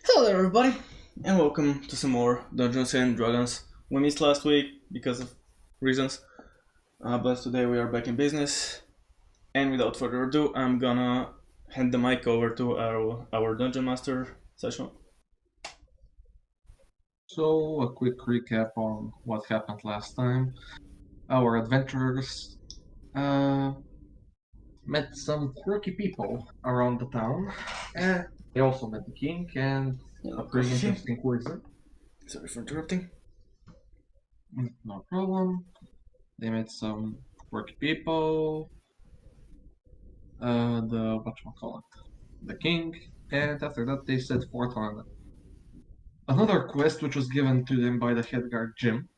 Hello there, everybody, and welcome to some more Dungeons and Dragons. We missed last week because of reasons, but today we are back in business. And without further ado, I'm gonna hand the mic over to our dungeon master session. So, a quick recap on what happened last time. Our adventurers met some quirky people around the town, and they also met the king and a pretty Coffee. interesting wizard. Sorry for interrupting. No problem. They met some quirky people, the the king, and after that they set forth on another quest which was given to them by the head guard Jim.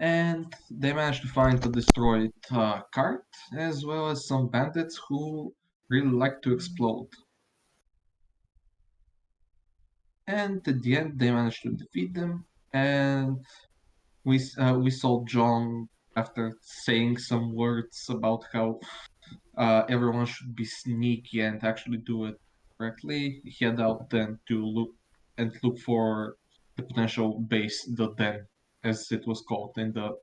And they managed to find a destroyed cart as well as some bandits who really like to explode. And at the end, they managed to defeat them, and we saw John after saying some words about how everyone should be sneaky and actually do it correctly. Head out then to look for the potential base, the den, as it was called in the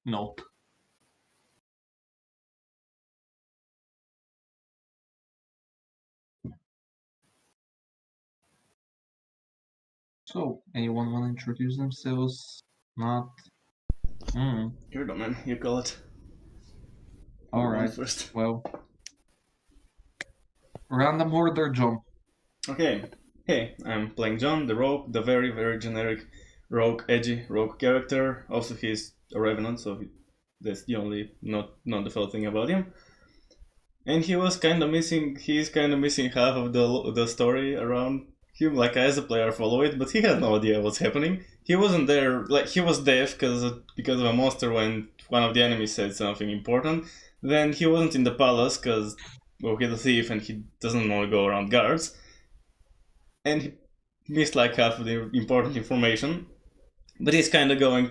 note. So, anyone want to introduce themselves? Not? You're the man, you call it. Alright, First. well. Random order, John. Okay. Hey, I'm playing John, the rogue, the very, very generic rogue, edgy rogue character. Also, he's a revenant, so that's the only not the thing about him. And he was kind of missing. He's kind of missing half of the story around him. Like I, as a player, follow it, but he had no idea what's happening. He wasn't there. Like he was deaf because of a monster when one of the enemies said something important. Then he wasn't in the palace because he's a thief and he doesn't know to go around guards. And he missed like half of the important information. But he's kind of going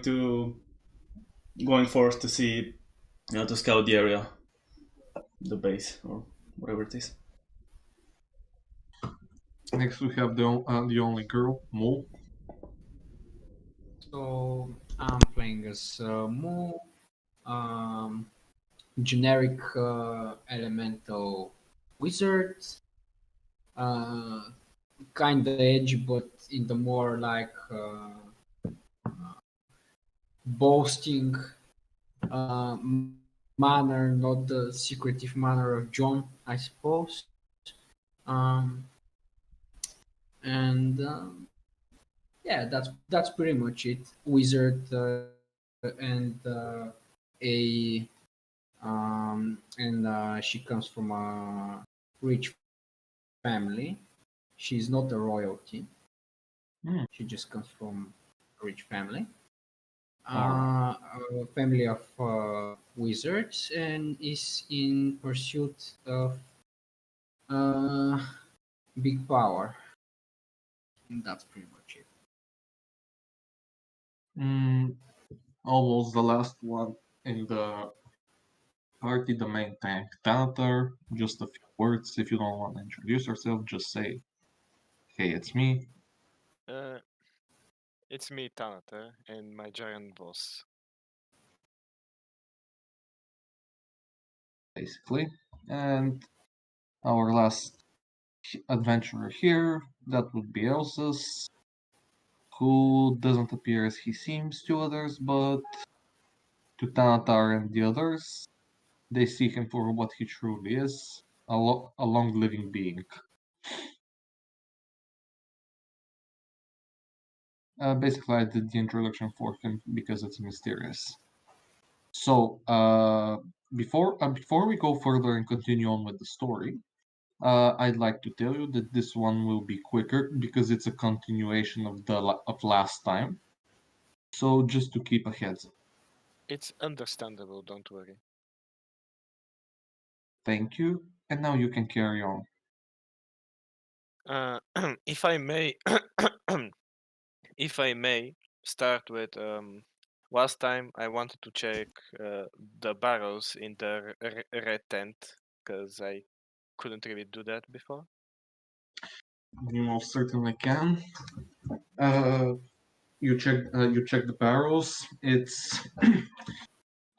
forth to see, to scout the area, the base or whatever it is. Next, we have the only girl, Mo. So I'm playing as Mu, generic elemental wizard, kind of edgy, but in the more like boasting uh, manner, not the secretive manner of John, I suppose. Um, and yeah, that's pretty much it. Wizard and a she comes from a rich family. She's not a royalty. She just comes from a rich family. A family of wizards, and is in pursuit of big power. And that's pretty much it. Almost the last one in the party, the main tank, Thanatar. Just a few words. If you don't want to introduce yourself, just say, "Hey, it's me." It's me, Tanata, and my giant boss. Basically, and our last adventurer here, that would be Elsa's, who doesn't appear as he seems to others, but to Thanatar and the others, they see him for what he truly is, a long-living being. Basically, I did the introduction for him because it's mysterious. So, before we go further and continue on with the story, I'd like to tell you that this one will be quicker because it's a continuation of last time. So, just to keep a heads up. It's understandable, don't worry. Thank you, and now you can carry on. If I may, if I may start with last time I wanted to check the barrels in the red tent because I couldn't really do that before. You most certainly can. You check the barrels. It's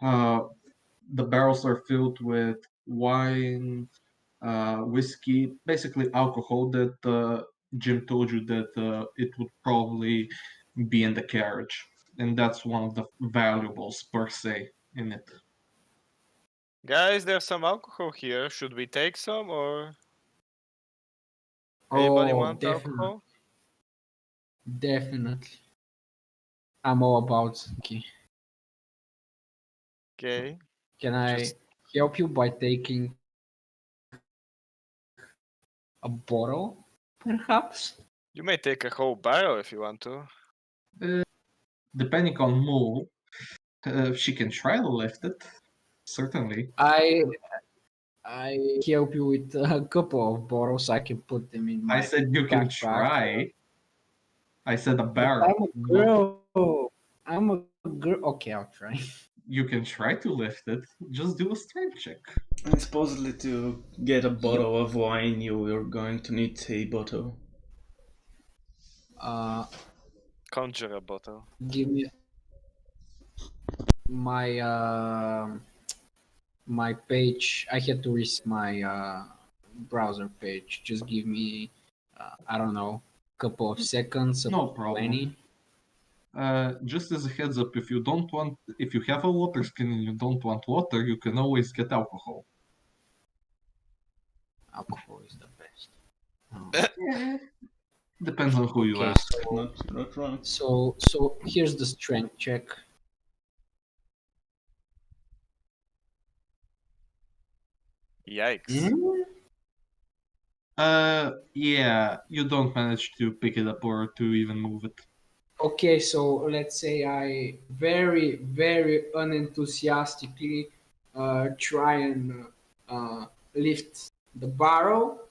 the barrels are filled with wine, whiskey, basically alcohol that Jim told you that it would probably be in the carriage, and that's one of the valuables per se in it. Guys, there's some alcohol here. Should we take some or anybody want alcohol? Definitely. I'm all about whiskey. Okay. Can I Just help you by taking a bottle, perhaps? you may take a whole barrel if you want to. Depending on Moo, she can try to lift it. Certainly. I help you with a couple of bottles. I can put them in my I said you can backpack. try. I said a But barrel. I'm a girl. I'm a girl. Okay, I'll try. You can try to lift it. Just do a strength check. And supposedly to get a bottle of wine, you're going to need a bottle. Conjure a bottle. Give me my my page. I had to reset my browser page. Just give me I don't know, couple of seconds. No problem. Just as a heads up, if you have a water skin and you don't want water, you can always get alcohol. Alcohol is the best. Depends on who you ask. Not wrong. So here's the strength check. Yikes. Yeah, you don't manage to pick it up or to even move it. Okay, so let's say I very, very unenthusiastically try and lift the barrel,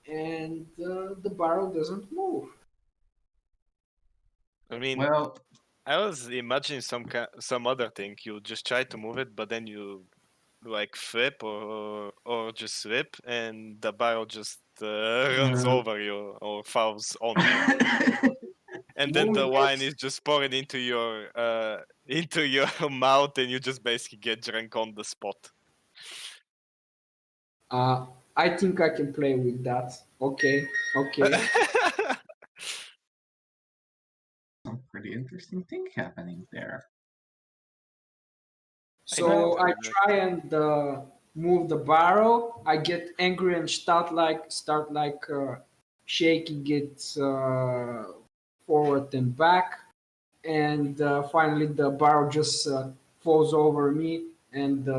and the barrel doesn't move. I mean, Well, I was imagining some other thing. You just try to move it, but then you like flip or just slip, and the barrel just runs over you or falls on you. And then the wine is just pouring into your mouth, and you just basically get drunk on the spot. I think I can play with that. Okay. Some pretty interesting thing happening there. So I try and move the barrel. I get angry and start shaking it forward and back, and finally the barrel just falls over me, and the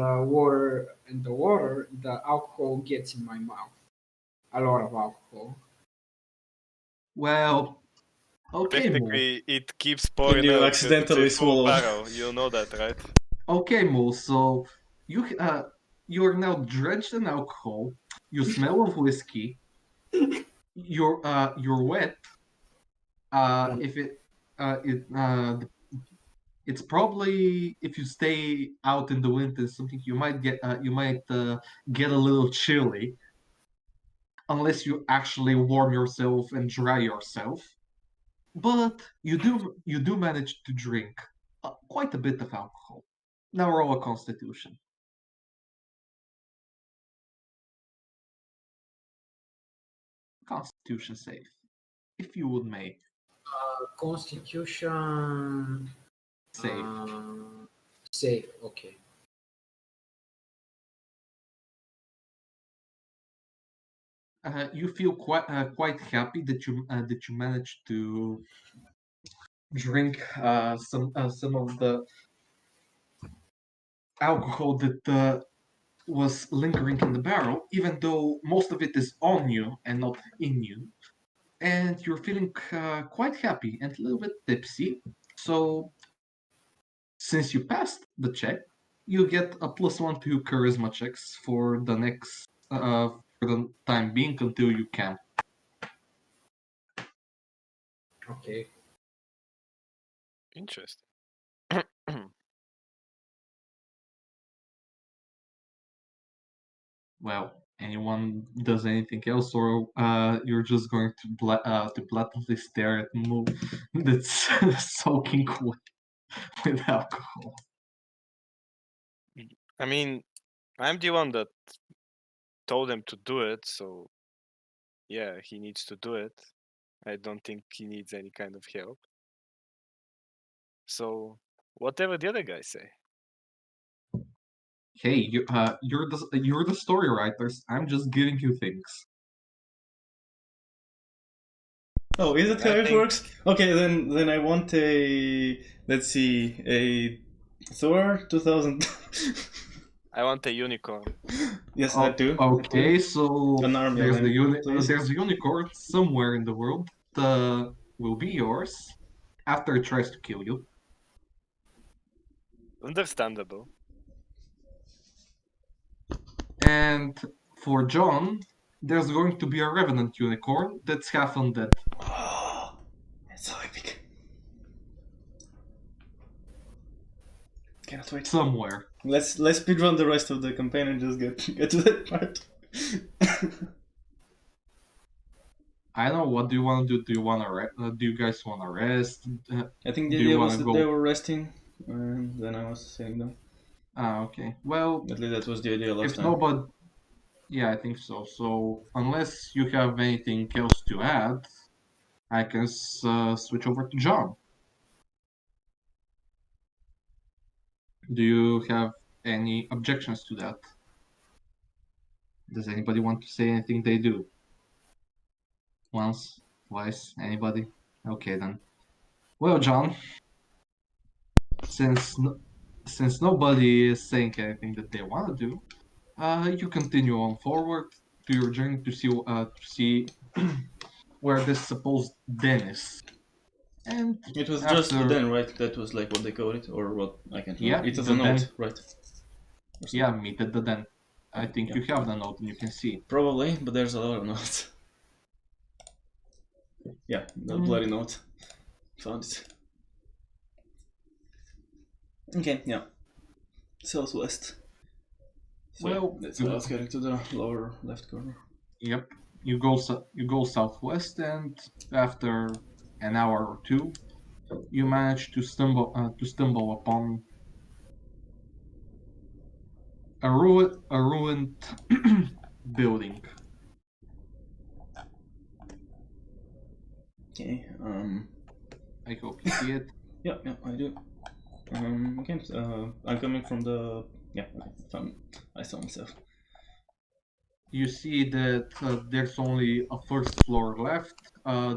alcohol gets in my mouth. A lot of alcohol. Well, okay, Mo. Technically, it keeps pouring you out 'cause accidentally it's a full swallow. barrel. You know that, right? Okay, Mo. So you are now drenched in alcohol. You smell of whiskey. You're wet. It's probably, if you stay out in the winter, something you might get a little chilly, unless you actually warm yourself and dry yourself. But you do manage to drink quite a bit of alcohol. Now roll a Constitution. Constitution save, if you would make. Constitution Save. Save. Okay. You feel quite happy that you managed to drink some of the alcohol that was lingering in the barrel, even though most of it is on you and not in you. And you're feeling quite happy and a little bit tipsy. So, since you passed the check, you get a +1 to charisma checks for the next for the time being until you can. Okay. Interesting. Well, anyone does anything else, or you're just going to blatantly stare at Moo that's soaking with alcohol? I mean, I'm the one that told him to do it, so yeah, he needs to do it. I don't think he needs any kind of help. So whatever the other guys say. Hey, you're the story writers. I'm just giving you things. Oh, is it how I it think- works? Okay, then I want a, let's see, a Thor 2000. Oh, I want a unicorn. Yes, that too. Okay, so An army there's of the them, please. there's a unicorn somewhere in the world that will be yours after it tries to kill you. Understandable. And for John, there's going to be a revenant unicorn that's half undead. Oh, it's so epic. Cannot wait. Somewhere. Let's speedrun the rest of the campaign and just get to that part. I don't know. What do you want to do? Do you guys want to rest? I think Do the you idea wanna was that go- they were resting, and then I was saying them. Okay. Well, At least that was the idea last if time. nobody, yeah, I think so. So unless you have anything else to add, I can switch over to John. Do you have any objections to that? Does anybody want to say anything they do? Once, twice, anybody? Okay then. Well, John, since nobody is saying anything that they want to do, you continue on forward to your journey to see where this supposed den is. And It was just the after- den, right? That was like what they called it, or what I can. Yeah, it was the a note, den. right? Yeah, meet at the den. I think Yeah. you have the note and you can see it. Probably, but there's a lot of notes. Yeah, the bloody note. Found it. Okay, yeah. Southwest. So Well, that's why I was getting to the lower left corner. Yep. You go southwest, and after an hour or two, you manage to stumble upon a ruined building. Okay. I hope you see it. Yeah, I do. Okay. I'm coming from the. Yeah. Okay. I saw myself. You see that there's only a first floor left.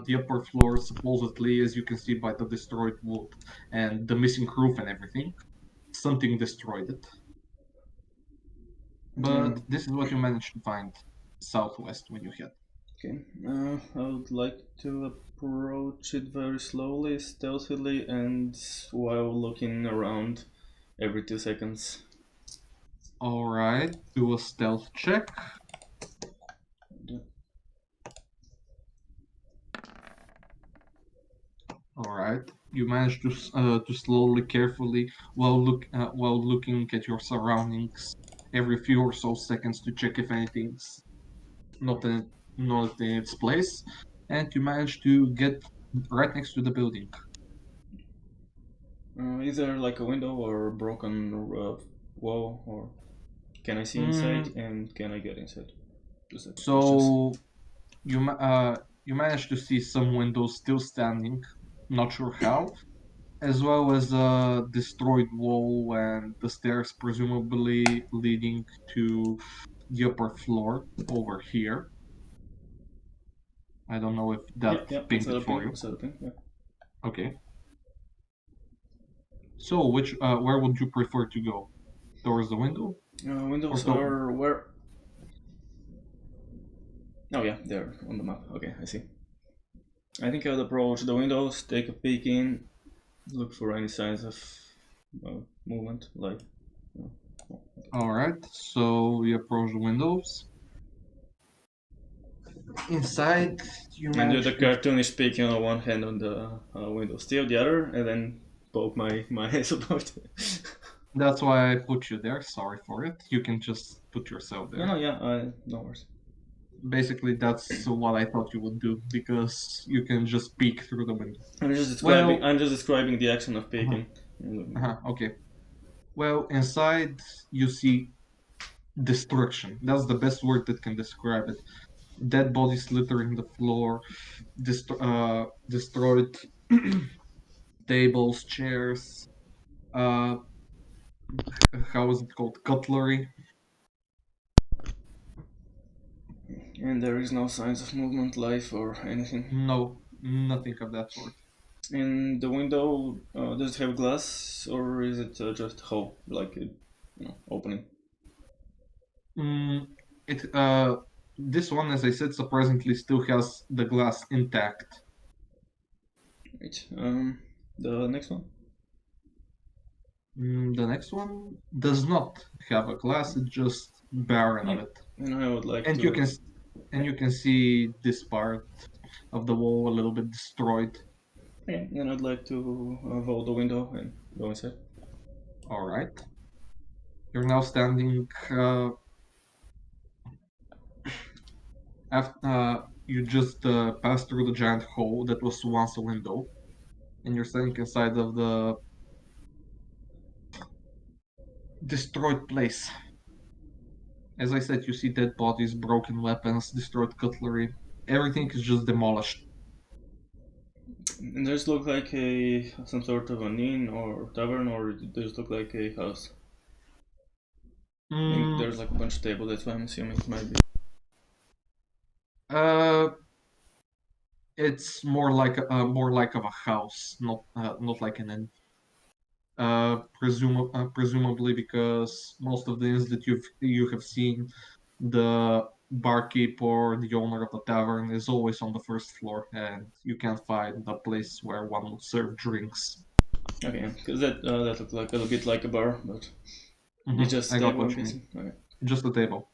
The upper floor, supposedly, as you can see by the destroyed wood and the missing roof and everything, something destroyed it. But this is what you managed to find southwest when you head. Okay. I would like to approach it very slowly, stealthily, and while looking around every 2 seconds. Alright, do a stealth check. Alright, you manage to slowly, carefully, while looking at your surroundings every few or so seconds to check if anything's not in its place, and you manage to get right next to the building. Is there like a window or broken wall, or can I see inside and can I get inside? So you manage to see some windows still standing, not sure how, as well as a destroyed wall and the stairs presumably leading to the upper floor over here. I don't know if that painted for you. Yeah. Okay. So where would you prefer to go? Towards the window? Windows are where? Oh yeah, they're on the map. Okay, I see. I think I would approach the windows, take a peek in, look for any signs of movement, like. Alright, so we approach the windows. Inside, you manage And the cartoon is speaking on one hand on the window, still the other, and then poke my eyes about it. That's why I put you there. Sorry for it. You can just put yourself there. No worries. Basically, that's what I thought you would do because you can just peek through the window. I'm just describing. Well, I'm just describing the action of peeking. Okay. Well, inside you see destruction. That's the best word that can describe it. Dead bodies littering the floor, destroyed tables, chairs. How is it called? Cutlery. And there is no signs of movement, life, or anything. No, nothing of that sort. In the window, does it have glass, or is it just hole, like a opening? This one, as I said, surprisingly still has the glass intact. Right. The next one. The next one does not have a glass; it's just barren of it. And I would like And to. you can see this part of the wall a little bit destroyed. Yeah, and I'd like to vault the window and go inside. All right. You're now standing. After you just passed through the giant hole that was once a window, and you're standing inside of the destroyed place. As I said, you see dead bodies, broken weapons, destroyed cutlery. Everything is just demolished. And does it look like some sort of an inn or tavern, or does it look like a house? I think there's like a bunch of tables. That's why I'm assuming it might be. It's more like of a house, not like an inn. Presumably because most of the inns that you have seen, the barkeep or the owner of the tavern is always on the first floor, and you can't find a place where one would serve drinks. Okay, because that looked like a little bit like a bar, but it's just I got table. what you mean. Okay. Just a table.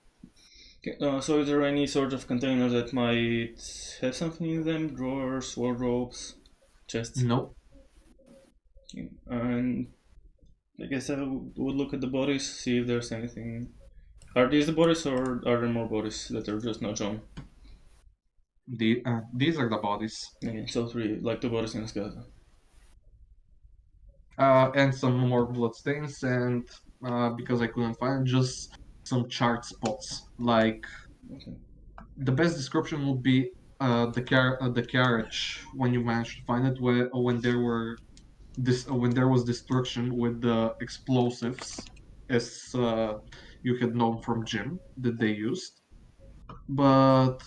Okay, so is there any sort of container that might have something in them? Drawers, wardrobes, chests? No. Okay. And I guess I would look at the bodies, see if there's anything. Are these the bodies, or are there more bodies that are just not shown? These are the bodies. Okay, so three, like two bodies and a skeleton. And some more bloodstains, and because I couldn't find, just some charred spots. Like, the best description would be the carriage when you managed to find it, when there was destruction with the explosives, as you had known from Jim that they used. But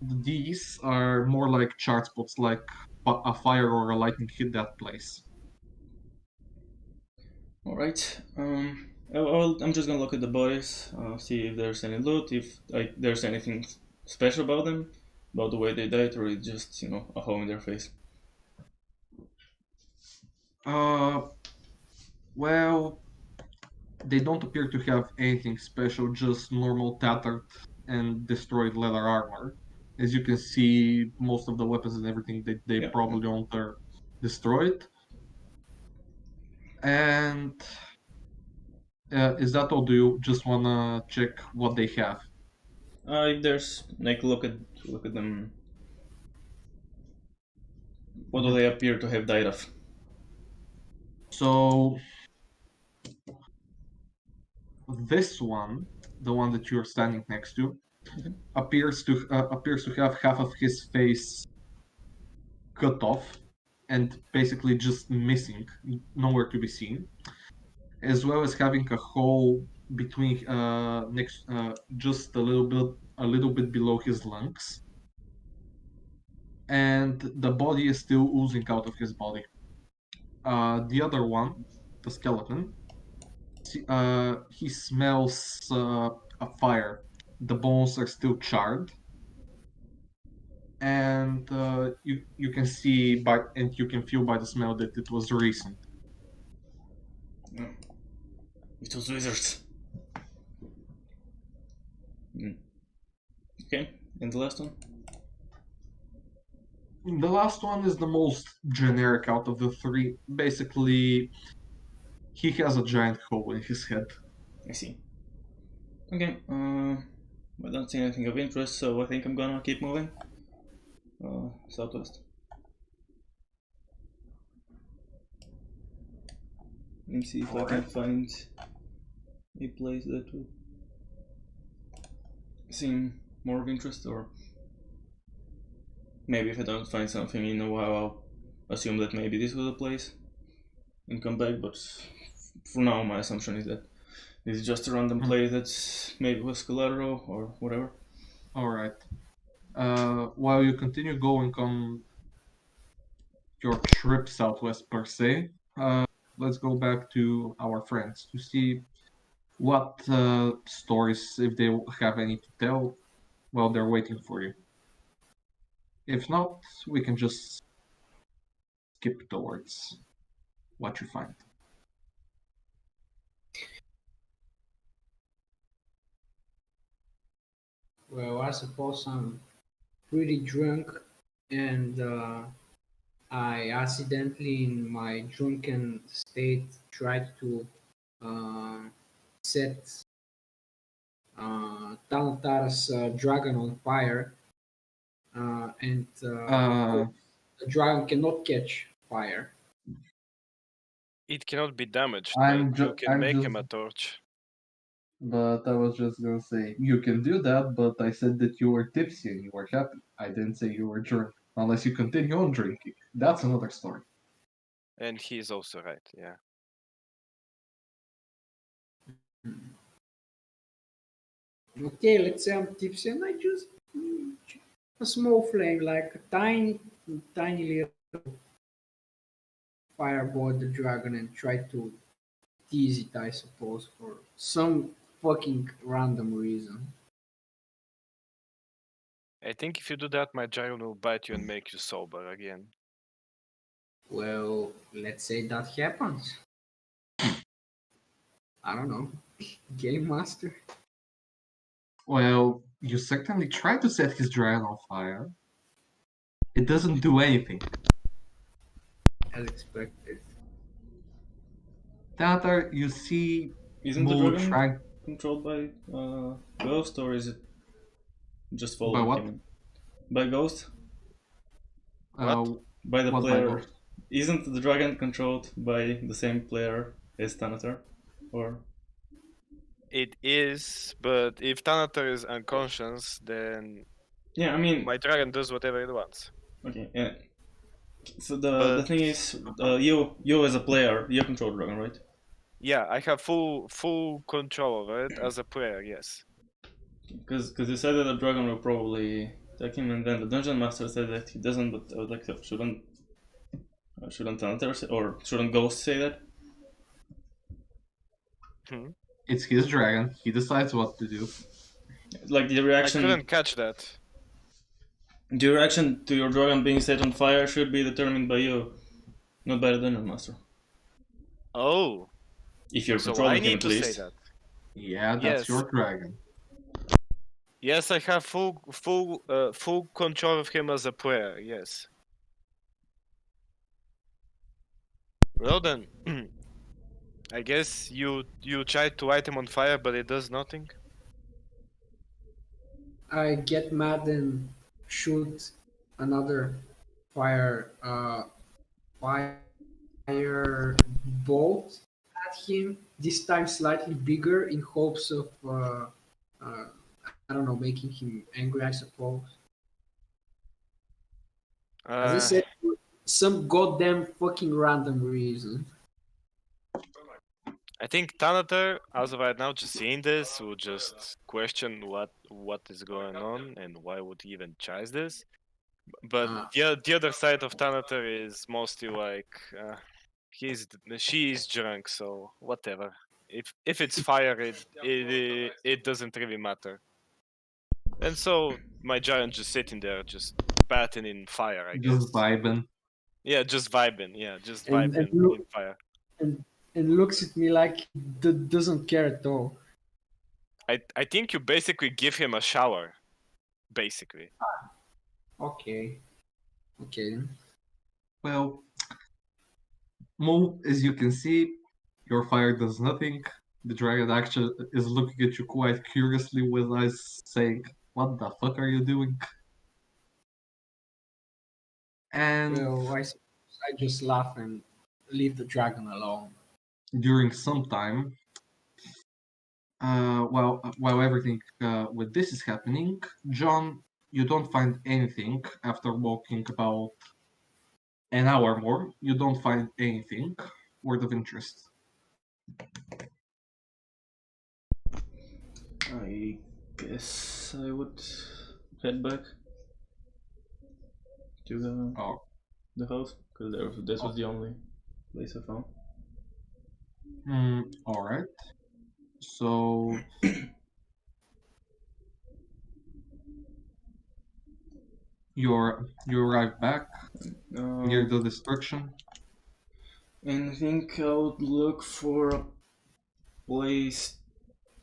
these are more like charred spots, like a fire or a lightning hit that place. All right. I'm just gonna look at the bodies, see if there's any loot, if there's anything special about them, about the way they died, or it's just a hole in their face. Well, they don't appear to have anything special, just normal tattered and destroyed leather armor. As you can see, most of the weapons and everything they probably don't are destroyed. And is that all? Do you just wanna check what they have? If there's look at them. What do they appear to have died of? So this one, the one that you're standing next to, appears to have half of his face cut off and basically just missing, nowhere to be seen, as well as having a hole between just a little bit below his lungs, and the body is still oozing out of his body. The other one, the skeleton, he smells a fire. The bones are still charred, and you can see and you can feel by the smell that it was recent. It was wizards. Okay, and the last one? The last one is the most generic out of the three. Basically, He has a giant hole in his head. I see. Okay, I don't see anything of interest, so I think I'm gonna keep moving. Southwest. Let me see if I can find a place that would seem more of interest, or maybe if I don't find something in a while, I'll assume that maybe this was a place and come back, but for now my assumption is that this is just a random place that maybe was collateral or whatever. Alright. While you continue going on your trip southwest per se, let's go back to our friends to see what stories, if they have any to tell, while they're waiting for you. If not, we can just skip towards what you find. Well, I suppose I'm pretty drunk, and I accidentally, in my drunken state, tried to set Tanatara's dragon on fire, and the dragon cannot catch fire. It cannot be damaged, I'm but you can I'm make just- him a torch. But I was just gonna say, you can do that, but I said that you were tipsy and you were happy. I didn't say you were drunk, unless you continue on drinking. That's another story. And he's also right, yeah. Okay, let's say I'm tipsy, and I just a small flame, like a tiny little fireball the dragon, and try to tease it, I suppose, for some fucking random reason. I think if you do that, my dragon will bite you and make you sober again. Well, let's say that happens. I don't know. Game master. Well, you certainly tried to set his dragon on fire. It doesn't do anything. As expected. Tatar, you see Isn't the Moo dragon trying controlled by Ghost, or is it just by following what? him? By Ghost? What? By the What by player. Ghost? Isn't the dragon controlled by the same player as Thanatar? Or It is, but if Thanatar is unconscious, then yeah, I mean, my dragon does whatever it wants. okay, yeah. So the thing is, you as a player, you control the dragon, right? Yeah, I have full control over it as a player, yes. Because you said that the dragon will probably attack him, and then the dungeon master said that he doesn't. But I would like to shouldn't Thanatar say, or shouldn't Ghost say that? It's his dragon. He decides what to do. Like the I reaction. couldn't catch that. The reaction to your dragon being set on fire should be determined by you, not by the dungeon master. Oh, If you're so I controlling him, need at to least. say that. Yeah, that's Yes. your dragon. Yes, I have full control of him as a player. Yes. Well then, I guess you tried to light him on fire, but it does nothing. I get mad and shoot another fire bolt at him. This time slightly bigger, in hopes of I don't know, making him angry, I suppose. As I said, for some goddamn fucking random reason. I think Thanatar, as of right now, just seeing this, will just question what is going on and why would he even try this. But the other side of Thanatar is mostly like she's drunk, so whatever. If it's fire, it doesn't really matter. And so my giant just sitting there, just batting in fire, I guess. Just vibing. Yeah, just vibing. Yeah, just And- vibing and look- in fire. And looks at me like he doesn't care at all. I think you basically give him a shower, basically. Okay. Okay. Well, Mo, as you can see, Your fire does nothing. The dragon actually is looking at you quite curiously with eyes saying, "What the fuck are you doing?" And Well, I suppose I just laugh and leave the dragon alone. during some time, while everything with this is happening, John, you don't find anything after walking about an hour more. You don't find anything worth of interest. I guess I would head back to Oh, the house because this was the only place I found. all right. So you arrive back near the destruction. And I think I would look for a place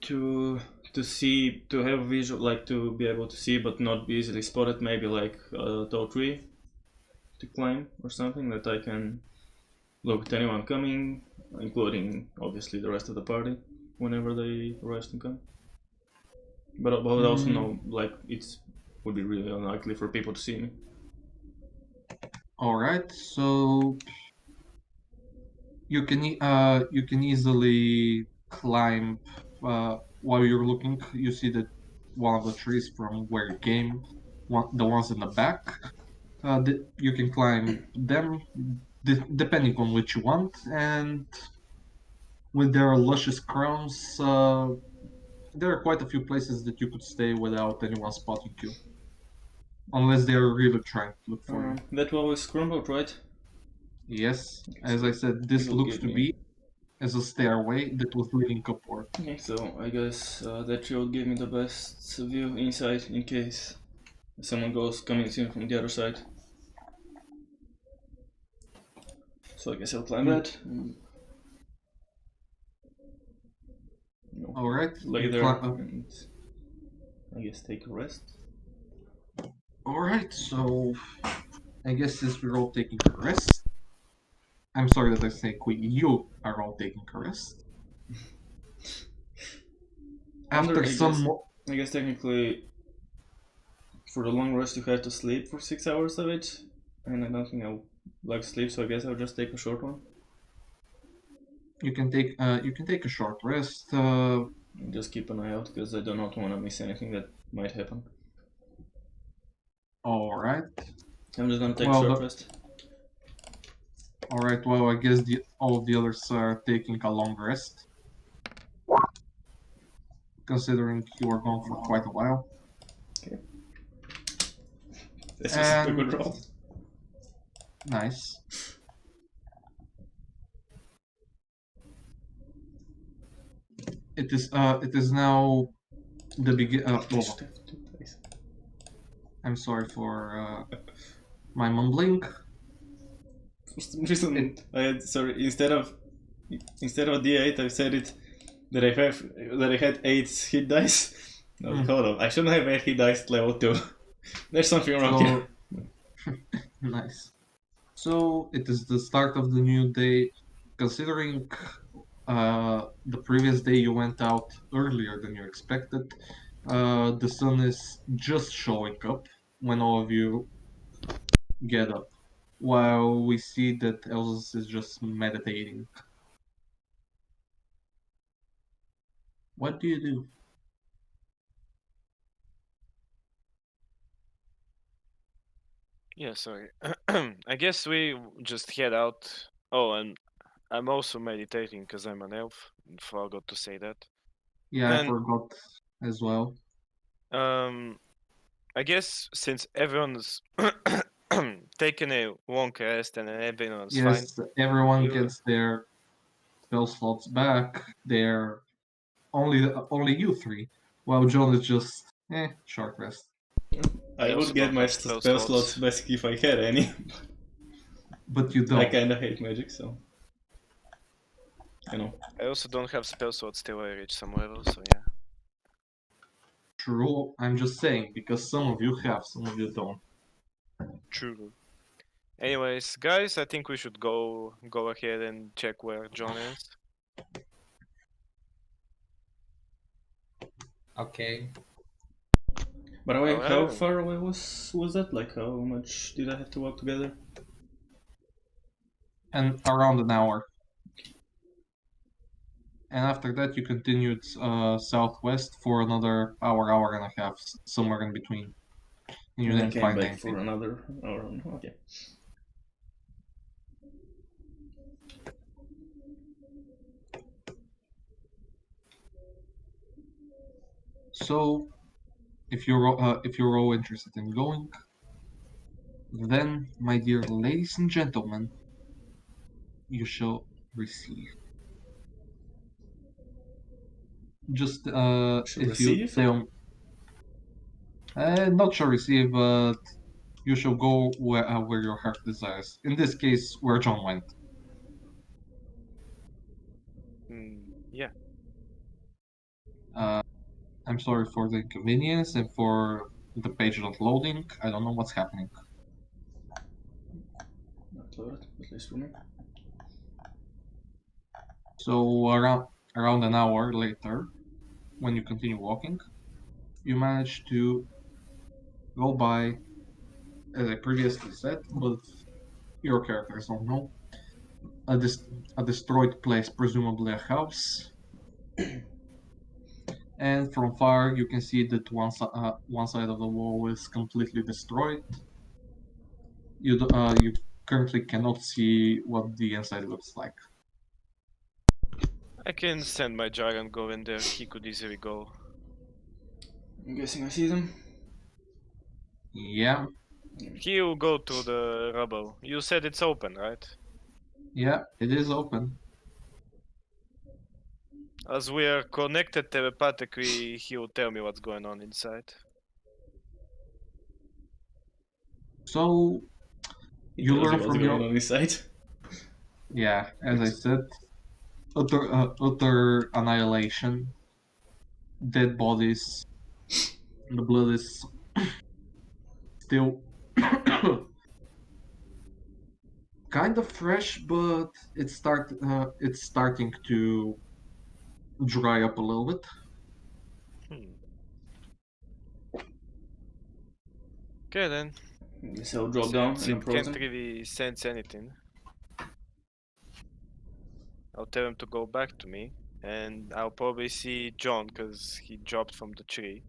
to see, to have visual, like to be able to see but not be easily spotted. Maybe like a tall tree to climb or something that I can look at anyone coming, including obviously the rest of the party whenever they rush and come. But I would also know, like, it's would be really unlikely for people to see me. All right. So you can easily climb while you're looking. You see that one of the trees from where you came, the ones in the back. You can climb them depending on which you want, and with their luscious crowns, there are quite a few places that you could stay without anyone spotting you, unless they're really trying to look for you. That wall is crumbled, right? Yes, as I said, this It'll looks give to me- be as a stairway that was leading upward. Okay, so I guess that tree will give me the best view inside in case someone goes coming in from the other side. So I guess I'll climb that. All right, Lay there and I guess take a rest. All right, so I guess since we're all taking a rest, I'm sorry that I say you are all taking a rest. After I guess technically, for the long rest you have to sleep for 6 hours of it, and I don't think I'll like sleep, so I guess I'll just take a short one. You can take a short rest. Just keep an eye out because I do not want to miss anything that might happen. All right. I'm just gonna take a short rest. All right. Well, I guess all of the others are taking a long rest, considering you were gone for quite a while. Okay. This is a good roll. Nice. It is now the begin. I'm sorry for my mumbling. For some reason, I had instead of D8, I said it that I had 8 hit dice. No, hold on, I shouldn't have 8 hit dice level 2. There's something wrong here. Nice. So it is the start of the new day. Considering the previous day you went out earlier than you expected, the sun is just showing up when all of you get up, while we see that Elsus is just meditating. What do you do? Yeah, sorry. I guess we just head out. Oh, and I'm also meditating because I'm an elf. Forgot to say that. Yeah, I forgot as well. I guess since everyone's taking a long rest and everyone's fine. Yes, everyone gets their spell slots back. They're only you three, while John is just short rest. I would get my spell slots back if I had any. But you don't. I kinda hate magic, so you know. I also don't have spell slots till I reach some level, so yeah. True, I'm just saying, because some of you have, some of you don't. True. Anyways, guys, I think we should go ahead and check where John is. Okay. By the way, how Alright. far away was that? Like, how much did I have to walk together? And around an hour. And after that, you continued southwest for another hour and a half, somewhere in between. And you And I didn't came find back anything. for another hour. Okay. So, if you're all interested in going, then, my dear ladies and gentlemen, you shall receive. Just Should if you receive? tell, not shall receive, but you shall go where your heart desires. In this case, where John went. Yeah. I'm sorry for the inconvenience and for the page not loading. I don't know what's happening. Not loaded, at least for me. So around an hour later, when you continue walking, you manage to go by, as I previously said, but your characters don't know, a destroyed place, presumably a house. And from far, you can see that one side of the wall is completely destroyed. You currently cannot see what the inside looks like. I can send my giant go in there. He could easily go. I'm guessing I see them. Yeah, He'll go to the rubble. You said it's open, right? yeah, it is open. As we are connected telepathically, he'll tell me what's going on inside. So He you tells you learn what's from going your on inside. yeah, as I said, utter annihilation, dead bodies, the blood is still kind of fresh, but it's starting to dry up a little bit. Okay then. Guess I'll drop down Since and it approach can't them. really sense anything, I'll tell him to go back to me, and I'll probably see John because he dropped from the tree.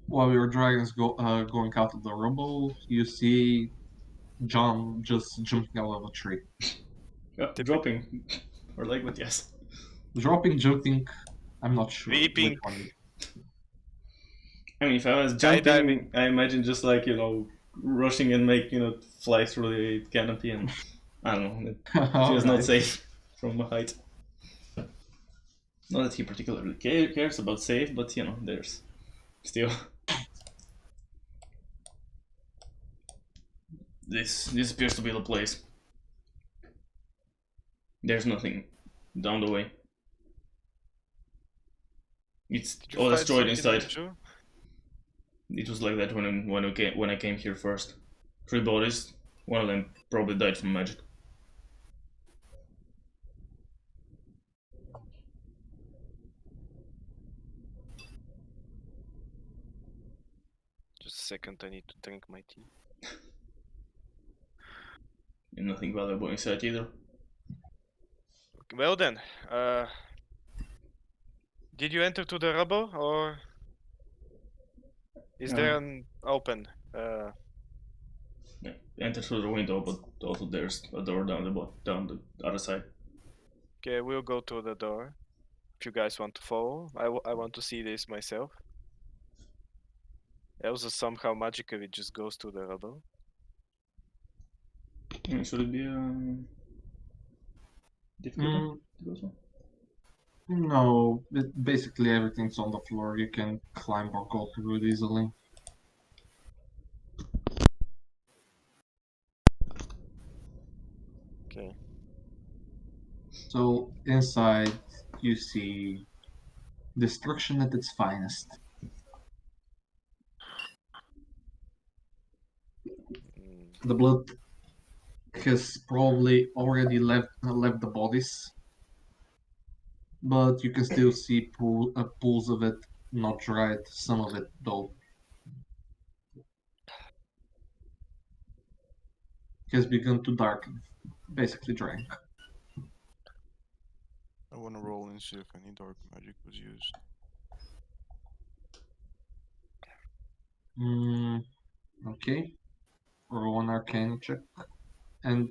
While your dragons going out of the rubble, you see John just jumping out of a tree. Yeah, dropping. Or like, but yes. Dropping, jumping, I'm not sure which Leaping. one. I mean, if I was Skydiving. jumping, I imagine just like, rushing and fly through the canopy and, I don't know, it feels not Alright. safe from a height. Not that he particularly cares about safe, but, there's still... This appears to be the place. There's nothing down the way. It's Did you all find destroyed something inside. major? It was like that when I came here first. 3 bodies. One of them probably died from magic. Just a second, I need to drink my tea. And nothing valuable inside either. Well then, did you enter to the rubble or is there an open? Yeah, enter through the window, but also there's a door down the other side. Okay, we'll go to the door. If you guys want to follow, I want to see this myself. Also, somehow magically just goes to the rubble. Should it be difficult to go through? No, basically everything's on the floor. You can climb or go through it easily. Okay. So inside you see destruction at its finest. The blood has probably already left the bodies. but you can still see pools of it not dried, some of it though. Has begun to darken, basically drying. I want to roll and see if any dark magic was used. Okay. Roll an arcana check. And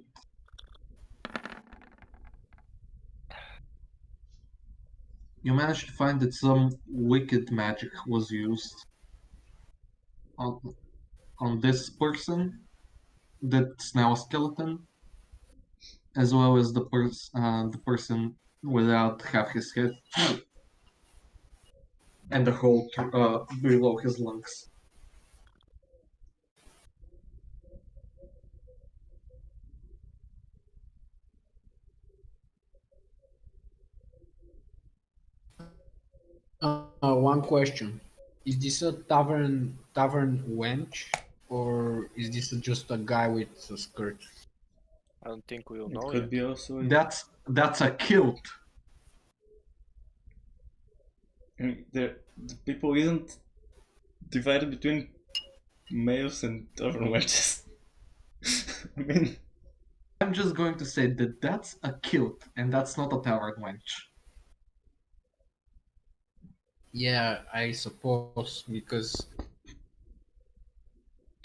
you managed to find that some wicked magic was used on this person that's now a skeleton, as well as the person without half his head and the hole below his lungs. One question: is this a tavern wench, or is this just a guy with a skirt? I don't think we'll It know could yet. be also. That's a kilt. I mean, the people isn't divided between males and other wenches. I mean, I'm just going to say that that's a kilt, and that's not a tavern wench. Yeah, I suppose, because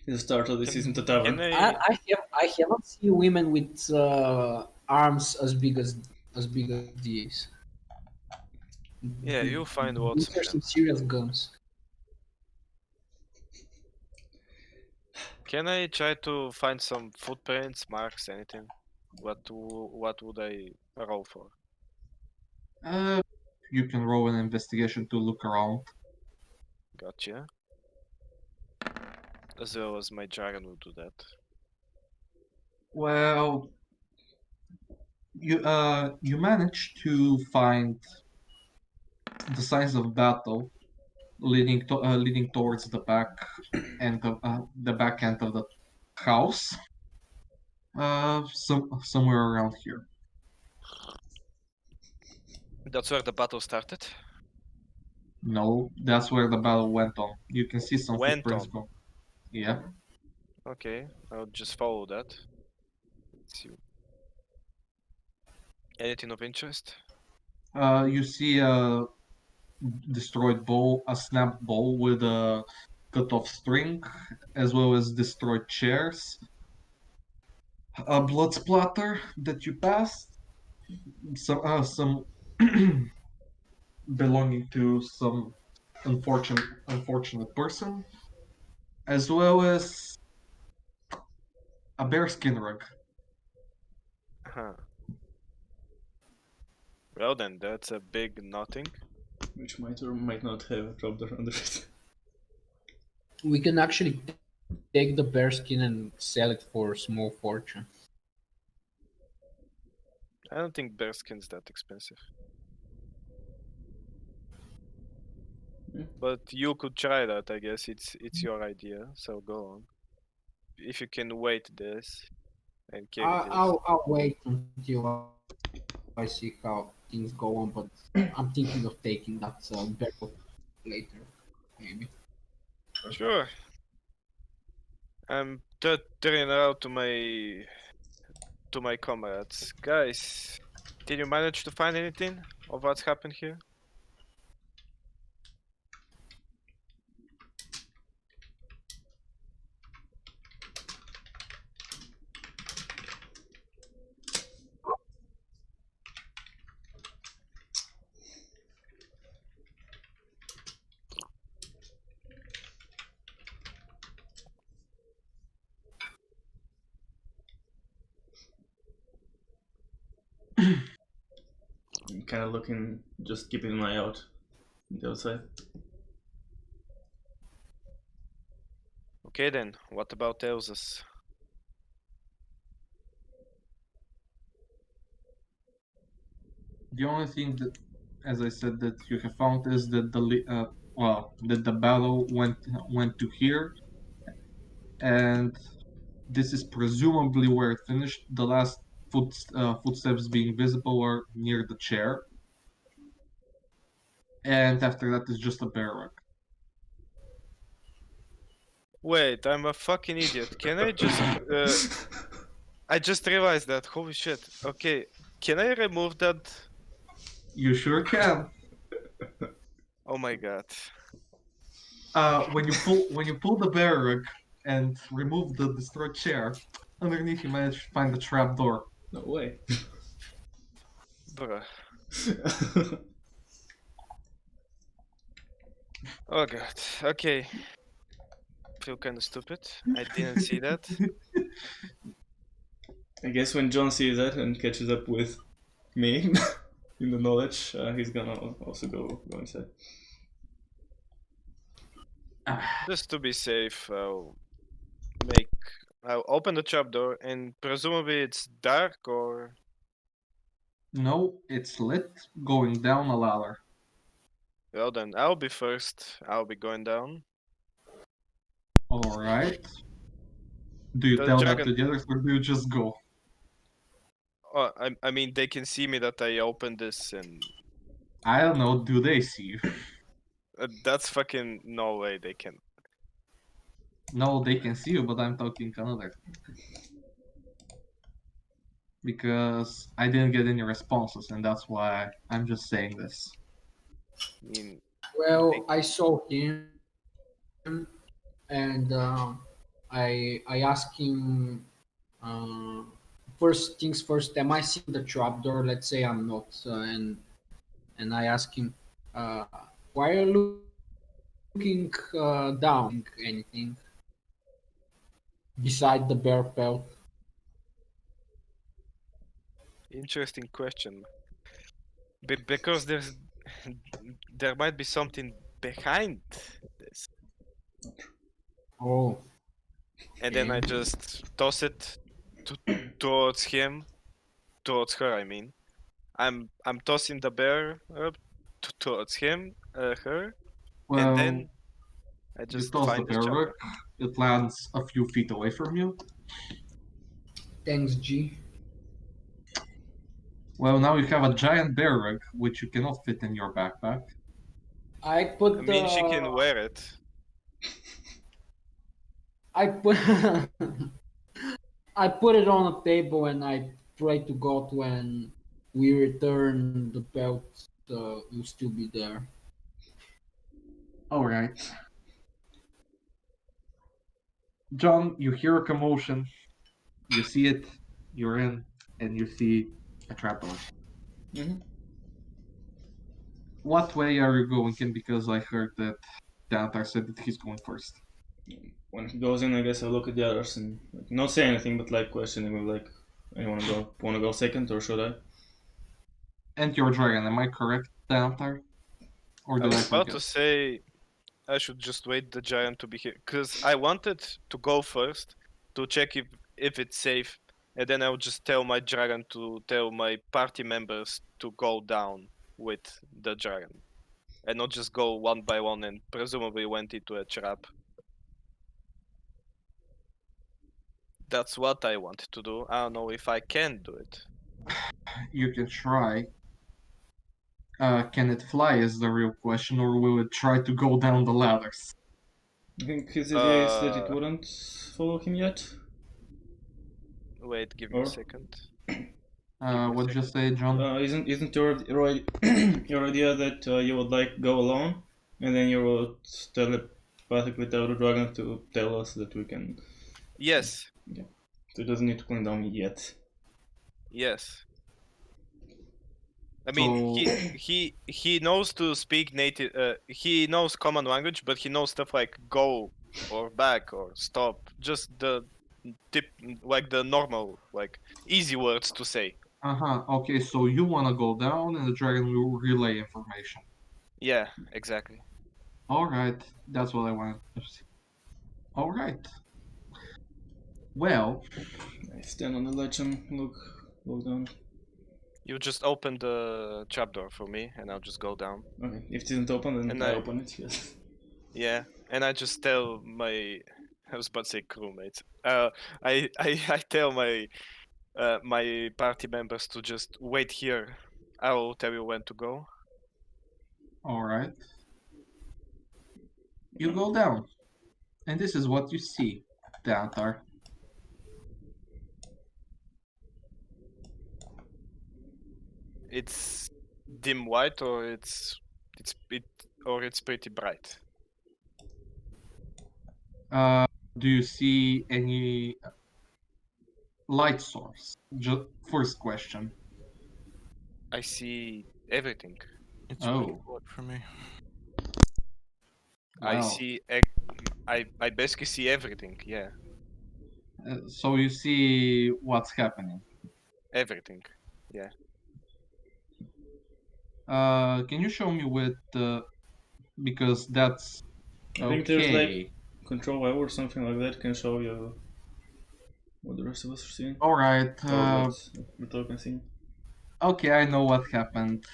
the start of this isn't a Can tavern. I haven't seen women with arms as big as these. Yeah, you'll find lots These of are them. some serious guns. Can I try to find some footprints, marks, anything? What would I roll for? You can roll an investigation to look around. Gotcha. As well as my dragon will do that. Well, you managed to find the signs of battle leading towards the back end of the back end of the house. Somewhere around here. That's where the battle started. No, that's where the battle went on. You can see some Went footprints on. go. Yeah. Okay, I'll just follow that. Let's see. Anything of interest? You see a destroyed bowl, a snapped bowl with a cut off string, as well as destroyed chairs. A blood splatter that you passed. Some belonging to some unfortunate person, as well as a bearskin rug. Huh. Well then, that's a big nothing. Which might or might not have dropped under it. We can actually take the bearskin and sell it for a small fortune. I don't think bearskin's that expensive. Yeah. But you could try that, I guess. It's your idea, so go on. If you can wait this and carry this. I'll wait until I see how things go on, but I'm thinking of taking that barrel later, maybe. Sure. I'm turning around to my comrades. Guys, did you manage to find anything of what's happened here? I'm kind of looking, just keeping an eye out on the outside. Okay then, what about Elsa's? The only thing that, as I said, that you have found is that that the battle went to here, and this is presumably where it finished. The last footsteps being visible are near the chair. and after that is just a barrack. Wait, I'm a fucking idiot. Can I just... I just realized that. Holy shit. Okay, can I remove that? You sure can. Oh my god. When you pull the barrack and remove the destroyed chair, underneath you manage to find the trap door. No way. Bruh. Oh god. Okay. Feel kinda stupid. I didn't see that. I guess when John sees that and catches up with me in the knowledge, he's gonna also go inside. Just to be safe, I'll open the trapdoor and presumably it's dark or... No, it's lit, going down a ladder. Well then, I'll be first. I'll be going down. Alright. Do you The tell that dragon- to the others or do you just go? Oh, I mean, they can see me that I opened this and... I don't know, do they see you? That's fucking... No way they can. No, they can see you, but I'm talking another. Because I didn't get any responses, and that's why I'm just saying this. I mean, Well, I saw him, and I asked him. First things first. Am I seeing the trapdoor? Let's say I'm not, and I ask him, why are you looking down? Anything beside the bear pelt? interesting question. Because there might be something behind this. Oh, And then I just toss it towards him, towards her. I mean, I'm tossing the bear up towards him, her, Well, and then I you just toss the find the barrack, chopper. it lands a few feet away from you. thanks, G. Well, now you have a giant barrack, which you cannot fit in your backpack. I put I mean, she can wear it. I put I put it on a table and I pray to God when we return the belt will still be there. Alright. John, you hear a commotion. You see it, you're in, and you see a trapdoor. Mm-hmm. What way are you going in? Because I heard that Dantar said that he's going first. When he goes in, I guess I'll look at the others and not say anything, but questioning him, anyone want to go second, or should I? And your dragon, am I correct, Dantar? Or I did I was about forget? to say I should just wait the giant to be here, because I wanted to go first to check if it's safe, and then I would just tell my dragon to tell my party members to go down with the dragon, and not just go one by one and presumably went into a trap. That's what I want to do. I don't know if I can do it. You can try. Can it fly is the real question, or will it try to go down the ladders? I think his idea is that it wouldn't follow him yet. Wait, give me Or? a second. What'd you say, John? Isn't your your idea that you would go alone, and then you would telepathically tell the dragon to tell us that we can? Yes. Yeah. So it doesn't need to clean down yet. Yes. I mean, he knows to speak native. He knows common language, but he knows stuff like go or back or stop. Just the the normal, easy words to say. Okay, so you wanna go down, and the dragon will relay information. Yeah, exactly. Alright, that's what I wanted to see. Alright. Well, I stand on the ledge and look down. You just open the trapdoor for me, and I'll just go down. Okay, if it isn't open, then And I open it. Yes. Yeah, and I just tell my... I was about to say crewmates. I tell my my party members to just wait here. I will tell you when to go. All right. You go down, and this is what you see, Dantar. It's dim white or it's pretty bright. Do you see any light source? First question. I see everything. It's Oh. pretty black for me. I Well. see. I basically see everything. Yeah, So you see what's happening. everything. Can you show me with because that's I think there's okay. like Control L or something like that can show you what the rest of us are seeing. All right. Or what the token seeing. Okay, I know what happened.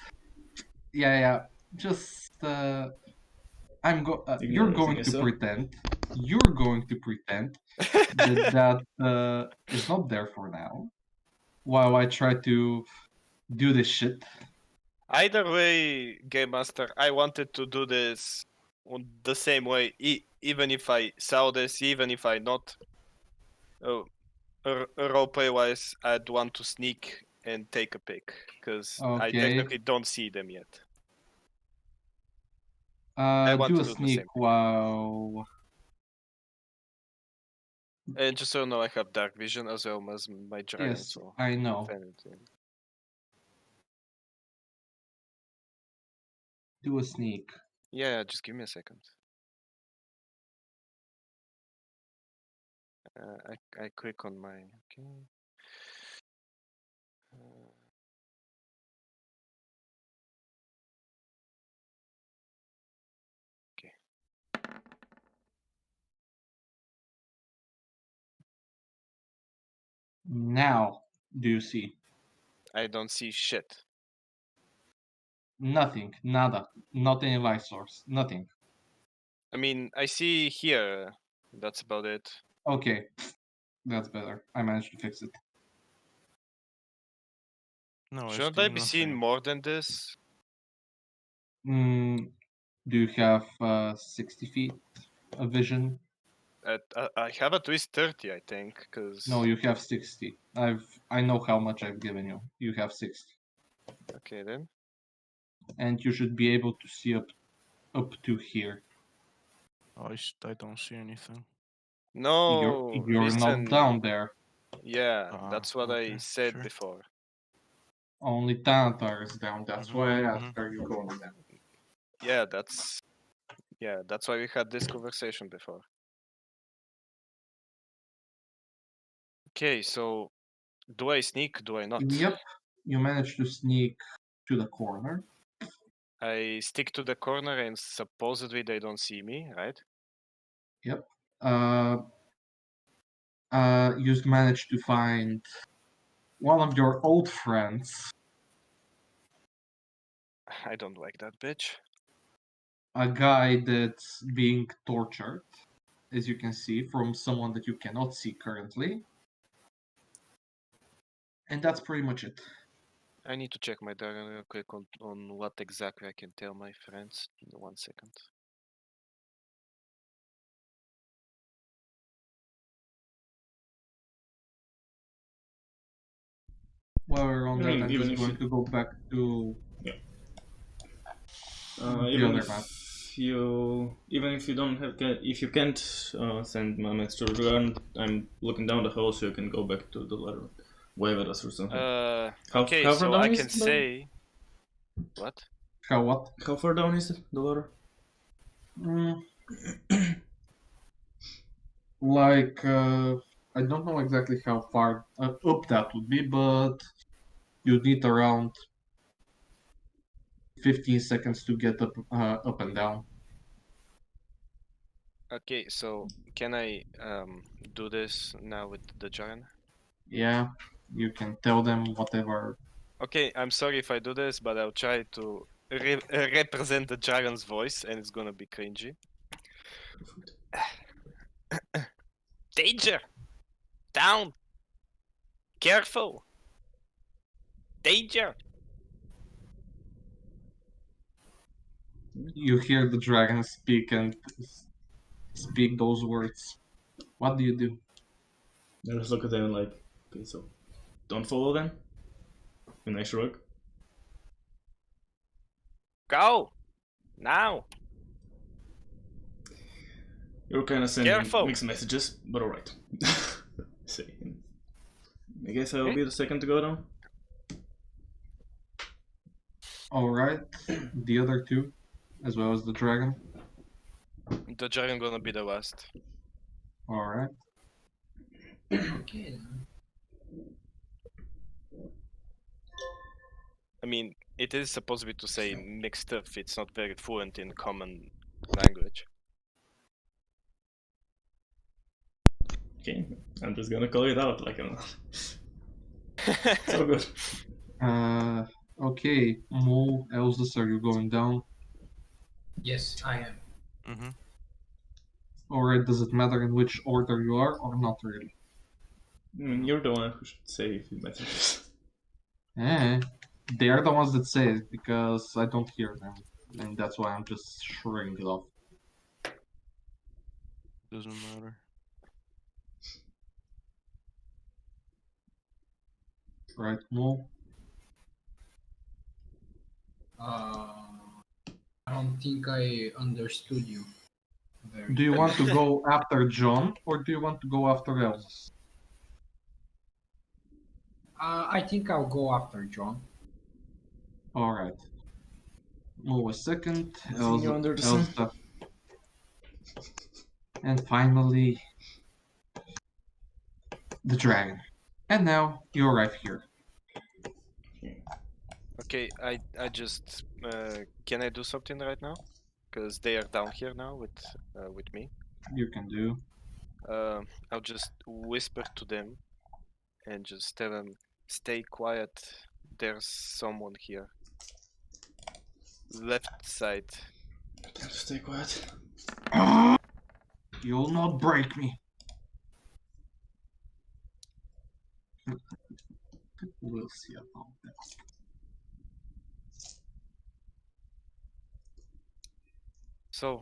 Yeah. Just you're going to pretend. You're going to pretend that is not there for now, while I try to do this shit. Either way, Game Master, I wanted to do this the same way, even if I saw this, even if I not. Roleplay wise, I'd want to sneak and take a pic because I Okay. technically don't see them yet. I want Do to a do the sneak same. while. And just so you know, I have dark vision as well as my giant. Yes, So I know. Do a sneak. Yeah, just give me a second. I click on my okay. Okay. Now, do you see? I don't see shit. Nothing. Nada. Not any light source. Nothing. I mean, I see here. That's about it. Okay. That's better. I managed to fix it. No, Shouldn't I be seeing more than this? Do you have 60 feet of vision? I have at least 30, I think, because... No, you have 60. I know how much I've given you. You have 60. Okay, then. And you should be able to see up to here. Oh, I don't see anything. No, you're listen. not down there. Yeah, that's what okay, I said sure. before. Only Tantar is down. That's why I asked, are you going down? Yeah, that's why we had this conversation before. Okay, so do I sneak? Do I not? Yep. You managed to sneak to the corner. I stick to the corner and supposedly they don't see me, right? Yep. You managed to find one of your old friends. I don't like that bitch. A guy that's being tortured, as you can see, from someone that you cannot see currently. And that's pretty much it. I need to check my diary real quick on what exactly I can tell my friends. 1 second. While we're on that, I'm just going to go back to even if you don't have, if you can't send my message to Rand, I'm looking down the hole, so you can go back to the ladder, wave at us or something. Okay, how far so down I is can say what? How far down is the ladder? Like I don't know exactly how far up that would be, but you need around 15 seconds to get up and down. Okay, so can I do this now with the giant? Yeah, you can tell them whatever. Okay, I'm sorry if I do this, but I'll try to represent the giant's voice, and it's gonna be cringy. Danger! Down! Careful! Danger! You hear the dragon speak and speak those words. What do you do? I just look at them like, okay, so don't follow them. And I shrug. Go! Now! You're kind of sending Careful. mixed messages, but alright. See. I guess I will Okay. be the second to go down. Alright, the other two, as well as the dragon. The dragon gonna be the last. Alright. Okay. Then. I mean, it is supposed to be to say mixed stuff. It's not very fluent in common language. Okay, I'm just gonna call it out like I'm so good. Okay, Mo, Elzus, are you going down? Yes, I am. Mm-hmm. Alright, does it matter in which order you are, or not really? I mean, you're the one who should say if it matters. They are the ones that say it, because I don't hear them. And that's why I'm just shrugging it off. Doesn't matter. Right, Mo? I don't think I understood you. Do you want to go after John, or do you want to go after Elzus? I think I'll go after John. Alright. Mo a second. Seeing you under the sun. Elsa. And finally, the dragon. And now you arrive here. Okay, I just can I do something right now? Because they are down here now with me. You can do. I'll just whisper to them and just tell them, stay quiet. There's someone here. Left side. Time to stay quiet. You'll not break me. We'll see about that. So,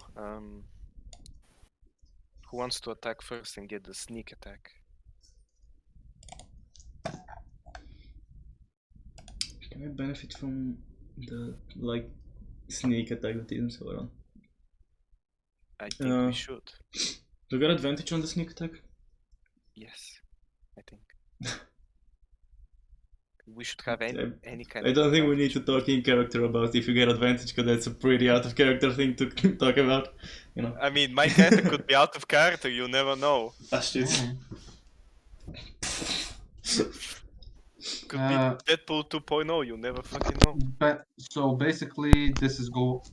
who wants to attack first and get the sneak attack? Can I benefit from the sneak attack that isn't so on? I think we should. Do you get advantage on the sneak attack? Yes, I think. We should have any kind I of don't think we advantage. need to talk in character about if you get advantage, because that's a pretty out of character thing to talk about. You know. I mean, my character could be out of character, you never know. That's shit. Could be Deadpool 2.0, you never fucking know. But so basically, this is go.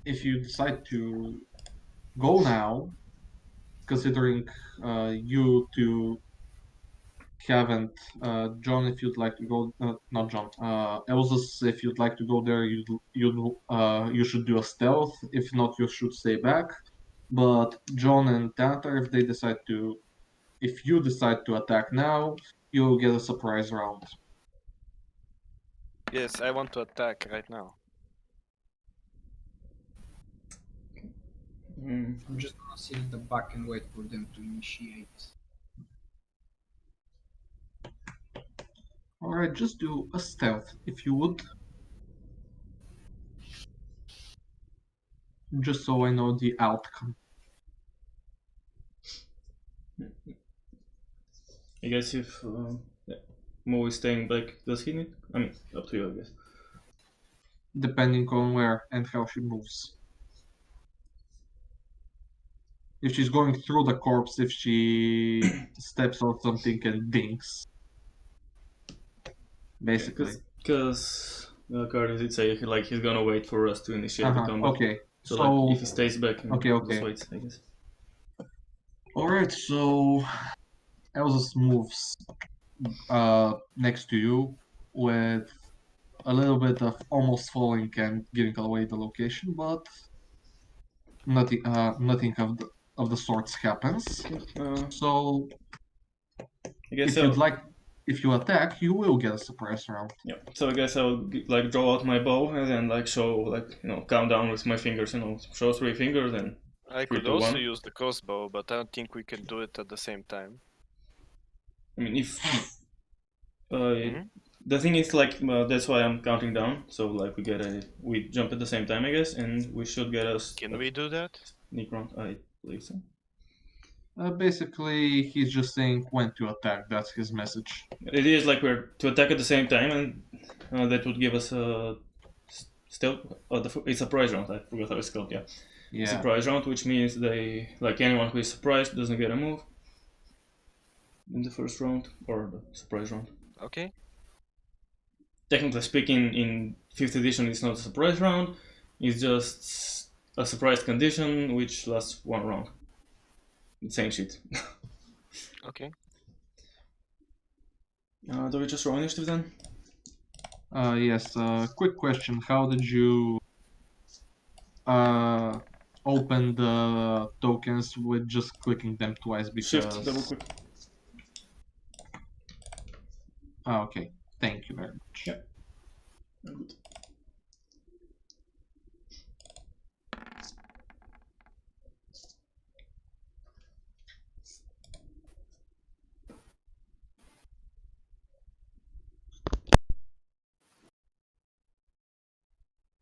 If you decide to go now, considering you two haven't, John, if you'd like to go, not John, Elzus, if you'd like to go there, you should do a stealth. If not, you should stay back. But John and Tantor, if you decide to attack now, you'll get a surprise round. Yes, I want to attack right now. I'm just gonna sit at the back and wait for them to initiate. Alright, just do a stealth, if you would. Just so I know the outcome. I guess if Mo is staying back, does he need? I mean, up to you, I guess. Depending on where and how she moves. If she's going through the corpse, if she steps on something and dinks. Basically. Because Cardis did say he's gonna wait for us to initiate the combat. Okay. So if he stays back and okay. just waits, I guess. Alright, so Elzus moves next to you with a little bit of almost falling and giving away the location, but nothing of the sorts happens. So I guess if you'd like, if you attack, you will get a surprise round. Yeah. So I guess I'll like draw out my bow and then like show like count down with my fingers. Show 3 fingers and. I 3, could 2, also 1. use the crossbow, but I don't think we can do it at the same time. I mean, if the thing is like that's why I'm counting down. So like we jump at the same time, I guess, and we should get us. Can we do that? Sneak round, I believe so. Basically, he's just saying when to attack. That's his message. It is like we're to attack at the same time, and that would give us still it's a prize round. I forgot how it's called. Yeah. It's a prize round, which means anyone who is surprised doesn't get a move in the first round or the surprise round. Okay. Technically speaking, in 5th edition, it's not a surprise round. It's just a surprise condition which lasts 1 round. Same shit. Okay. Do we just roll initiative then? Yes. Quick question: how did you open the tokens with just clicking them twice? Because Shift, double click. Okay. Thank you very much. Yeah. Good.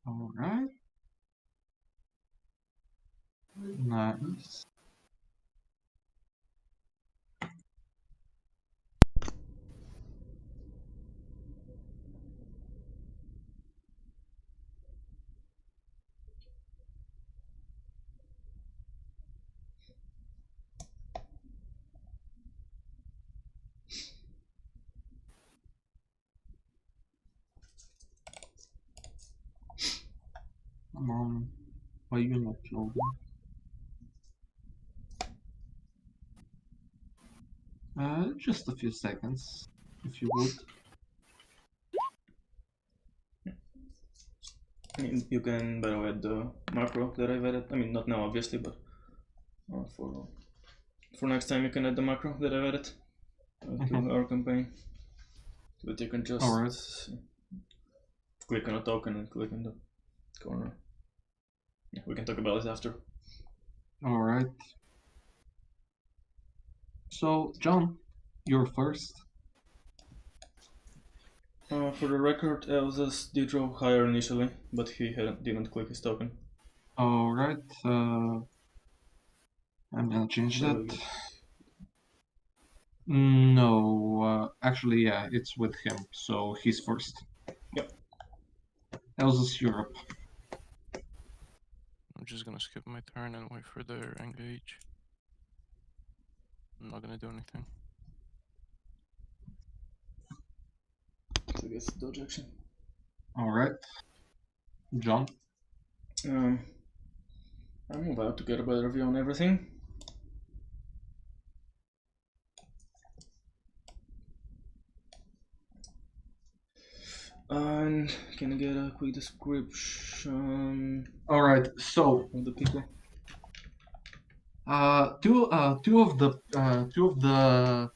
All right. Nice. Come on. Why are you not loading? Just a few seconds, if you would. I mean, you can, by the way, add the macro that I've added. I mean, not now, obviously, but for next time, you can add the macro that I've added to our campaign. But you can just click on a token and click in the corner. Yeah, we can talk about it after. All right. So, John, you're first. For the record, Elsa's did roll higher initially, but he didn't click his token. All right. I'm gonna change that. No, actually, yeah, it's with him, so he's first. Yep. Elsa's Europe. I'm just gonna skip my turn and wait for their engage. I'm not gonna do anything. So I guess dodge action. All right. John. I'm about to get a better view on everything. And can I get a quick description? All right. So of the people. Two of the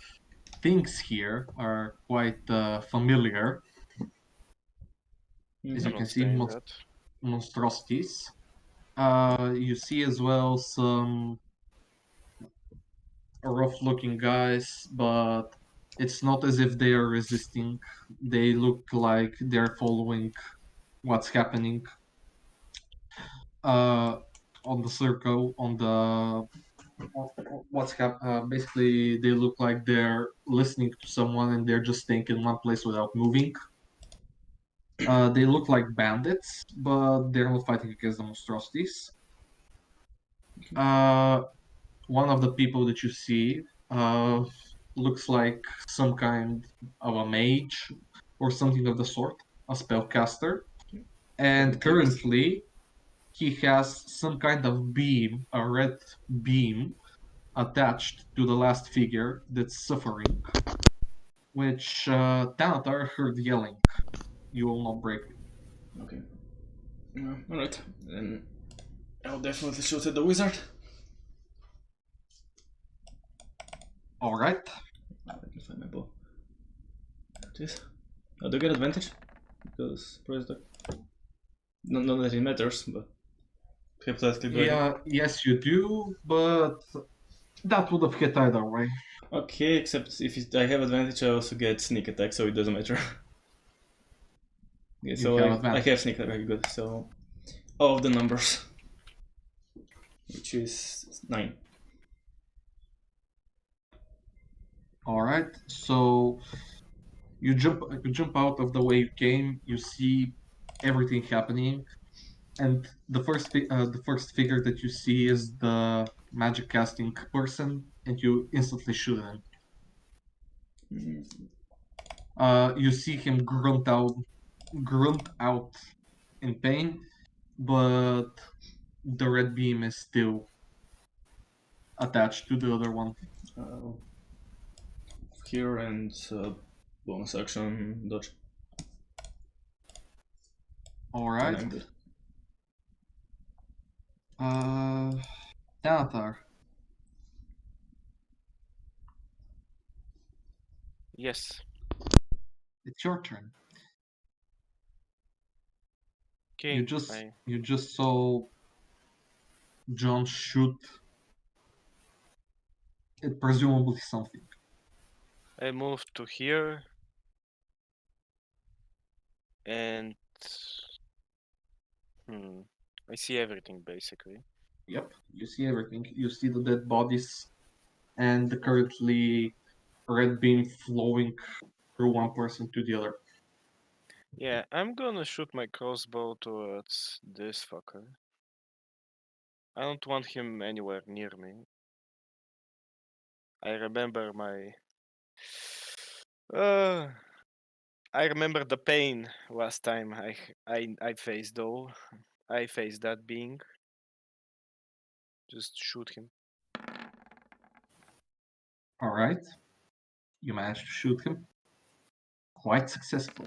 things here are quite familiar. As you can see, monstrosities. You see as well some rough-looking guys, but it's not as if they are resisting. They look like they're following what's happening. On the circle, on the basically they look like they're listening to someone and they're just staying in one place without moving. They look like bandits, but they're not fighting against the monstrosities. One of the people that you see looks like some kind of a mage or something of the sort, a spellcaster, and currently he has some kind of beam, a red beam, attached to the last figure that's suffering, which Thanatar heard yelling, "You will not break it." Okay. Alright, then I'll definitely shoot at the wizard. Alright. I can find my bow. this. Do you get advantage? Because press the... Not that it matters, but hypothetically. Yeah, yes you do, but that would have hit either way. Okay, except if I have advantage, I also get sneak attack, so it doesn't matter. Okay, so I have sneak attack, good. So all of the numbers, which is 9. All right, so you jump out of the way you came. You see everything happening, and the first figure that you see is the magic casting person, and you instantly shoot him. You see him grunt out in pain, but the red beam is still attached to the other one. Here and bonus action dodge. All right. And I'm good. Thanatar. Yes. It's your turn. Okay. You just saw John shoot it, presumably something. I moved to here. And I see everything basically. Yep, you see everything. You see the dead bodies and the currently red beam flowing through one person to the other. Yeah, I'm gonna shoot my crossbow towards this fucker. I don't want him anywhere near me. I remember my... I remember the pain last time I faced though. I faced that being. Just shoot him. Alright. You managed to shoot him. Quite successful.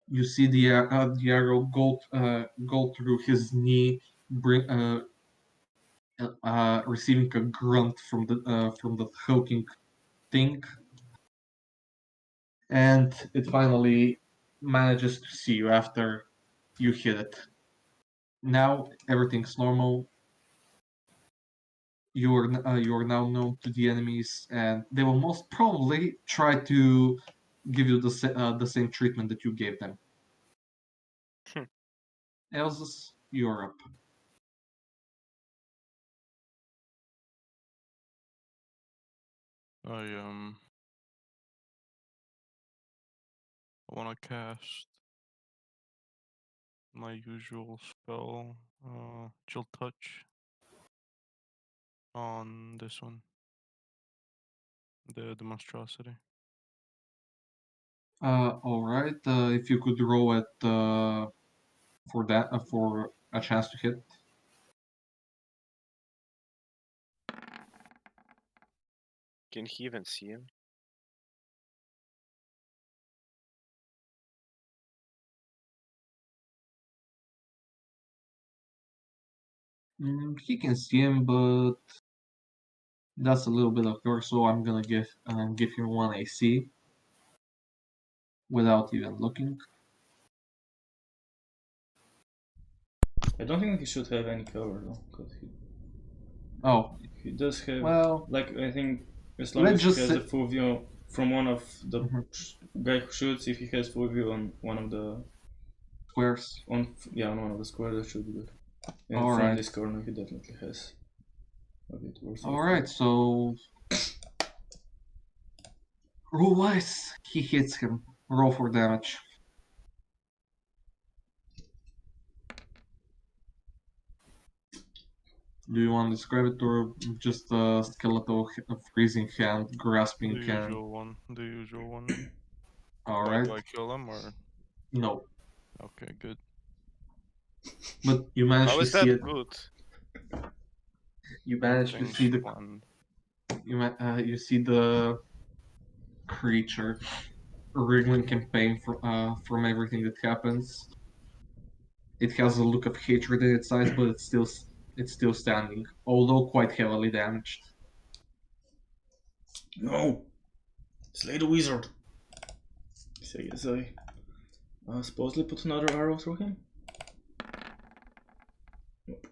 You see the arrow go through his knee, receiving a grunt from the hulking thing, and it finally manages to see you after you hit it. Now everything's normal. You are now known to the enemies, and they will most probably try to give you the same treatment that you gave them. Elsus, you're up. I want to cast my usual spell, Chill Touch, on this one, the monstrosity. All right. If you could roll it for that for a chance to hit. Can he even see him? He can see him, but that's a little bit of course. So I'm gonna give him 1 AC without even looking. I don't think he should have any cover though, because he does have. Well, like I think as long as he has a full view from one of the guy who shoots, if he has full view on one of the squares. On one of the squares, that should be good. And all from right. this corner, he definitely has a bit worse. All right, so roll-wise, he hits him. Roll for damage. Do you want to describe it, or just a skeletal freezing hand, grasping hand? The usual one. Alright. Do I kill him or? No. Okay, good. But you managed How to is see that it. good? You managed to see the. You see the creature wriggling in pain from everything that happens. It has a look of hatred in its eyes, but it's still standing, although quite heavily damaged. No! Slay the wizard! So I guess I supposedly put another arrow through him? Nope.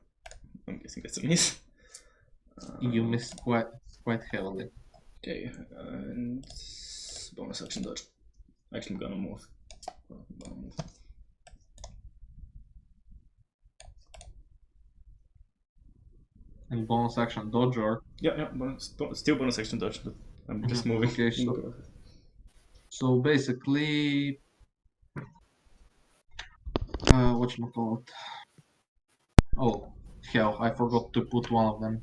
I'm guessing that's a miss. You missed quite heavily. Okay, and bonus action dodge. Actually, I'm gonna move. And bonus action dodge or? Yeah, still bonus action dodge, but I'm just moving. Okay, so basically, whatchamacallit? Oh, hell, I forgot to put one of them.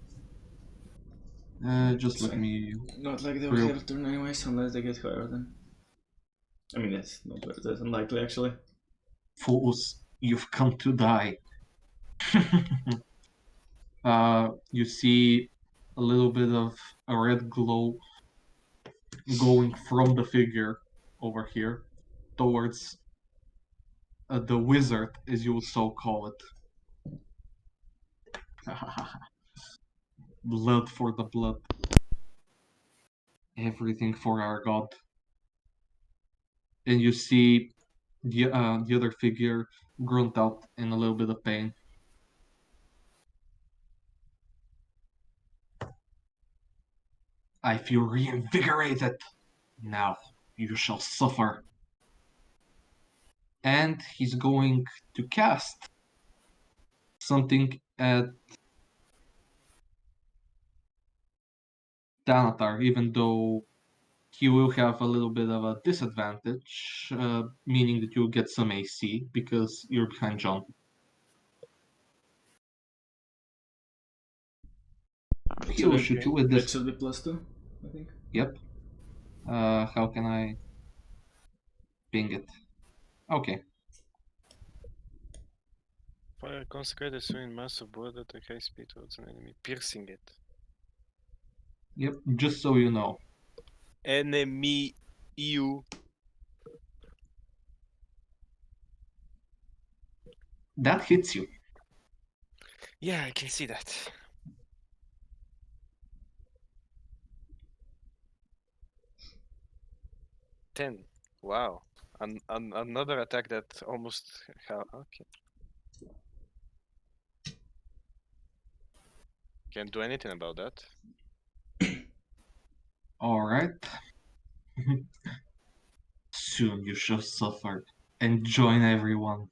Just let me... Not like they will have a turn anyways, unless they get higher than... I mean, that's not very, that's unlikely, actually. Fools, you've come to die. You see a little bit of a red glow going from the figure over here towards the wizard, as you would so call it. Blood for the blood. Everything for our god. And you see the other figure grunt out in a little bit of pain. I feel reinvigorated. Now you shall suffer. And he's going to cast something at Thanatar, even though he will have a little bit of a disadvantage, meaning that you'll get some AC because you're behind John. He will shoot you with this. That should be +2, I think. Yep. How can I ping it? Okay. Fire consecrated swing massive blood at a high speed towards an enemy, piercing it. Yep, just so you know. Enemy you. That hits you. Yeah, I can see that. $10. Wow. Another attack that almost... Okay. Can't do anything about that. Alright. Soon you shall suffer and join everyone.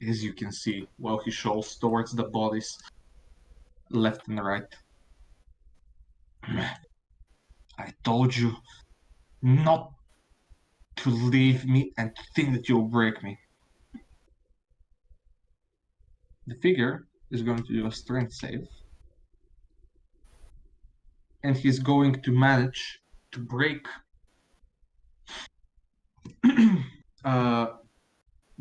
As you can see, while he shows towards the bodies left and right. I told you not to leave me and to think that you'll break me. The figure is going to do a strength save. And he's going to manage to break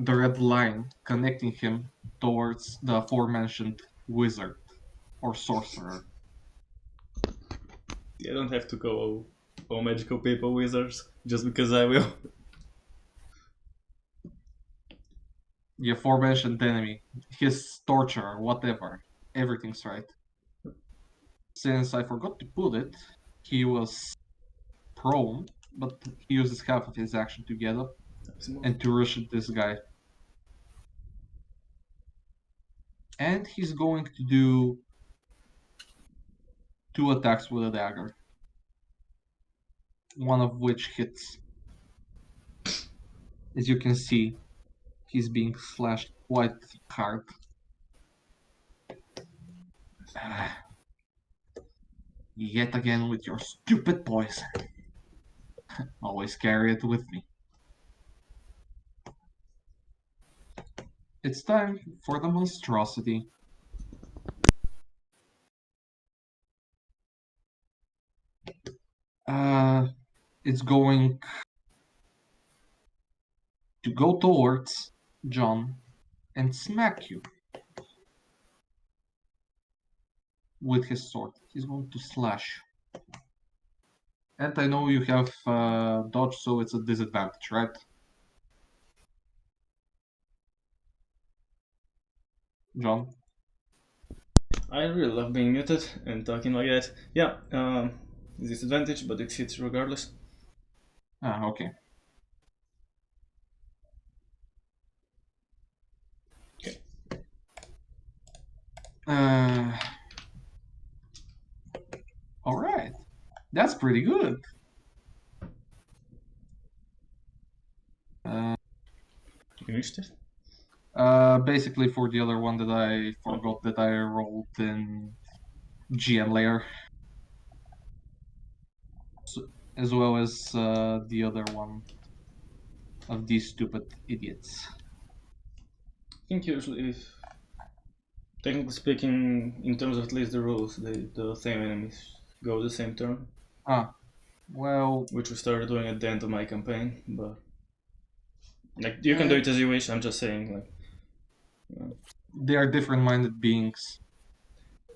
the red line connecting him towards the aforementioned wizard or sorcerer. You don't have to go all magical people wizards just because I will. The aforementioned enemy, his torturer, whatever, everything's right. Since I forgot to put it, he was prone, but he uses half of his action to get up and to rush at this guy. And he's going to do 2 attacks with a dagger. One of which hits. As you can see, he's being slashed quite hard. Yet again with your stupid poison. Always carry it with me. It's time for the monstrosity. It's going to go towards John and smack you with his sword. He's going to slash. And I know you have dodge, so it's a disadvantage, right? John? I really love being muted and talking like that. Yeah, disadvantage, but it hits regardless. Ah, okay. Okay. All right. That's pretty good. Initiative? Basically for the other one that I forgot that I rolled in GM layer. So, as well as the other one of these stupid idiots. I think usually, if technically speaking, in terms of at least the rules, the same enemies go the same turn. Ah, well... Which we started doing at the end of my campaign, but... Like, you can do it as you wish, I'm just saying, like... They are different-minded beings.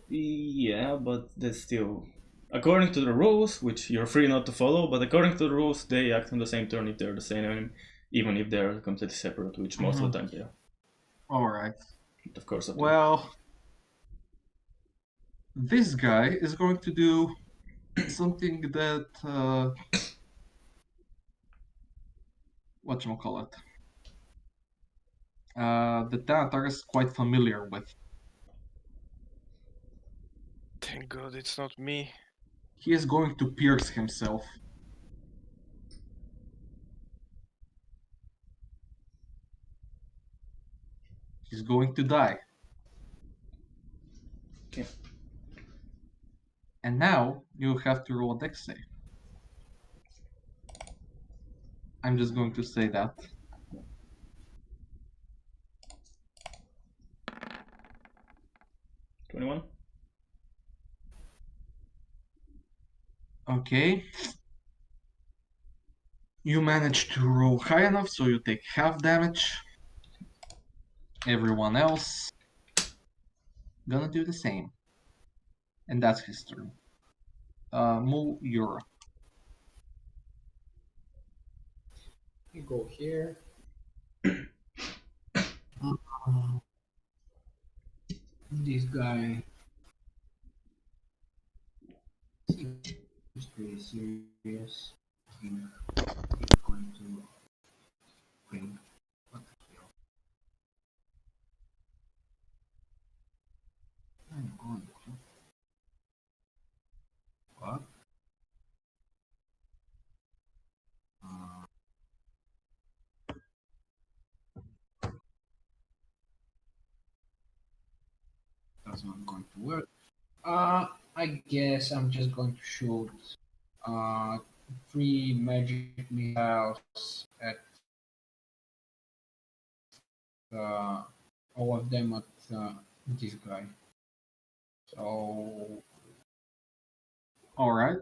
Yeah, but that's still... According to the rules, which you're free not to follow, but according to the rules, they act on the same turn if they're the same enemy, even if they're completely separate, which most of the time they are. Alright. Of course, well... This guy is going to do something that... whatchamacallit? The Thanatar is quite familiar with. Thank God it's not me. He is going to pierce himself. He's going to die. Okay. And now you have to roll a dex save. I'm just going to say that. $21? Okay. You managed to roll high enough, so you take half damage. Everyone else gonna do the same. And that's his turn. Move Europe. You go here. This guy seems pretty serious. He's going to bring what the hell? I'm going to what? That's not going to work. I guess I'm just going to shoot 3 magic missiles at all of them at this guy. So Alright.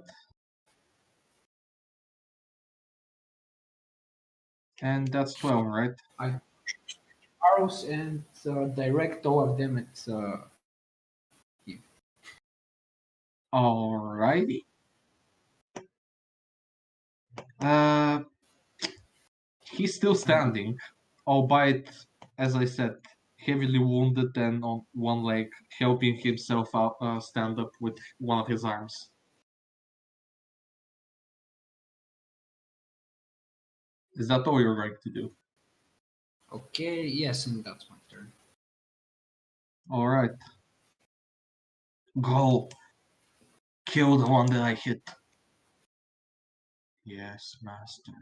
And that's 12, right? I arrows and direct all of them at him. Alrighty. He's still standing, albeit, as I said, heavily wounded and on one leg, helping himself out, stand up with one of his arms. Is that all you're going to do? Okay, yes, and that's my turn. Alright. Go. Kill the one that I hit. Yes, master.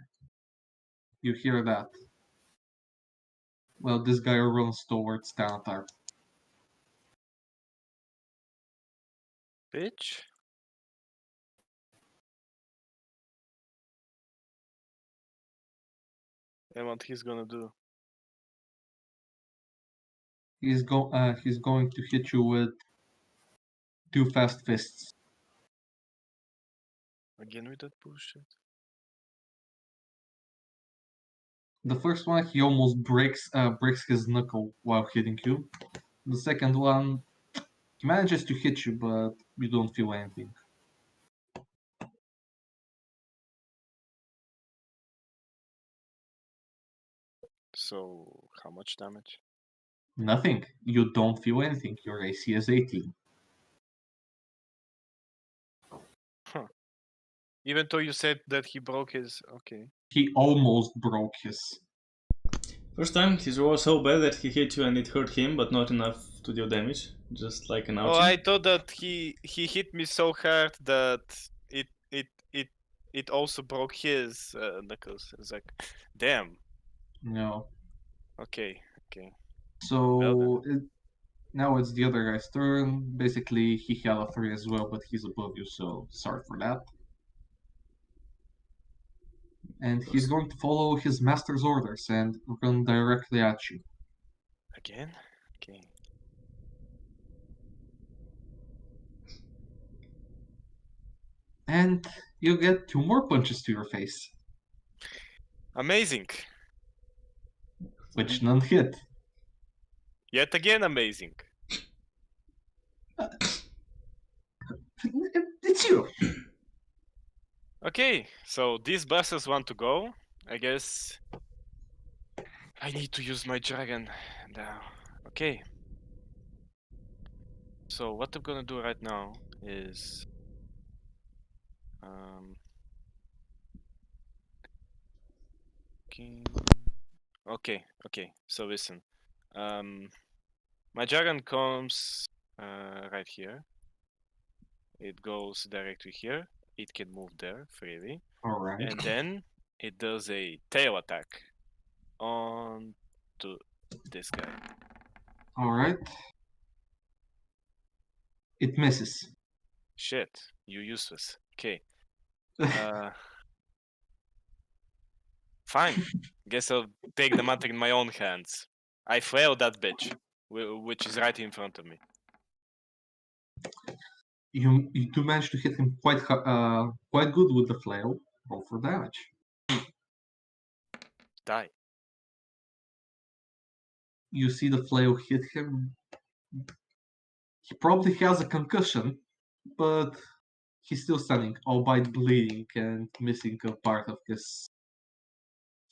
You hear that? Well, this guy runs towards Thanatar. Bitch. And what he's gonna do? He's going to hit you with 2 fast fists. Again with that bullshit. The first one, he almost breaks his knuckle while hitting you. The second one, he manages to hit you, but you don't feel anything. So, how much damage? Nothing. You don't feel anything. Your AC is 18. Huh. Even though you said that he broke his. Okay. He almost broke his. First time, his roll was so bad that he hit you and it hurt him, but not enough to deal damage. Just like an ouchie. Oh, I thought that he hit me so hard that it also broke his knuckles. It's like, damn. No. Okay. So now it's the other guy's turn. Basically, he had a 3 as well, but he's above you, so sorry for that. And he's going to follow his master's orders and run directly at you. Again? Okay. And you get 2 more punches to your face, Amazing. which none hit. Yet again amazing. It's you. Okay, so these bastards want to go. I guess I need to use my dragon now. Okay. So what I'm gonna do right now is okay. So listen. My dragon comes right here. It goes directly here. It can move there freely. Alright. And then it does a tail attack on to this guy. Alright. It misses. Shit, you useless. Okay. Fine. Guess I'll take the matter in my own hands. I flail that bitch, which is right in front of me. You do manage to hit him quite good with the flail. Roll for damage. Die. You see the flail hit him. He probably has a concussion, but he's still standing, albeit bleeding and missing a part of his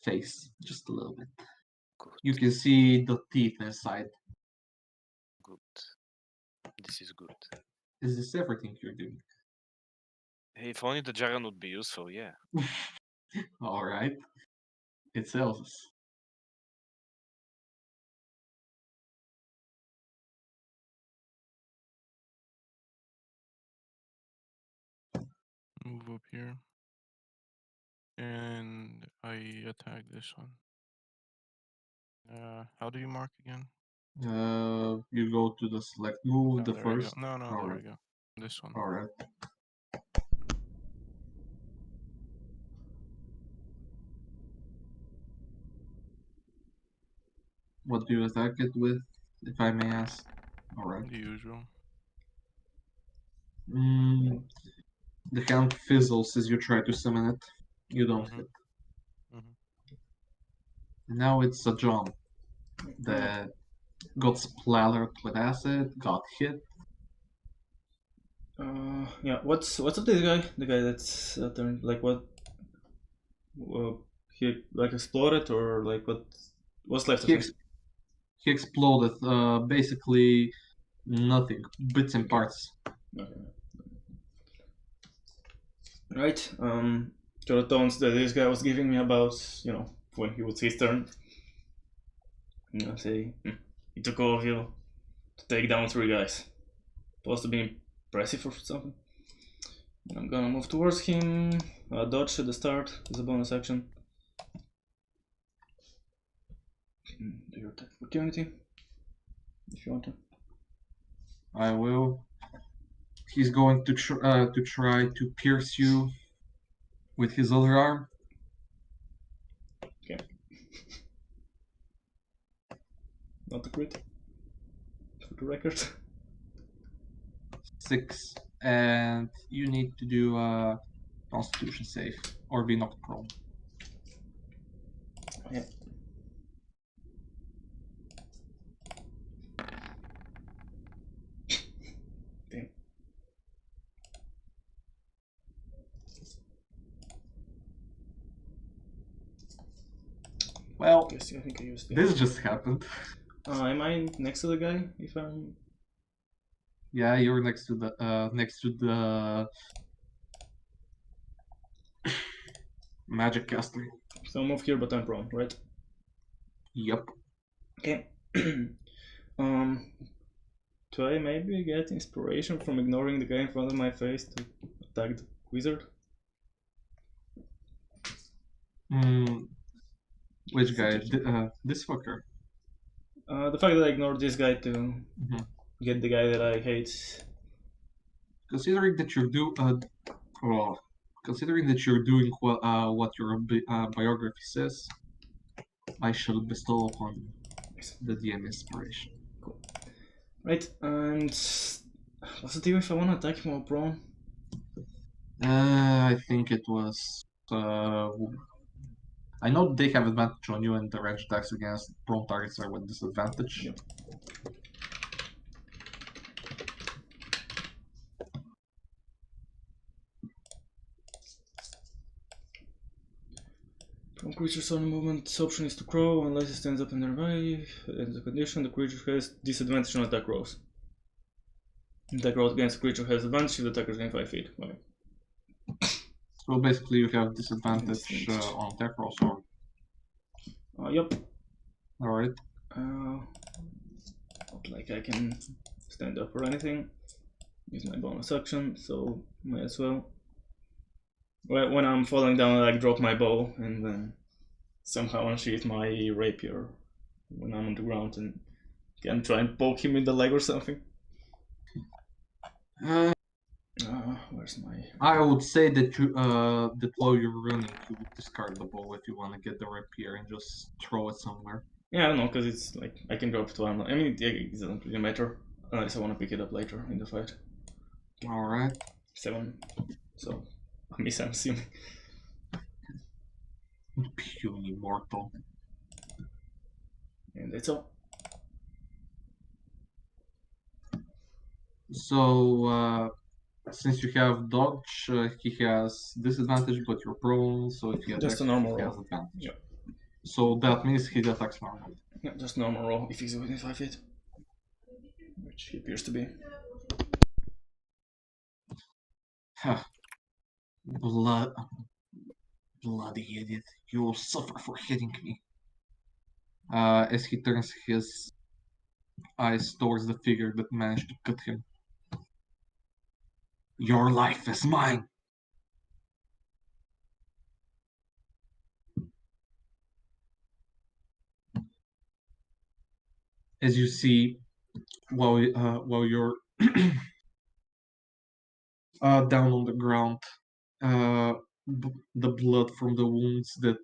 face, just a little bit. Good. You can see the teeth inside. Good. This is good. Is this everything you're doing? Hey, if only the dragon would be useful, yeah. Alright. It's Elvis. Move up here. And I attack this one. How do you mark again? You go to the select move, the there we first. go. No, there Alright. we go. This one. Alright. What do you attack it with, if I may ask? Alright. The usual. The hand fizzles as you try to summon it. You don't hit. Now it's a John that got splattered with acid, got hit. Yeah. What's up with this guy? The guy that's turned like what? He like exploded or like what's left of him? He exploded. Basically nothing. Bits and parts. Okay. Right. To the tones that this guy was giving me about, when he was his turn. I'm gonna say he took all of you to take down 3 guys. Supposed to be impressive or something. I'm gonna move towards him. Dodge at the start as a bonus action. Do your attack opportunity if you want to. I will. He's going to try to pierce you with his other arm. Okay. Not a crit. For the record. 6, and you need to do a Constitution save or be knocked prone. Yeah. Damn. Well, I think I used this just happened. Am I next to the guy? If I'm. Yeah, you're next to the Magic caster. So move here, but I'm prone, right? Yep. Okay. Do I maybe get inspiration from ignoring the guy in front of my face to attack the wizard? Which guy? This fucker. The fact that I ignored this guy to get the guy that I hate. Considering that you're doing what your biography says, I shall bestow upon you the DM inspiration. Cool. Right, and what's the deal if I want to attack him while prone? I think it was. I know they have advantage on you, and the range attacks against prone targets are with disadvantage. Yep. Prone creature's only movement option is to crow unless it stands up and revive. In the condition, the creature has disadvantage on attack rolls. Attack roll against the creature has advantage if the attacker is within 5 feet. Okay. So basically, you have disadvantage on attack rolls, or? Yep. Alright. Not like I can stand up or anything. Use my bonus action, so might as well. When I'm falling down, I like drop my bow and then somehow unsheath my rapier when I'm on the ground and can try and poke him in the leg or something. Where's my? I would say that that while you're running, you would discard the bow if you want to get the rapier and just throw it somewhere. Yeah, I don't know, because it's like I can drop it one. I mean, it doesn't really matter unless I want to pick it up later in the fight. Alright. 7. So I miss, I'm assuming. Puny mortal. And that's all. So, since you have dodge, he has disadvantage, but you're prone, so if he attacks, Just a normal he has roll. advantage. Yep. So that means he attacks normally. Yeah, just normal roll if he's within 5 feet. Which he appears to be. Huh. Bloody idiot. You will suffer for hitting me. As he turns his eyes towards the figure that managed to cut him. Your life is mine. As you see, while you're down on the ground, the blood from the wounds that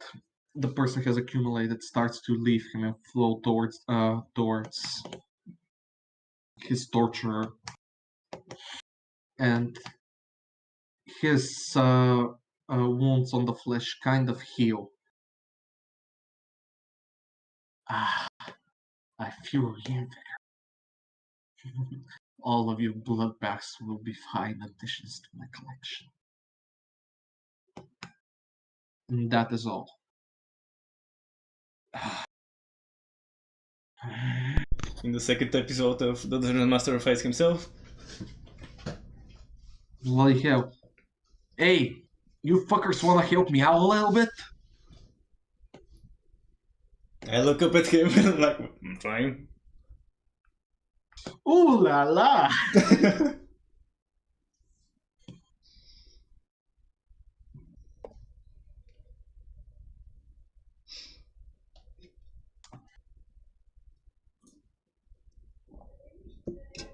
the person has accumulated starts to leave him and flow towards his torturer, and his wounds on the flesh kind of heal. I feel reinvigorated. All of your blood bags will be fine additions to my collection. And that is all. In the second episode of the Dungeon Master fights himself. Bloody hell. Hey, you fuckers wanna help me out a little bit? I look up at him and I'm like, I'm trying. Ooh la la!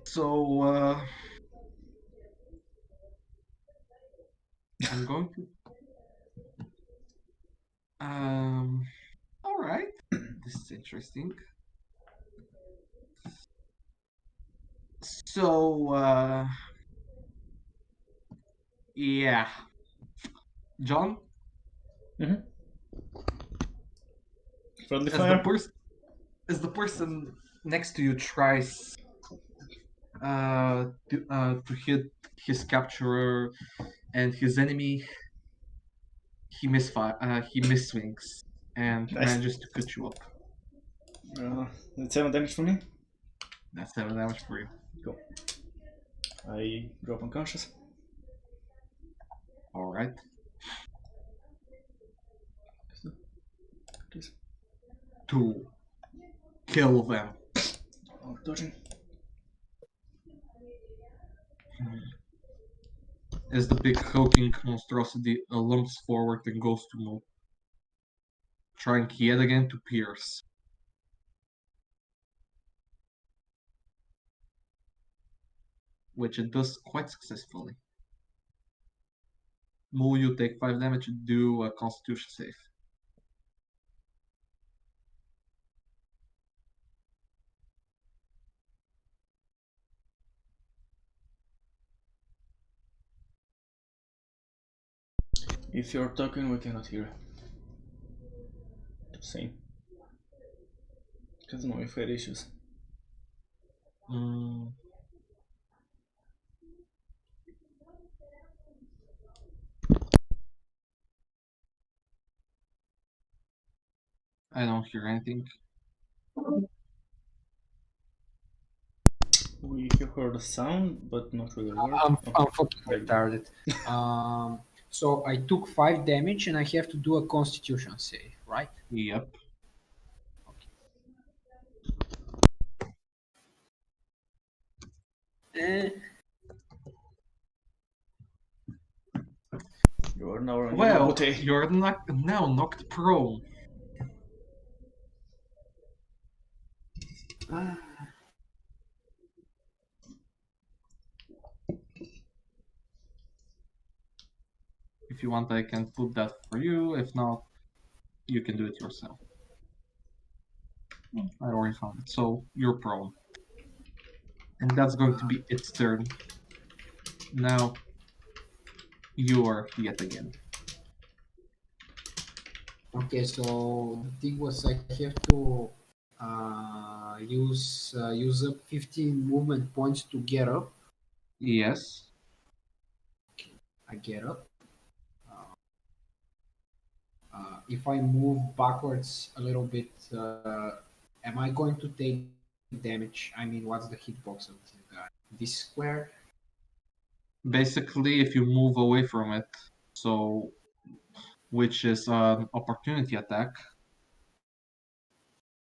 So, I'm going to... Alright. This is interesting. So, yeah. John? Mm-hmm. Friendly As fire. the person next to you tries to hit his capturer and his enemy, he misswings and Nice. manages to cut you up. That's 7 damage for me. That's 7 damage for you. Cool. I drop unconscious. Alright. to kill them. Oh, dodging. As the big hulking monstrosity lumps forward and goes to move, trying yet again to pierce. Which it does quite successfully. Moo, you take 5 damage, do a constitution save. If you're talking, we cannot hear. Just saying. Because no, we've had issues. I don't hear anything. We have heard a sound, but not really a word. I'm Oh, fucking there you go. retarded. So I took 5 damage and I have to do a constitution save, right? Yep. You are now Well, you're now knocked prone. If you want, I can put that for you. If not, you can do it yourself. I already found it. So you're prone. And that's going to be its turn. Now, you are yet again. Okay, so the thing was I have to use up 15 movement points to get up. Yes. I get up. If I move backwards a little bit, am I going to take damage? I mean, what's the hitbox of this guy? This square? Basically, if you move away from it, so which is an opportunity attack.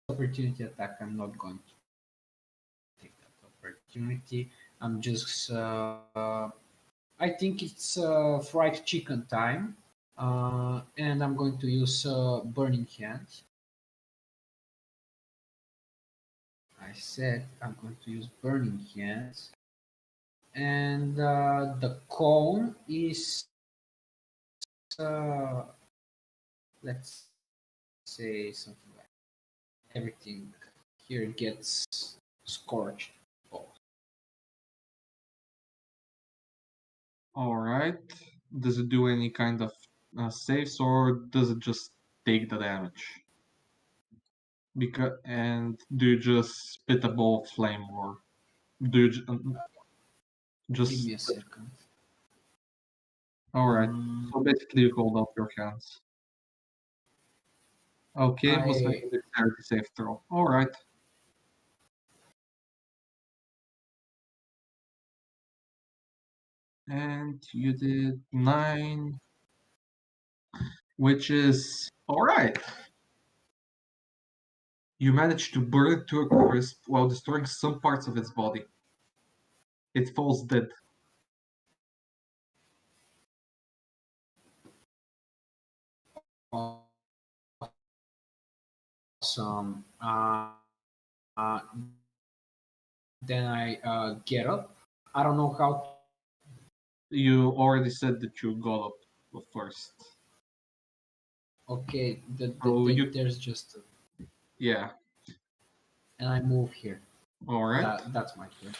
Opportunity attack, I'm not going to take that opportunity. I'm just, I think it's fried chicken time. And I'm going to use Burning Hands. I said I'm going to use Burning Hands. And the cone is, let's say something like everything here gets scorched. Alright. Does it do any kind of saves, or does it just take the damage? And do you just spit a ball of flame, or do you just... Give me a second. Alright, so basically you hold up your hands. Okay, let's make a dexterity save throw. Alright. And you did 9, which is alright. You managed to burn it to a crisp while destroying some parts of its body. It falls dead. Awesome. Then I get up. I don't know how. You already said that you got up first. Okay, there's just. Yeah. And I move here. Alright. That's my turn.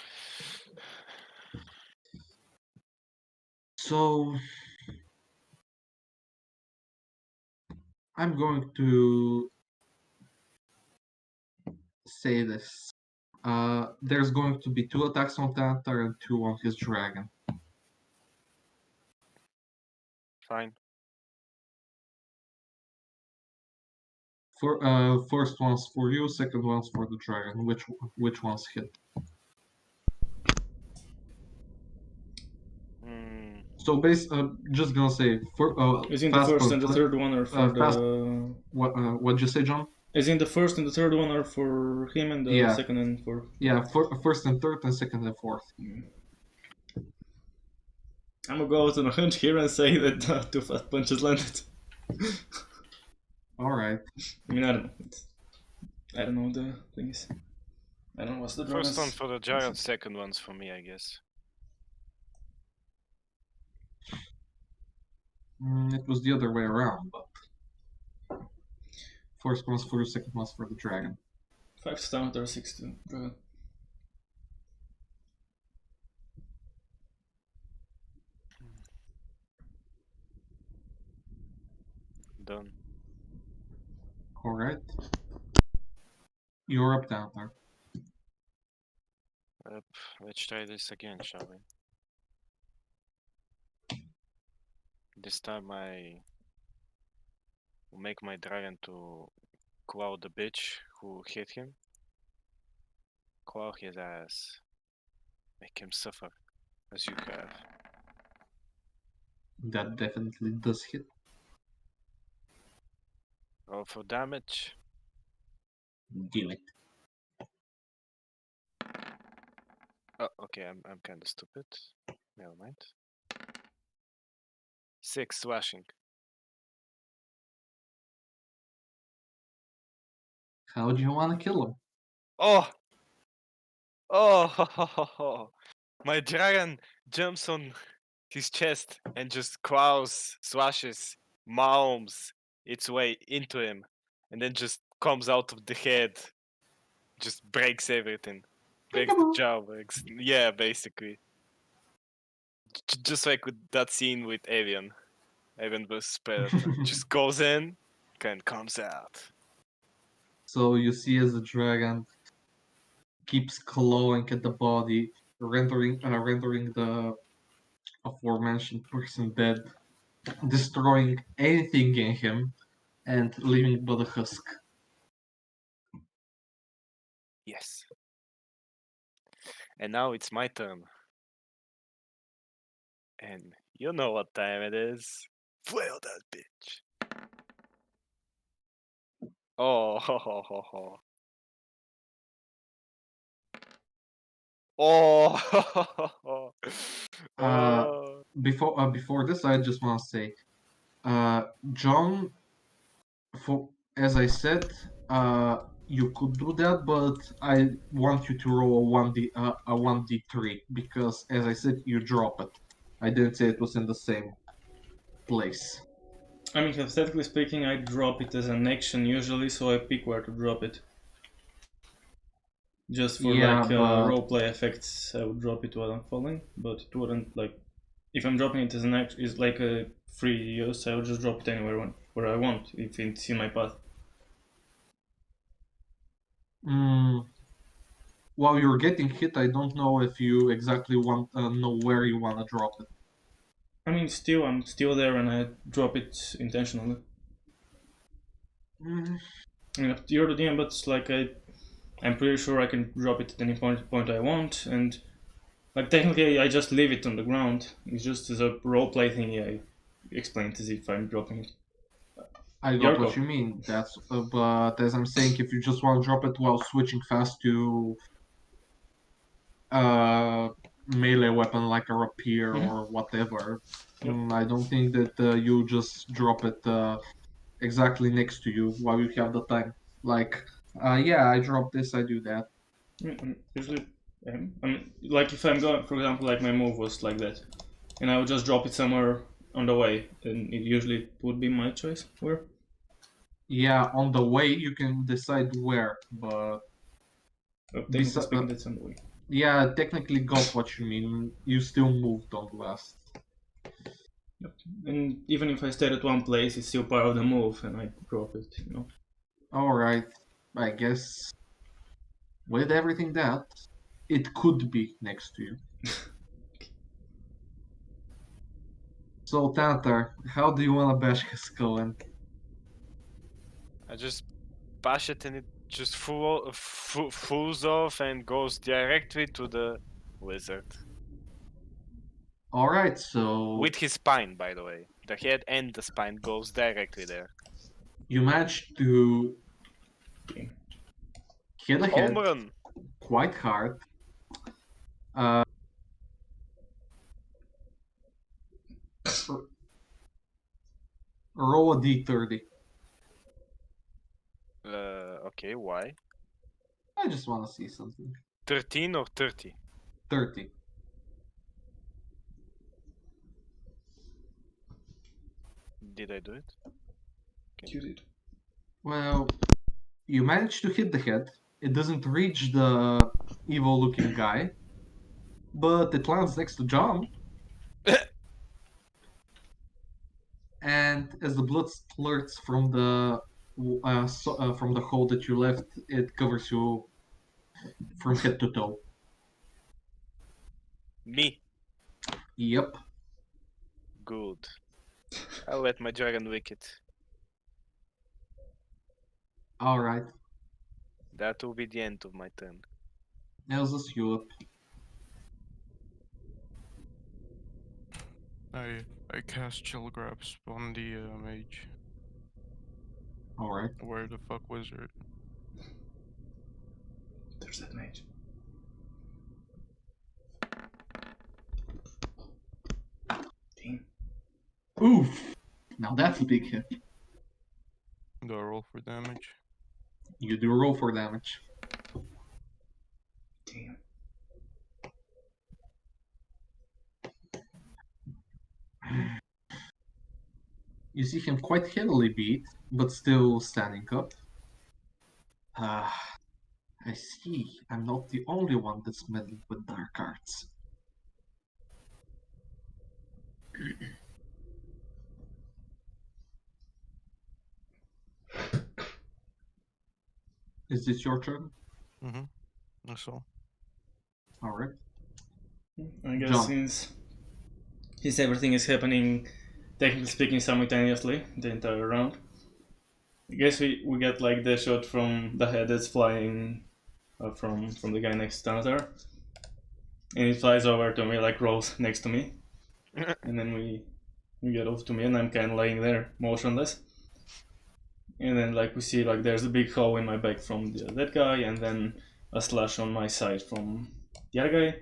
So I'm going to say this. There's going to be 2 attacks on Tantar and 2 on his dragon. Fine. First one's for you, second one's for the dragon. Which one's hit? So just gonna say, isn't the first and the third one or for the... What'd you say, John? As in the first and the third one are for him, and the Yeah. second and for... Yeah, first and third, and second and fourth. I'm gonna go out on a hunch here and say that 2 fast punches landed. Alright. I mean, I don't know. I don't know the things. I don't know what's the First one dragon's... for the giant, second one's for me, I guess. It was the other way around, but first one's for you, second one's for the dragon. 5 stamina or 6 to dragon. Done. Alright. You're up, down there. Yep. Let's try this again, shall we? This time I will make my dragon to claw the bitch who hit him. Claw his ass. Make him suffer, as you have. That definitely does hit. Roll for damage. Do it. Oh, okay, I'm kinda stupid. Never mind. 6 slashing. How do you want to kill him? Oh! Oh! My dragon jumps on his chest and just claws, slashes, maums its way into him, and then just comes out of the head, just breaks everything, breaks the jaw, yeah, basically. Just like with that scene with Avian vs Predator, just goes in, and comes out. So you see as the dragon keeps clawing at the body, rendering the aforementioned person dead, destroying anything in him, and leaving but a husk. Yes. And now it's my turn. And you know what time it is. Flail that bitch. Oh, ho, ho, ho, ho. Oh, ho, ho, ho, ho. Oh. Before this, I just want to say, John, as I said, you could do that, but I want you to roll a 1d3 because, as I said, you drop it. I didn't say it was in the same place. I mean, hypothetically speaking, I drop it as an action usually, so I pick where to drop it. Just for roleplay effects, I would drop it while I'm falling, but it wouldn't like... If I'm dropping it as an action, is like a free use, I would just drop it anywhere where I want, if it's in my path. While you're getting hit, I don't know if you exactly know where you want to drop it. I mean, I'm still there and I drop it intentionally. I mean, you're the DM, but it's like I'm pretty sure I can drop it at any point I want, and like technically I just leave it on the ground. It's just as a roleplay thing. I explained as if I'm dropping it. I got what you mean. That's but as I'm saying, if you just want to drop it while switching fast to melee weapon like a rapier or whatever, I don't think that you just drop it exactly next to you while you have the time. Like, yeah, I drop this, I do that. Usually, I mean, like if I'm going, for example, like my move was like that, and I would just drop it somewhere on the way, and it usually would be my choice where. Yeah, on the way you can decide where, but technically speaking, that's on the way. Yeah, technically got what you mean. You still moved on the last. Yep. And even if I stayed at one place, it's still part of the move, and I drop it, you know. Alright, I guess with everything that, it could be next to you. So, Tantar, how do you want to bash his skull in? I just bash it and it just fools off and goes directly to the wizard. Alright, so... With his spine, by the way. The head and the spine goes directly there. You managed to Okay. Hit a head Home run. quite hard. Roll a d30. Okay, why? I just want to see something. 13 or 30? 30. Did I do it? You did. Well, you managed to hit the head. It doesn't reach the evil-looking guy, but it lands next to John. And as the blood splurts from the hole that you left, it covers you from head to toe. Me. Yep. Good. I'll let my dragon wicked. All right. That will be the end of my turn. Elsa's you up. I cast chill grabs on the mage. All right. Where the fuck wizard? There's that mage. Damn. Oof. Now that's a big hit. Do I roll for damage? You do roll for damage. Damn. You see him quite heavily beat, but still standing up. I see. I'm not the only one that's meddling with dark arts. Is this your turn? Mm-hmm. That's all. All right. I guess John. since everything is happening, technically speaking, simultaneously the entire round, I guess we get like the shot from the head that's flying from the guy next to Thanatar, and it flies over to me, like rolls next to me, and then we get off to me, and I'm kind of laying there motionless. And then like we see like there's a big hole in my back from that guy, and then a slash on my side from the other guy.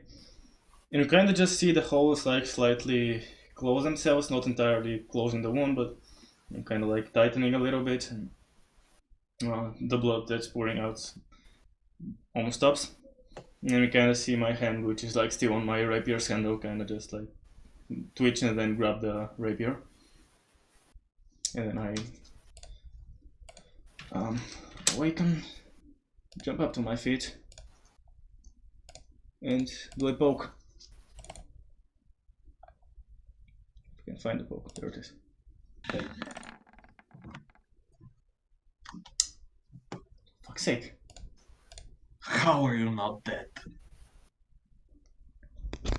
And you kind of just see the holes like slightly close themselves, not entirely closing the wound, but kind of like tightening a little bit, and the blood that's pouring out almost stops. And then we kind of see my hand, which is like still on my rapier's handle, kind of just like twitch and then grab the rapier. And then I awaken, jump up to my feet, and do a poke. If I can find the poke, there it is. Fuck's sake. How are you not dead? I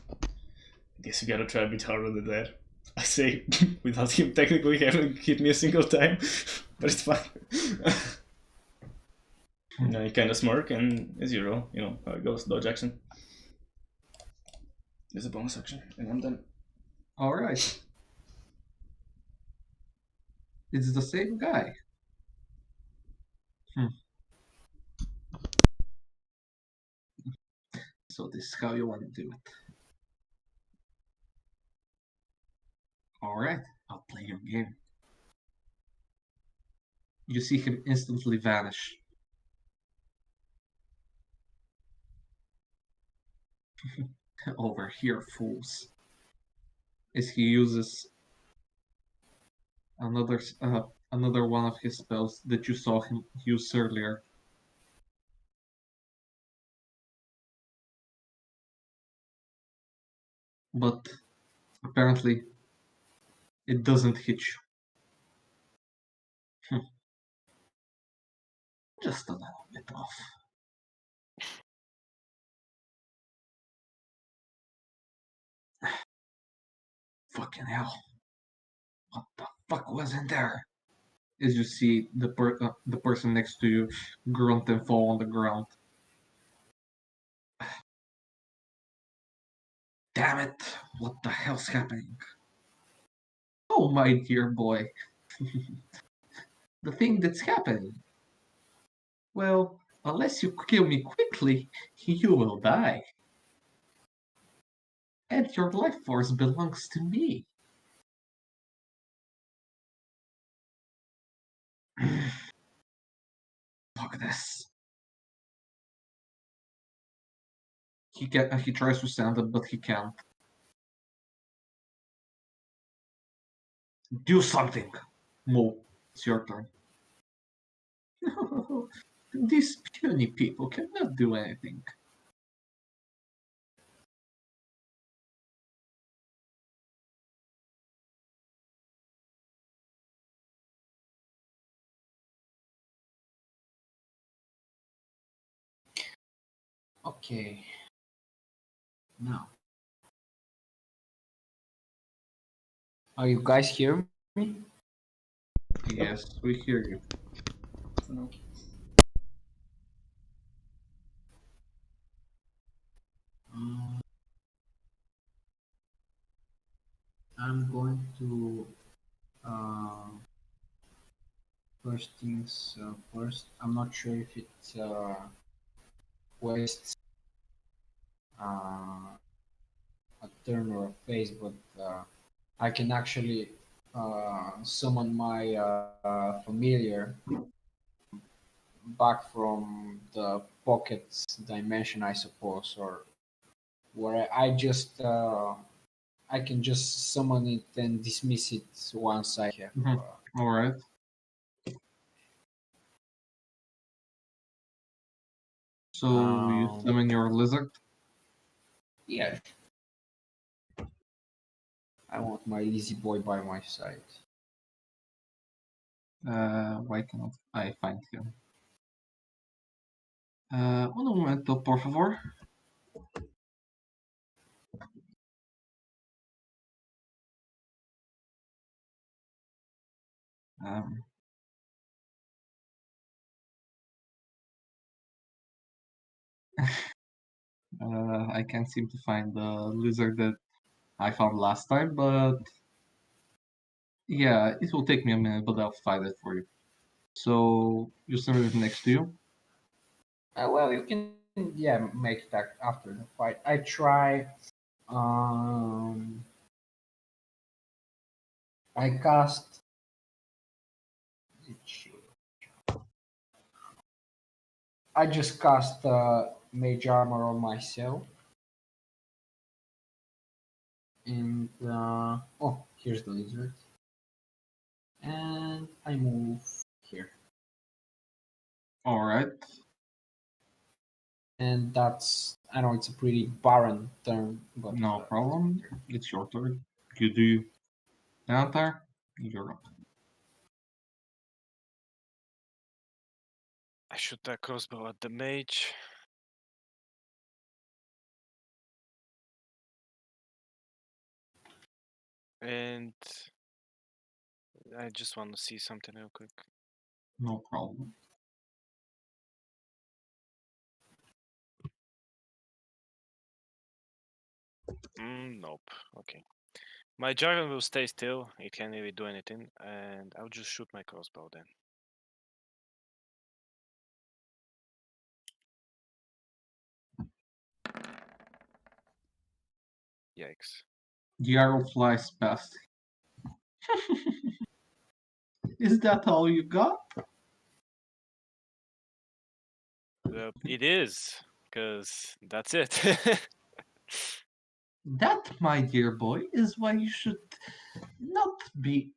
guess you gotta try a bit harder than that. I say, without him technically having hit me a single time, but it's fine. And I kind of smirk, and as usual, you know how it goes, dodge action. There's a bonus action, and I'm done. All right. It's the same guy. So this is how you want to do it. All right, I'll play your game. You see him instantly vanish. Over here, fools. As he uses another one of his spells that you saw him use earlier. But apparently it doesn't hit you. Just a little bit off. Fucking hell. What the fuck was in there? As you see the person next to you grunt and fall on the ground. Damn it! What the hell's happening? Oh, my dear boy. The thing that's happening. Well, unless you kill me quickly, you will die. And your life force belongs to me. Look at this. He tries to stand up, but he can't. Do something! Mo, it's your turn. These puny people cannot do anything. Okay. Now. Are you guys hearing me? Yes, we hear you. No. I'm going to first things first. I'm not sure if it wastes a turn or a phase, but I can actually summon my familiar back from the pockets dimension, I suppose, or where I just I can just summon it and dismiss it once I have. All right. So you summon your lizard? Yeah. I want my lazy boy by my side. Why cannot I find him? Un momento, por favor. Um, I can't seem to find the lizard that I found last time, but yeah, it will take me a minute, but I'll find it for you. So you summon it next to you? Well, you can make that after the fight. I try. Um, I cast. I just cast mage armor on myself, and oh, here's the lizard, and I move here. All right. And that's, I know it's a pretty barren turn, but No problem. It's your turn. You do enter. You're up. I shoot that crossbow at the mage. And I just want to see something real quick. No problem. Nope. Okay. My jargon will stay still. It can't really do anything, and I'll just shoot my crossbow then. Yikes. The arrow flies past. Is that all you got? It is, because that's it. That, my dear boy, is why you should not be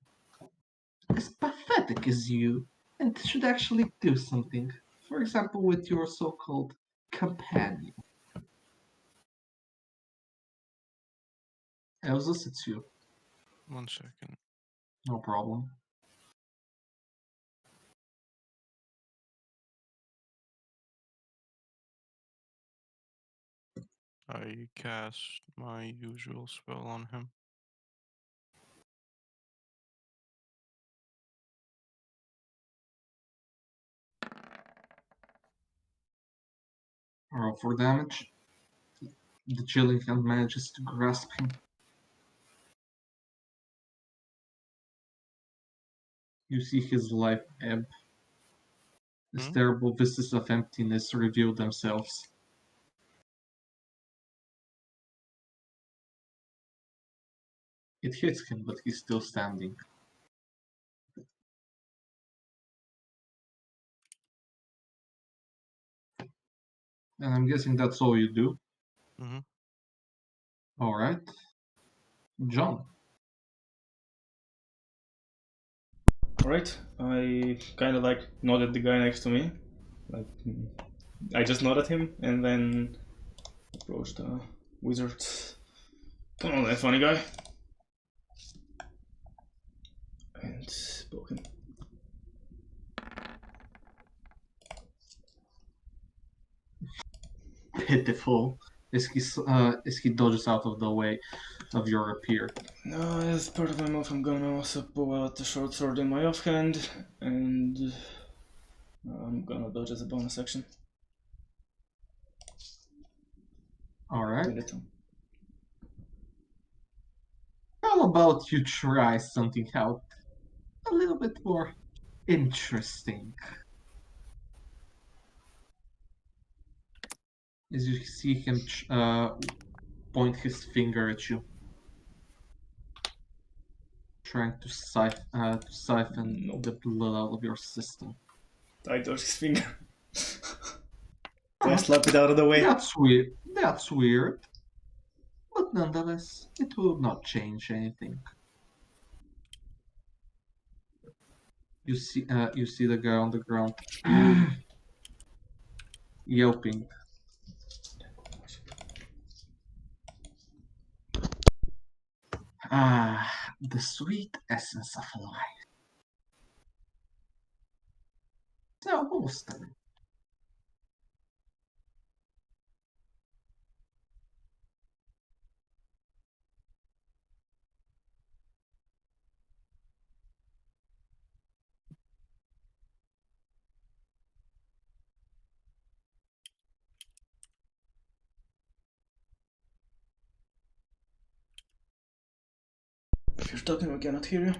as pathetic as you and should actually do something. For example, with your so called companion. Elsus, it's you. 1 second. No problem. I cast my usual spell on him. Roll for damage. The chilling hand manages to grasp him. You see his life ebb. These terrible vistas of emptiness reveal themselves. It hits him, but he's still standing. And I'm guessing that's all you do. All right. John. Alright, I kind of like nodded the guy next to me. Like, I just nodded him and then approached the wizard. Come on then, funny guy. And poke him. Pitiful. As he dodges out of the way of your rapier. Now, as part of my move, I'm gonna also pull out the short sword in my offhand, and I'm gonna dodge as a bonus action. Alright. How about you try something out a little bit more interesting? As you see him point his finger at you, trying to siphon the blood out of your system. I dodge his finger. I slap it out of the way. That's weird. That's weird. But nonetheless, it will not change anything. You see the guy on the ground, yelping. The sweet essence of life. It's almost done. If you're talking, we cannot hear you.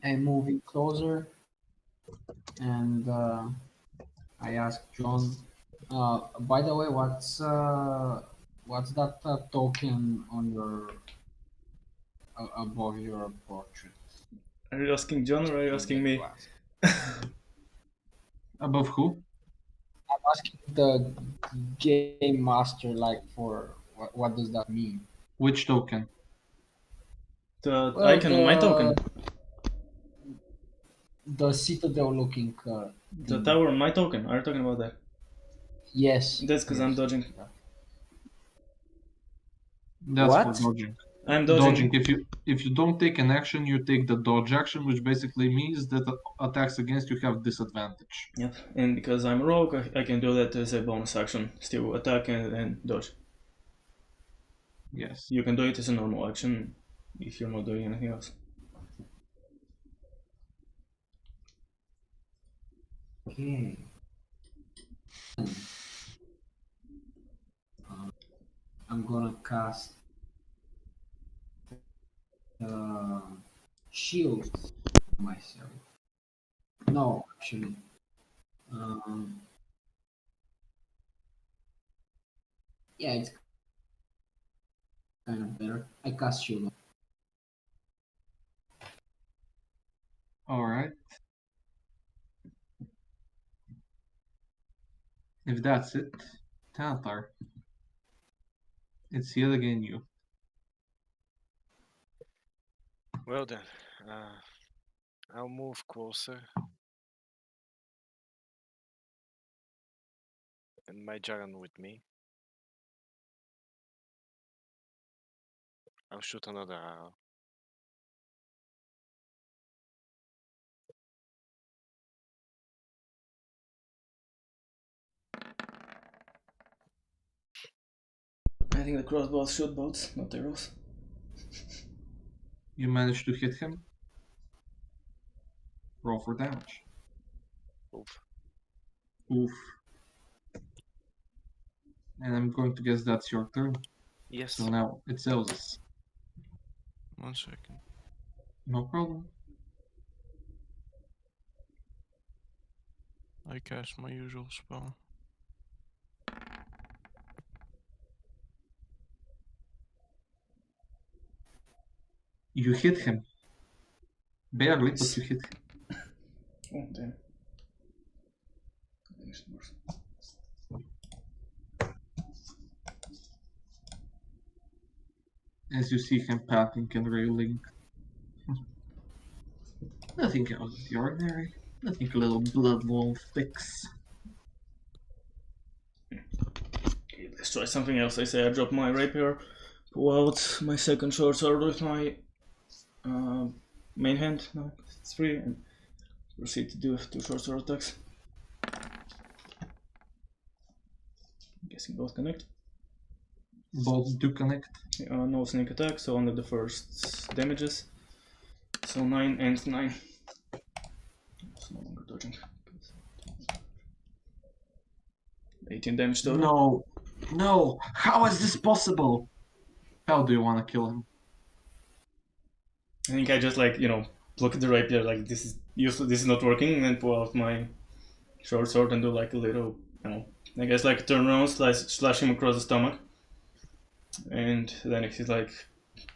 I'm moving closer, and I ask John. By the way, what's that token on your above your portrait? Are you asking John or are you asking me? Above who? I'm asking the game master, like, for what does that mean? Which token? The icon on my token. The citadel looking. The tower on my token. Are you talking about that? Yes. That's because I'm dodging. That's What? for dodging. I'm dodging. If you don't take an action, you take the dodge action, which basically means that attacks against you have disadvantage. Yep, and because I'm rogue, I can do that as a bonus action. Still attack and dodge. Yes. You can do it as a normal action if you're not doing anything else. Okay. I'm gonna cast shield on myself. No, actually. Yeah, it's kind of better. I cast shield. Alright. If that's it, Tantar, it's yet again you. Well then, I'll move closer. And my Jaren with me. I'll shoot another arrow. I think the crossbows shoot boats, not arrows. You managed to hit him. Roll for damage. Oof. Oof. And I'm going to guess that's your turn. Yes. So now it's Elsa's. 1 second. No problem. I cast my usual spell. You hit him. Barely, but you hit him. Oh, damn. As you see him panting and reeling. Nothing out of the ordinary. Nothing a little blood won't fix. Okay, let's try something else. I say I drop my rapier, pull out my second short sword with my main hand. No, it's free, and proceed to do 2 short sword attacks. I'm guessing both connect. Both do connect. No sneak attack, so only the first damages. So 9 and 9. It's no longer dodging. 18 damage total. No. No. How is this possible? How do you want to kill him? I think I just like, look at the rapier like this is useless, this is not working, and then pull out my short sword and do like a little, I guess like a turn around, slash him across the stomach. And then if he's like,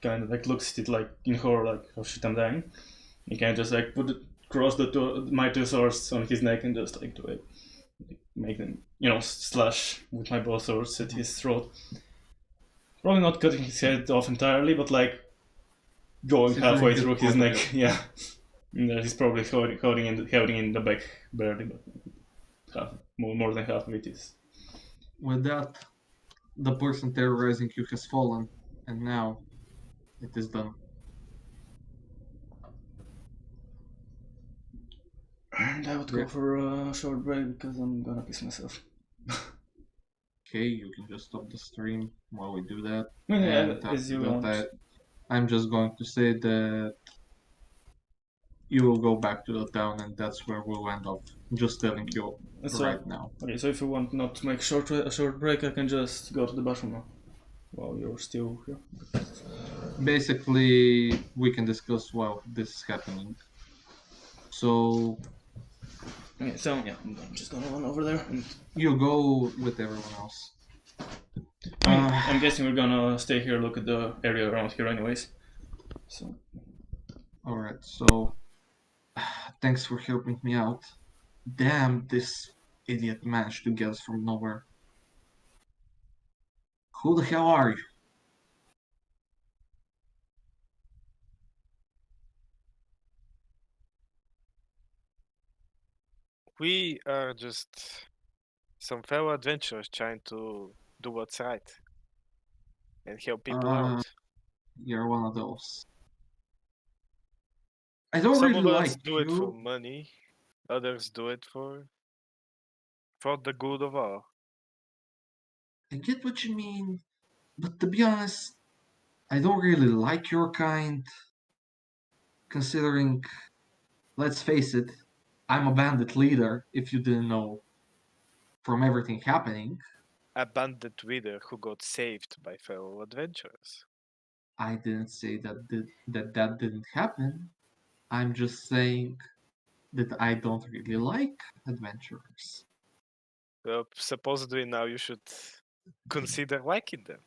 kind of like looks at it like in horror, like, oh shit, I'm dying. You can just like cross my 2 swords on his neck and just like do it. Make them, slash with my both swords at his throat. Probably not cutting his head off entirely, but like going halfway through his neck. Yeah, and he's probably holding in the back barely, but more than half of it is. With that, the person terrorizing you has fallen, and now it is done. And I would go for a short break because I'm gonna piss myself. Okay, you can just stop the stream while we do that. Yeah, as you want. I'm just going to say that you will go back to the town, and that's where we'll end up. Just telling you right now. Okay, so if you want not to make a short break, I can just go to the bathroom now while you're still here. Basically, we can discuss while this is happening. So. Okay, so yeah, I'm just gonna run over there. And you go with everyone else. I'm guessing we're gonna stay here, look at the area around here, anyways. So. All right. So. Thanks for helping me out. Damn, this idiot managed to get us from nowhere. Who the hell are you? We are just some fellow adventurers trying to do what's right and help people out. You're one of those. I don't Some really of us like do it for money, others do it for the good of all. I get what you mean, but to be honest, I don't really like your kind. Considering, let's face it, I'm a bandit leader, if you didn't know from everything happening. A bandit leader who got saved by fellow adventurers. I didn't say that didn't happen. I'm just saying that I don't really like adventurers. Well, supposedly now you should consider liking them.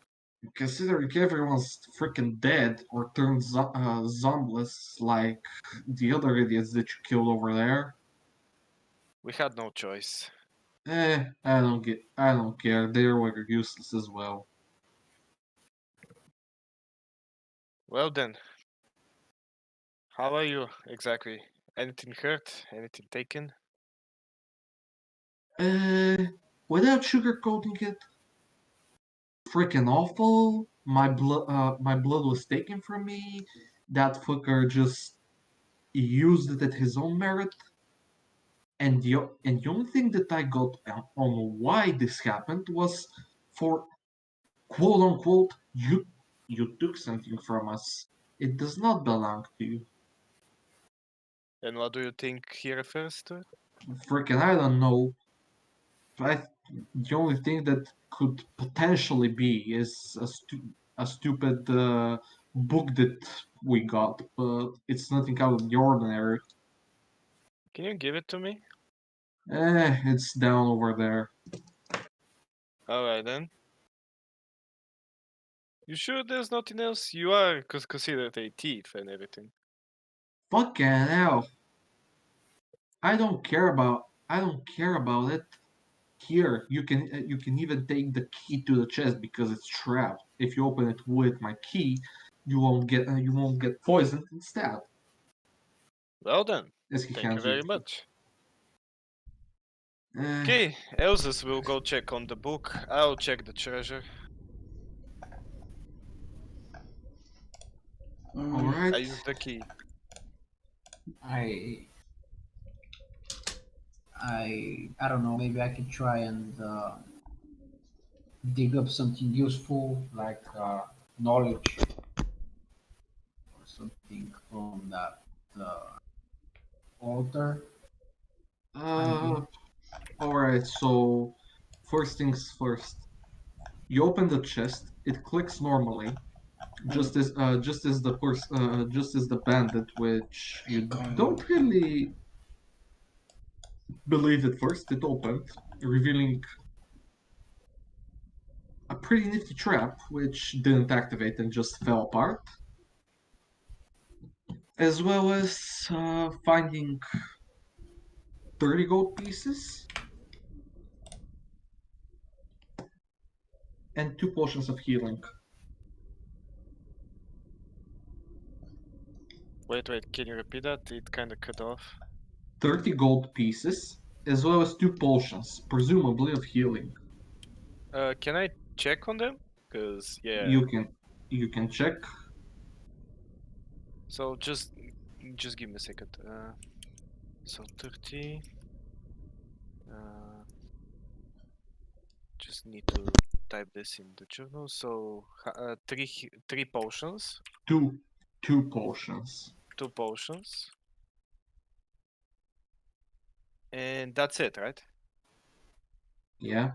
Considering everyone's freaking dead or turned zombless like the other idiots that you killed over there. We had no choice. I don't care. They were useless as well. Well then. How are you exactly? Anything hurt? Anything taken? Without sugarcoating it, freaking awful. My blood was taken from me. That fucker just used it at his own merit. And the only thing that I got on why this happened was for quote unquote you took something from us. It does not belong to you. And what do you think he refers to? Freaking I don't know. The only thing that could potentially be is a stupid book that we got, but it's nothing out of the ordinary. Can you give it to me? It's down over there. Alright then. You sure there's nothing else? You are considered a thief and everything. Fucking hell. I don't care about it. Here, you can even take the key to the chest because it's trapped. If you open it with my key, you won't get poisoned instead. Well then, As he thank you hands very the key. much. Eh, Okay, Elsa's will go check on the book. I'll check the treasure. all right. I use the key. I don't know. Maybe I could try and dig up something useful like knowledge or something from that altar. All right. So, first things first. You open the chest. It clicks normally, just as the bandit, which you don't really believe at first. It opened, revealing a pretty nifty trap, which didn't activate and just fell apart, as well as finding 30 gold pieces and 2 potions of healing. Wait, can you repeat that? It kinda cut off. 30 gold pieces, as well as 2 potions, presumably of healing. Can I check on them? Cause yeah. You can check. So just give me a second. So 30. Just need to type this in the journal. So three potions. Two potions. 2 potions. And that's it, right? Yeah.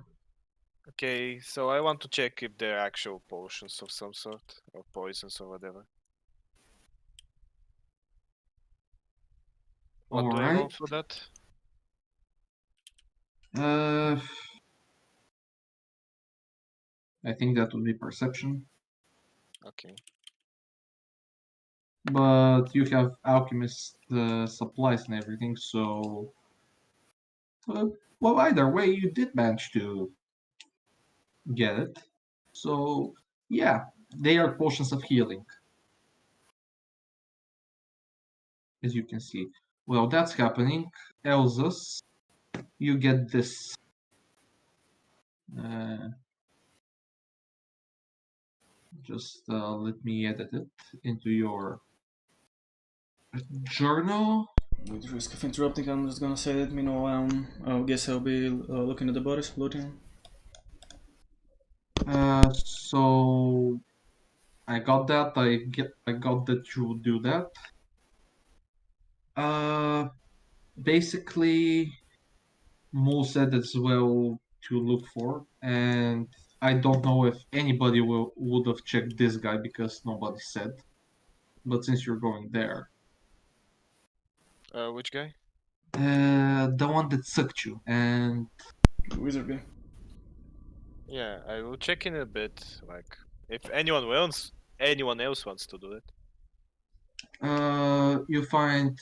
Okay, so I want to check if they're actual potions of some sort, or poisons or whatever. What do I roll for that? I think that would be perception. Okay. But you have alchemist supplies and everything, so well, either way, you did manage to get it. So yeah, they are potions of healing, as you can see. Well, that's happening. Elsa's, you get this. Just let me edit it into your journal. With the risk of interrupting, I'm just gonna say that I guess I'll be looking at the bodies, looting. So I got that. I got that you would do that. Basically, Mo said as well to look for, and I don't know if anybody would have checked this guy because nobody said. But since you're going there, Which guy? the one that sucked you, and The wizard guy. Yeah, I will check in a bit. Like, if anyone else wants to do it. you find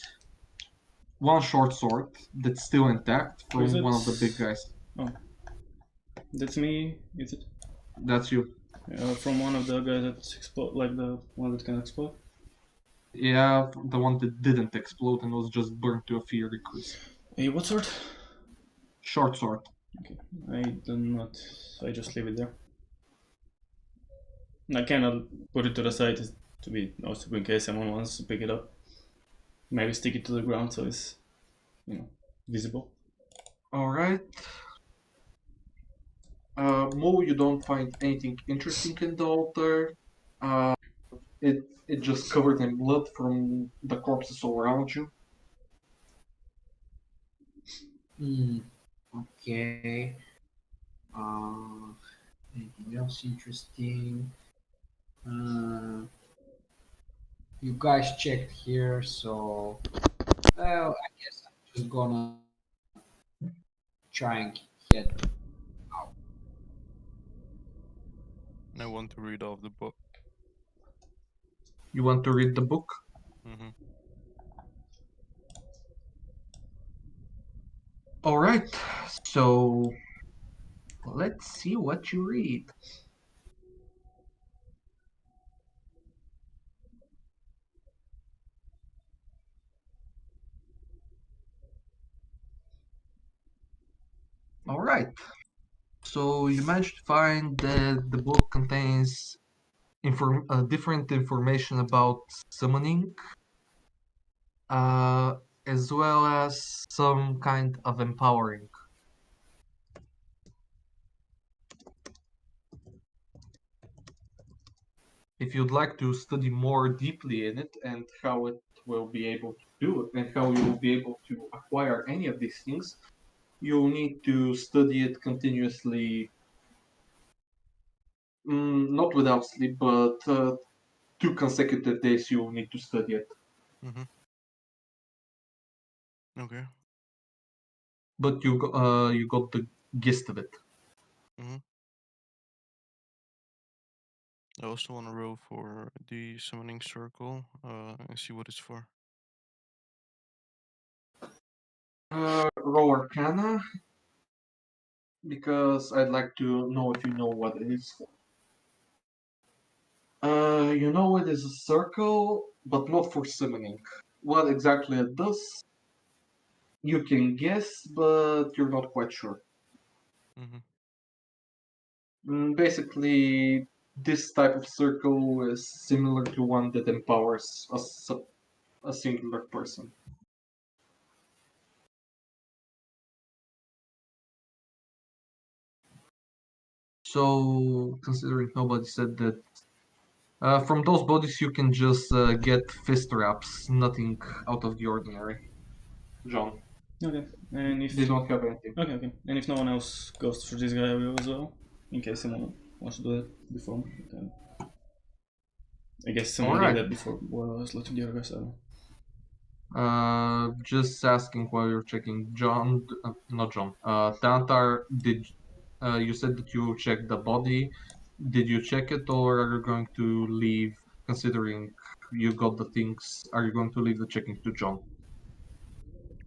one short sword that's still intact from one of the big guys. Oh, that's me. Is it? That's you. From one of the guys that explode, like the one that can explode. Yeah, the one that didn't explode and was just burned to a fear decrease. Hey, what sword? Short sword. Okay, I do not. I just leave it there. I cannot put it to the side to be also in case someone wants to pick it up. Maybe stick it to the ground so it's, visible. All right. Mo, you don't find anything interesting in the altar. It just covered in blood from the corpses all around you. Okay. Anything else interesting? You guys checked here, so well, I guess I'm just gonna try and get out. I want to read off the book. You want to read the book? Mm-hmm. All right. So let's see what you read. All right. So you managed to find that the book contains different information about summoning, uh, as well as some kind of empowering. If you'd like to study more deeply in it and how it will be able to do it and how you will be able to acquire any of these things, you'll need to study it continuously, not without sleep, but 2 consecutive days you'll need to study it. Mm-hmm. Okay. But you got the gist of it. Mm-hmm. I also want to roll for the summoning circle and see what it's for. Roll Arcana, because I'd like to know if you know what it is for. You know it is a circle, but not for summoning. What exactly it does, you can guess, but you're not quite sure. Mm-hmm. Basically, this type of circle is similar to one that empowers a singular person. So, considering nobody said that, from those bodies you can just get fist wraps, nothing out of the ordinary. John, Okay, and if they don't have anything. okay, and if no one else goes through this guy, I will as well, in case someone wants to do that before me. Okay. I guess someone did that before while I was letting the other guys out. Just asking while you're checking. John, not John. Tantar, you said that you checked the body? Did you check it, or are you going to leave? Considering you got the things, are you going to leave the checking to John?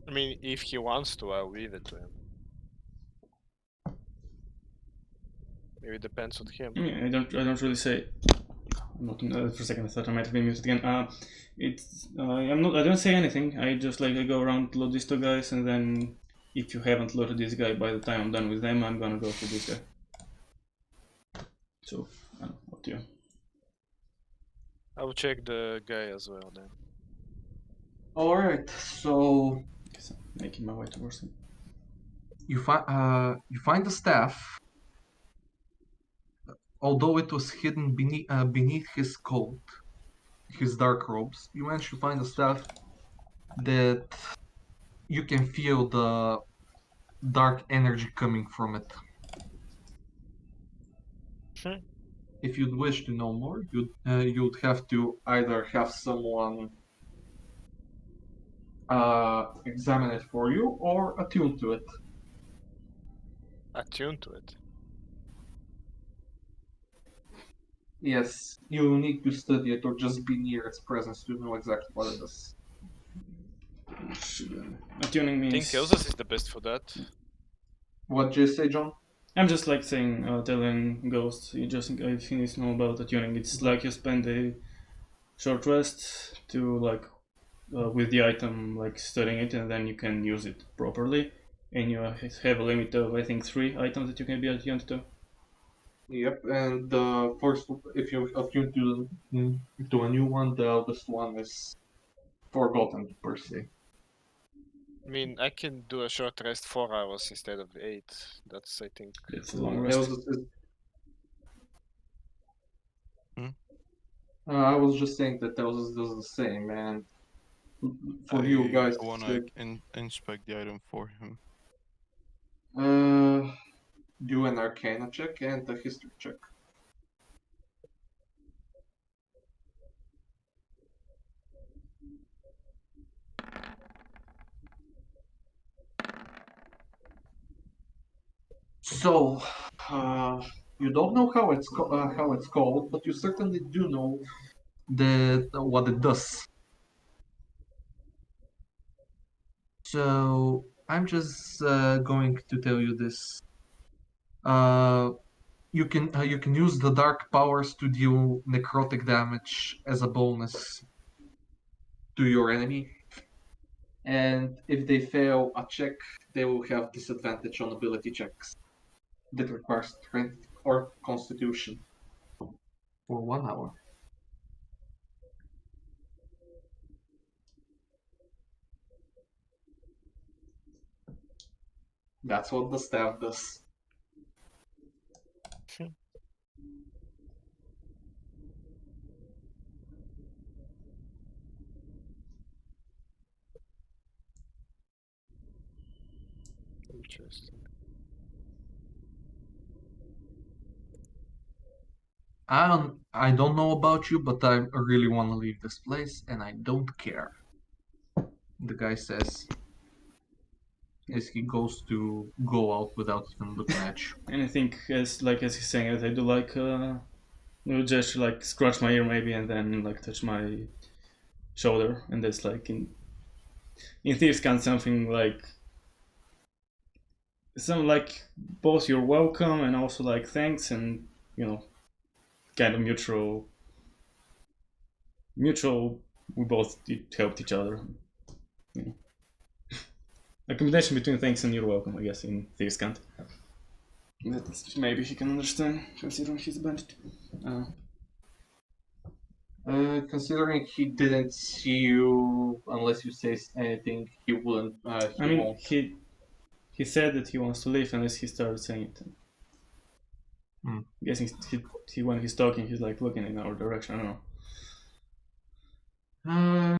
I mean, if he wants to, I'll leave it to him. Maybe it depends on him. Yeah, I don't really say. I'm not for a second. I thought I might have been muted again. I don't say anything. I just I go around, load these 2 guys, and then if you haven't loaded this guy by the time I'm done with them, I'm gonna go for this guy. So, up to you. I will check the guy as well then. All right. So Guess I'm making my way towards him. you find the staff. Although it was hidden beneath his coat, his dark robes, you managed to find the staff that you can feel the dark energy coming from it. If you'd wish to know more, you'd have to either have someone examine it for you or attune to it. Attune to it. Yes, you need to study it or just be near its presence to know exactly what it is. Attuning I think means. Elsa's is the best for that. What did you say, John? I'm just saying, telling ghosts. You just if you need to know about attuning, it's like you spend a short rest to with the item studying it, and then you can use it properly. And you have a limit of I think 3 items that you can be attuned to. Yep, and first, if you attune to a new one, the eldest one is forgotten per se. I mean, I can do a short rest 4 hours instead of 8. That's, I think. It's a long rest. I was just saying that Telsus does the same, and for you guys, I want to inspect the item for him. do an Arcana check and a History check. So, you don't know how it's called, but you certainly do know what it does. So I'm just going to tell you this. You can use the dark powers to deal necrotic damage as a bonus to your enemy, and if they fail a check, they will have disadvantage on ability checks that require strength or constitution for 1 hour. That's what the staff does. Interesting. I don't know about you, but I really want to leave this place, and I don't care. The guy says as he goes to go out without even looking at you. And I think as he's saying it, I do like little gesture, like scratch my ear maybe, and then like touch my shoulder, and that's like in Thieves Cant something like both you're welcome and also like thanks, and you know, kind of mutual. We both helped each other. You know. A combination between thanks and you're welcome, I guess, in Thieves Cant. That maybe he can understand, considering he's a bandit. Considering he didn't see you unless you say anything, he wouldn't. Won't. He said that he wants to leave unless he started saying it. Hmm. I'm guessing he when he's talking, he's like looking in our direction. I don't know.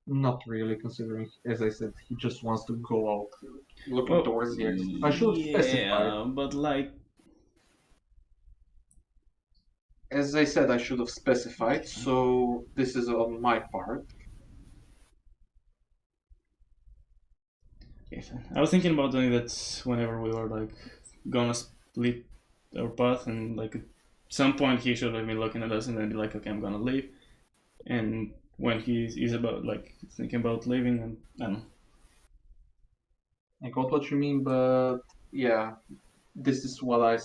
Not really, considering, as I said, he just wants to go out, looking towards the exit. I should specify. Yeah, but like, as I said, I should have specified. So this is on my part. Okay, I was thinking about doing that whenever we were like gonna split our path, and like at some point he should have been looking at us and then be like, okay, I'm gonna leave. And when he's about like thinking about leaving, and I don't know. I got what you mean, but yeah, this is what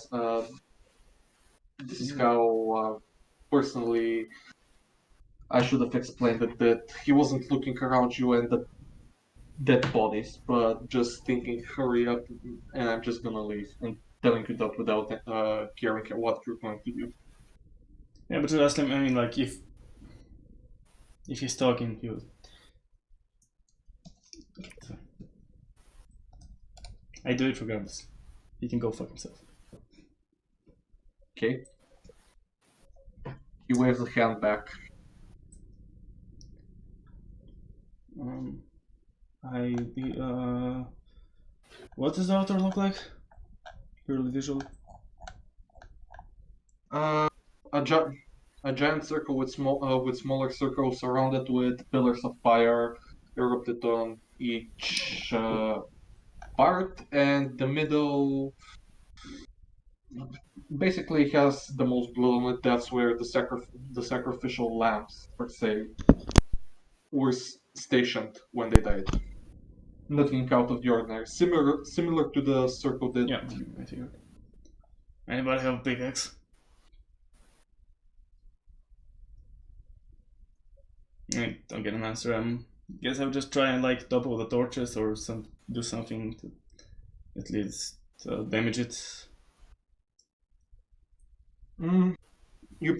this is how personally I should have explained it, that he wasn't looking around you and the dead bodies, but just thinking, hurry up, and I'm just gonna leave, and telling you that without caring what you're going to do. Yeah, but last time, I mean, like if he's talking, I do it regardless. He can go fuck himself. Okay. He waves a hand back. What does the altar look like? Purely visually. A giant circle with smaller circles around it, with pillars of fire erupted on each part, and the middle basically has the most blood on it. That's where the sacrificial lambs, per se, were stationed when they died. Nothing out of the ordinary. Similar to the circle that. Yeah, I figured. Anybody have a pickaxe? I don't get an answer. Guess I'll just try and like topple the torches or do something to at least damage it. You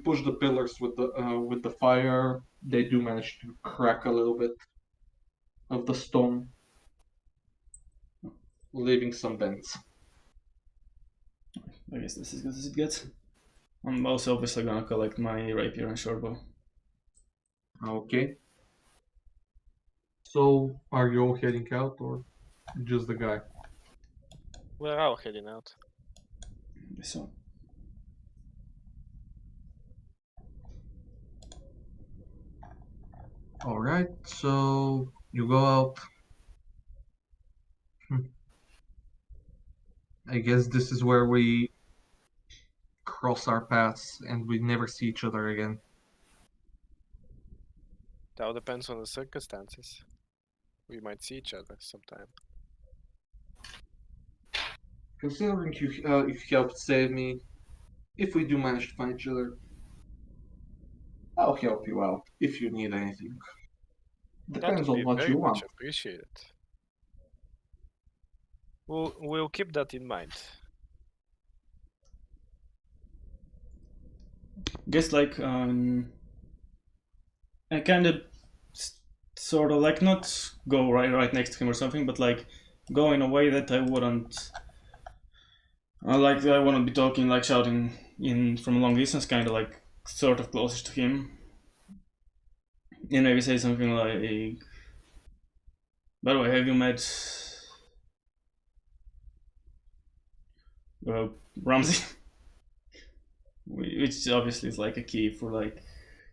push the pillars with the fire. They do manage to crack a little bit of the stone, leaving some dents. I guess this is as good as it gets. I'm also obviously gonna collect my rapier and shortbow. Okay. So, are you all heading out, or just the guy? We're all heading out. So. All right. So you go out. I guess this is where we cross our paths and we never see each other again. That all depends on the circumstances. We might see each other sometime. Considering you helped save me, if we do manage to find each other, I'll help you out if you need anything. That Depends would on be what very you much want. appreciated. We'll keep that in mind. Guess like I kind of sort of like not go right next to him or something, but like go in a way that I wouldn't. Like I wouldn't be talking like shouting in from a long distance, kind of like sort of closer to him, and maybe say something like, "By the way, have you met Ramsey?" Which obviously is like a key for like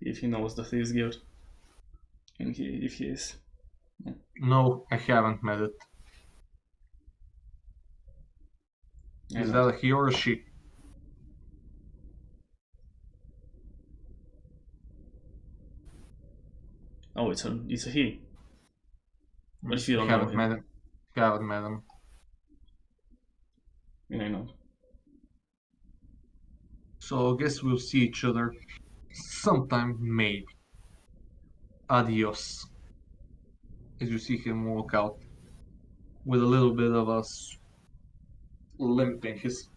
if he knows the Thieves Guild, and if he is. Yeah. No, I haven't met it. Is that a he or a she? Oh, it's a he. But if you don't know him, Haven't met him. I know. So I guess we'll see each other sometime, maybe. Adios. As you see him walk out with a little bit of a limp in his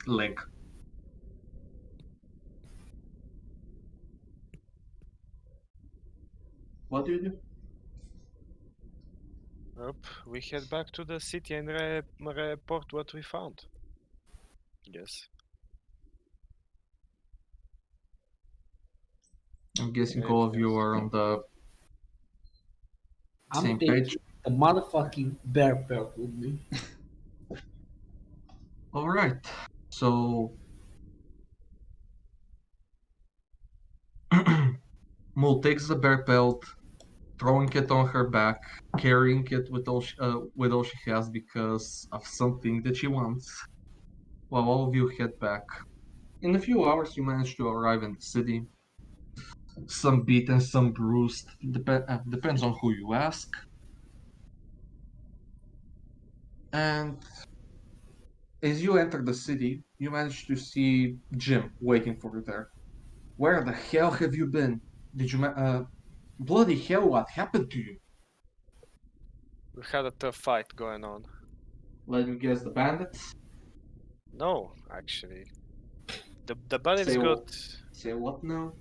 leg. What do you do? We head back to the city and report what we found. Yes. I'm guessing all of you are on the same page. The motherfucking bear pelt with me. All right. So Mul takes the bear pelt, throwing it on her back, carrying it with all she has because of something that she wants. While all of you head back. In a few hours, you manage to arrive in the city. Some beaten, some bruised. Depends on who you ask. And as you enter the city, you manage to see Jim waiting for you there. Where the hell have you been? Did you bloody hell, what happened to you? We had a tough fight going on. Let me guess, the bandits? No, actually. The bandits Say what now?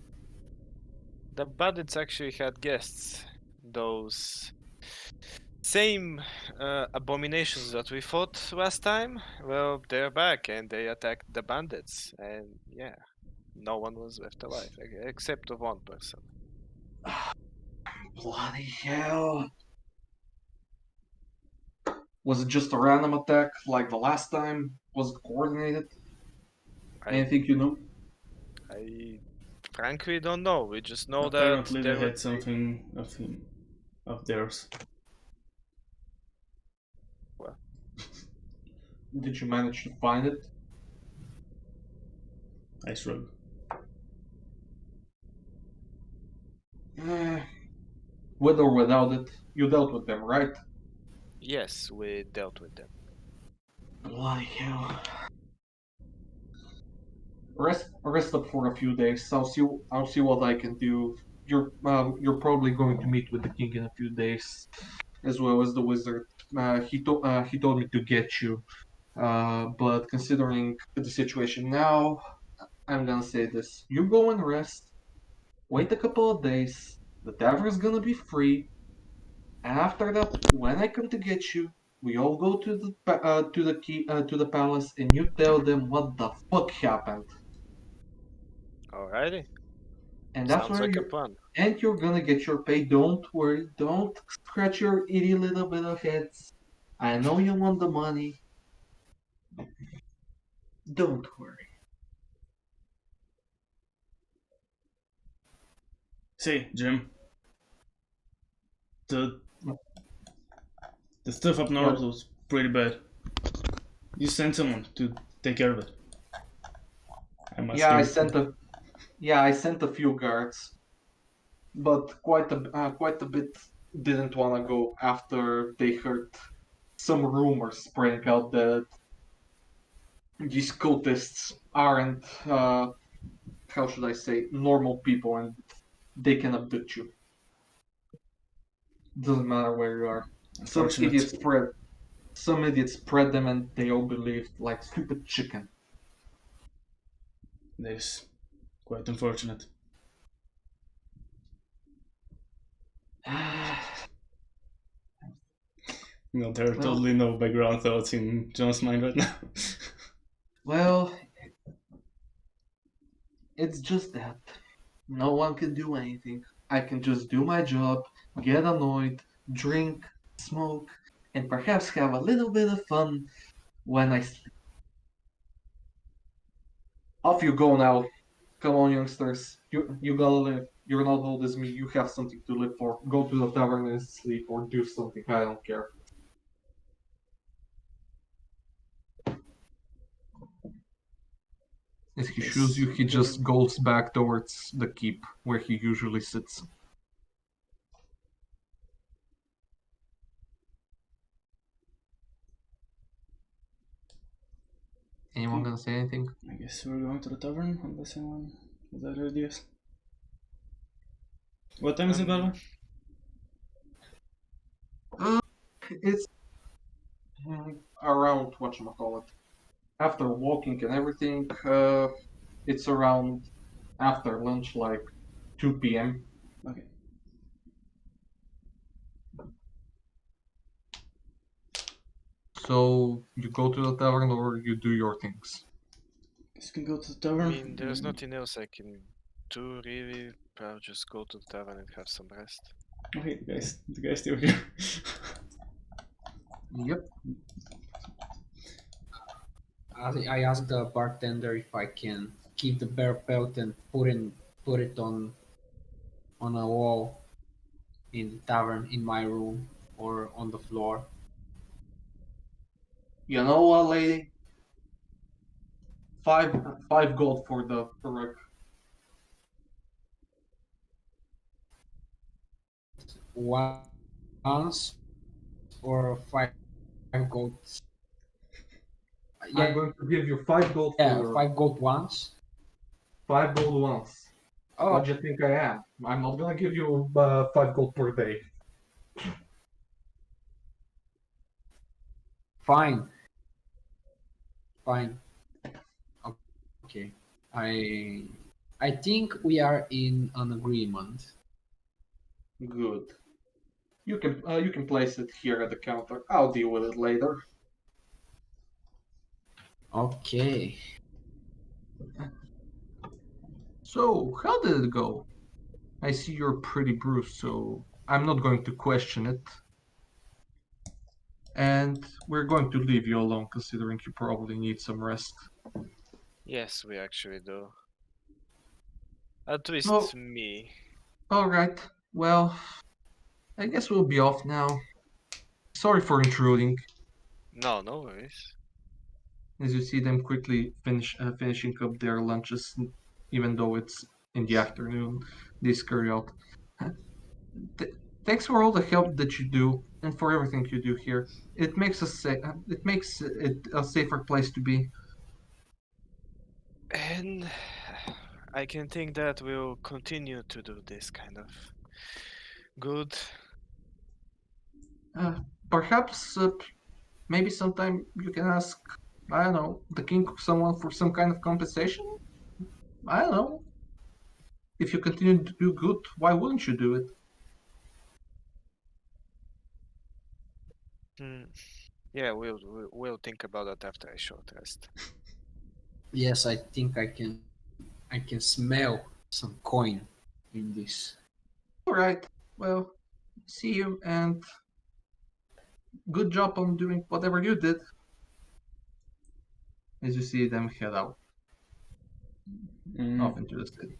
The bandits actually had guests. Those same abominations that we fought last time. Well, they're back and they attacked the bandits. And yeah, no one was left alive except one person. Bloody hell. Was it just a random attack like the last time? Was it coordinated? Anything you know? I frankly don't know. We just know apparently that they had something of theirs. Well, did you manage to find it? I shrugged. With or without it, you dealt with them, right? Yes, we dealt with them. Bloody hell. Rest up for a few days. I'll see what I can do. You're probably going to meet with the king in a few days, as well as the wizard. He told me to get you, but considering the situation now, I'm gonna say this: you go and rest. Wait a couple of days. The tavern is gonna be free. And after that, when I come to get you, we all go to the palace, and you tell them what the fuck happened. Alrighty. And that's sounds where like a plan. And you're gonna get your pay. Don't worry. Don't scratch your itty little bit of heads. I know you want the money. Don't worry. See, Jim. The stuff up north was pretty bad. you sent someone to take care of it. Yeah, I sent a few guards, but quite a bit didn't want to go after they heard some rumors spreading out that these cultists aren't, how should I say, normal people, and they can abduct you. Doesn't matter where you are. Some idiots spread them, and they all believed like stupid chicken. That is quite unfortunate. No, there are totally no background thoughts in John's mind right now. Well, it's just that no one can do anything. I can just do my job, get annoyed, drink, smoke, and perhaps have a little bit of fun when I sleep. Off you go now. Come on, youngsters. You gotta live. You're not old as me. You have something to live for. Go to the tavern and sleep, or do something. I don't care. As he shows you, he just goes back towards the keep where he usually sits. Anyone gonna say anything? I guess we're going to the tavern unless anyone has other ideas. What time is it, by the way? It's around whatchamacallit. After walking and everything, it's around after lunch, like 2 p.m. Okay. So you go to the tavern or you do your things? Guess you can go to the tavern. I mean, there's nothing else I can do really. I'll just go to the tavern and have some rest. Okay, the guy's still here. Yep. I asked the bartender if I can keep the bear pelt and put it on a wall in the tavern in my room or on the floor. You know what, lady? Five gold for the peruk. Once or 5 gold. I'm going to give you 5 gold for 5 gold once. 5 gold once. Oh, What do you think I am? I'm not gonna give you 5 gold per day. fine. Okay. I think we are in an agreement. Good. You can place it here at the counter. I'll deal with it later. Okay. So, how did it go? I see you're pretty bruised, so I'm not going to question it. And we're going to leave you alone, considering you probably need some rest. Yes, we actually do. At least me. Alright, well, I guess we'll be off now. Sorry for intruding. No worries. As you see them quickly finishing up their lunches, even though it's in the afternoon, they scurry out. Thanks for all the help that you do, and for everything you do here. It makes it a safer place to be. And I can think that we'll continue to do this kind of good. Perhaps, maybe sometime you can ask, I don't know, the king of someone for some kind of compensation? I don't know. If you continue to do good, why wouldn't you do it? Yeah, we'll think about that after a short rest. Yes, I think I can smell some coin in this. Alright, well, see you, and good job on doing whatever you did. As you see them head out off into the city.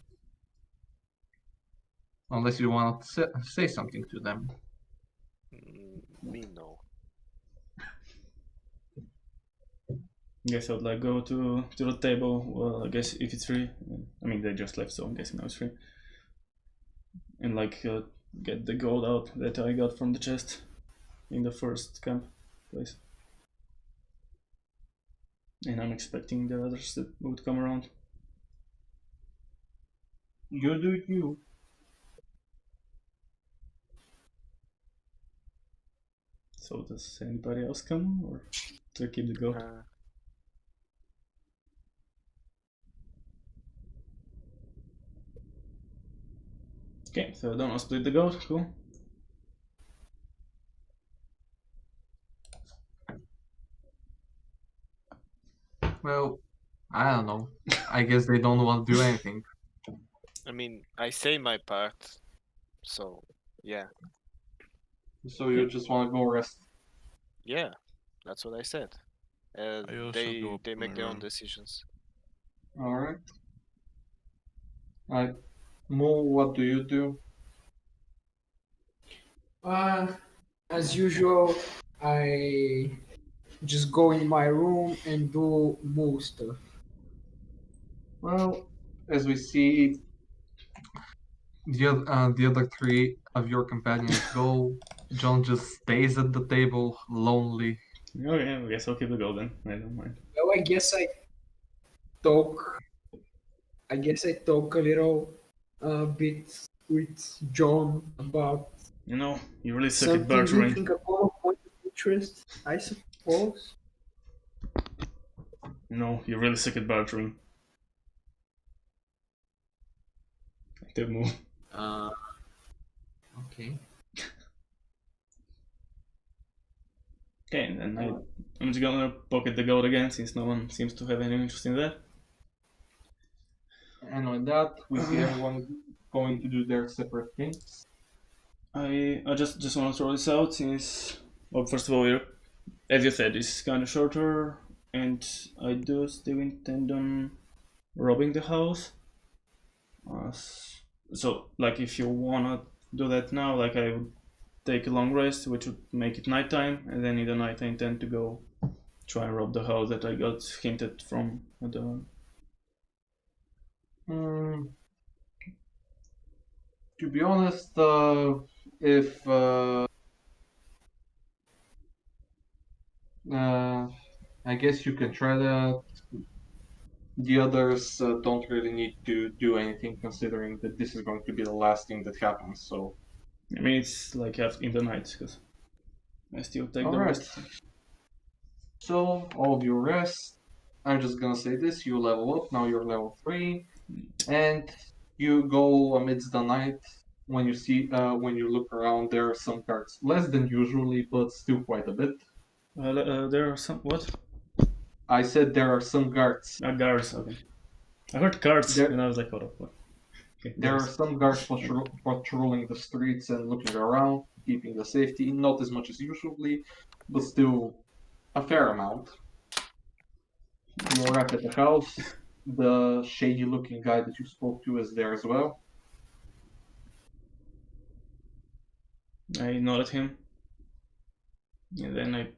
Unless you want to say something to them. Me no. guess I would like go to the table. Well, I guess if it's free. I mean, they just left, so I'm guessing now it's free. And like get the gold out that I got from the chest in the first camp place. And I'm expecting the others that would come around. You do you. So does anybody else come, or to keep the goat? Okay, so I don't want to split the goat. Cool. Well, I don't know. I guess they don't want to do anything. I mean, I say my part, so yeah. So you just want to go rest. Yeah, that's what I said. I also They go up they on make my their own own. decisions. Alright. Mo, what do you do? As usual, I just go in my room and do more stuff. Well, as we see, the other three of your companions go. John just stays at the table, lonely. Okay, I guess I'll keep the goat then. I don't mind. Well, I guess I talk a little bit with John about You know, you really suck at something bartering. reaching a common point of interest, I suppose. You know, you really suck at bartering. Active move. Okay. Okay, and then I'm just gonna pocket the goat again since no one seems to have any interest in that. And with that, we see everyone going to do their separate things. I just want to throw this out since, well, first of all, as you said, it's kind of shorter, and I do still intend on robbing the house. So, like, if you wanna do that now, like, I would take a long rest, which would make it nighttime, and then in the night I intend to go try and rob the house that I got hinted from the. To be honest, if I guess you can try that. The others don't really need to do anything, considering that this is going to be the last thing that happens. So, I mean, it's like half in the night because I still take the alright. rest. So all of you rest. I'm just gonna say this: you level up. Now you're level 3, and you go amidst the night. When you see, when you look around, there are some guards, less than usually, but still quite a bit. There are some what? I said there are some guards. Guards. Okay. I heard cards, and I was like, what? Okay, there are some guards patrolling the streets and looking around, keeping the safety. Not as much as usually, but still a fair amount. You arrive at the house. The shady-looking guy that you spoke to is there as well. I nod at him, and then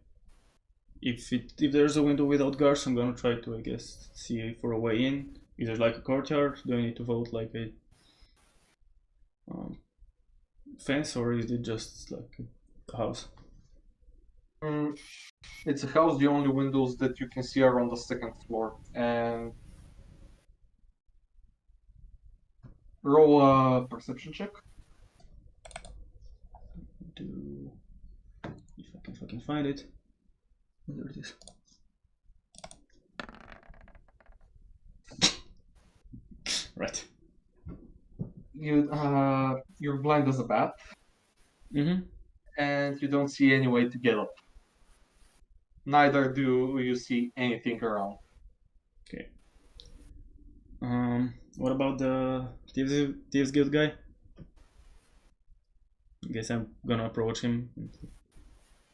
if there's a window without guards, I'm gonna try to, I guess, see for a way in. Is there like a courtyard? Do I need to vote like a fence, or is it just like a house? It's a house. The only windows that you can see are on the second floor. And roll a perception check. If I can fucking find it. There it is. Right. You're blind as a bat. And you don't see any way to get up. Neither do you see anything around. Okay. What about the Thieves Guild guy? I guess I'm gonna approach him.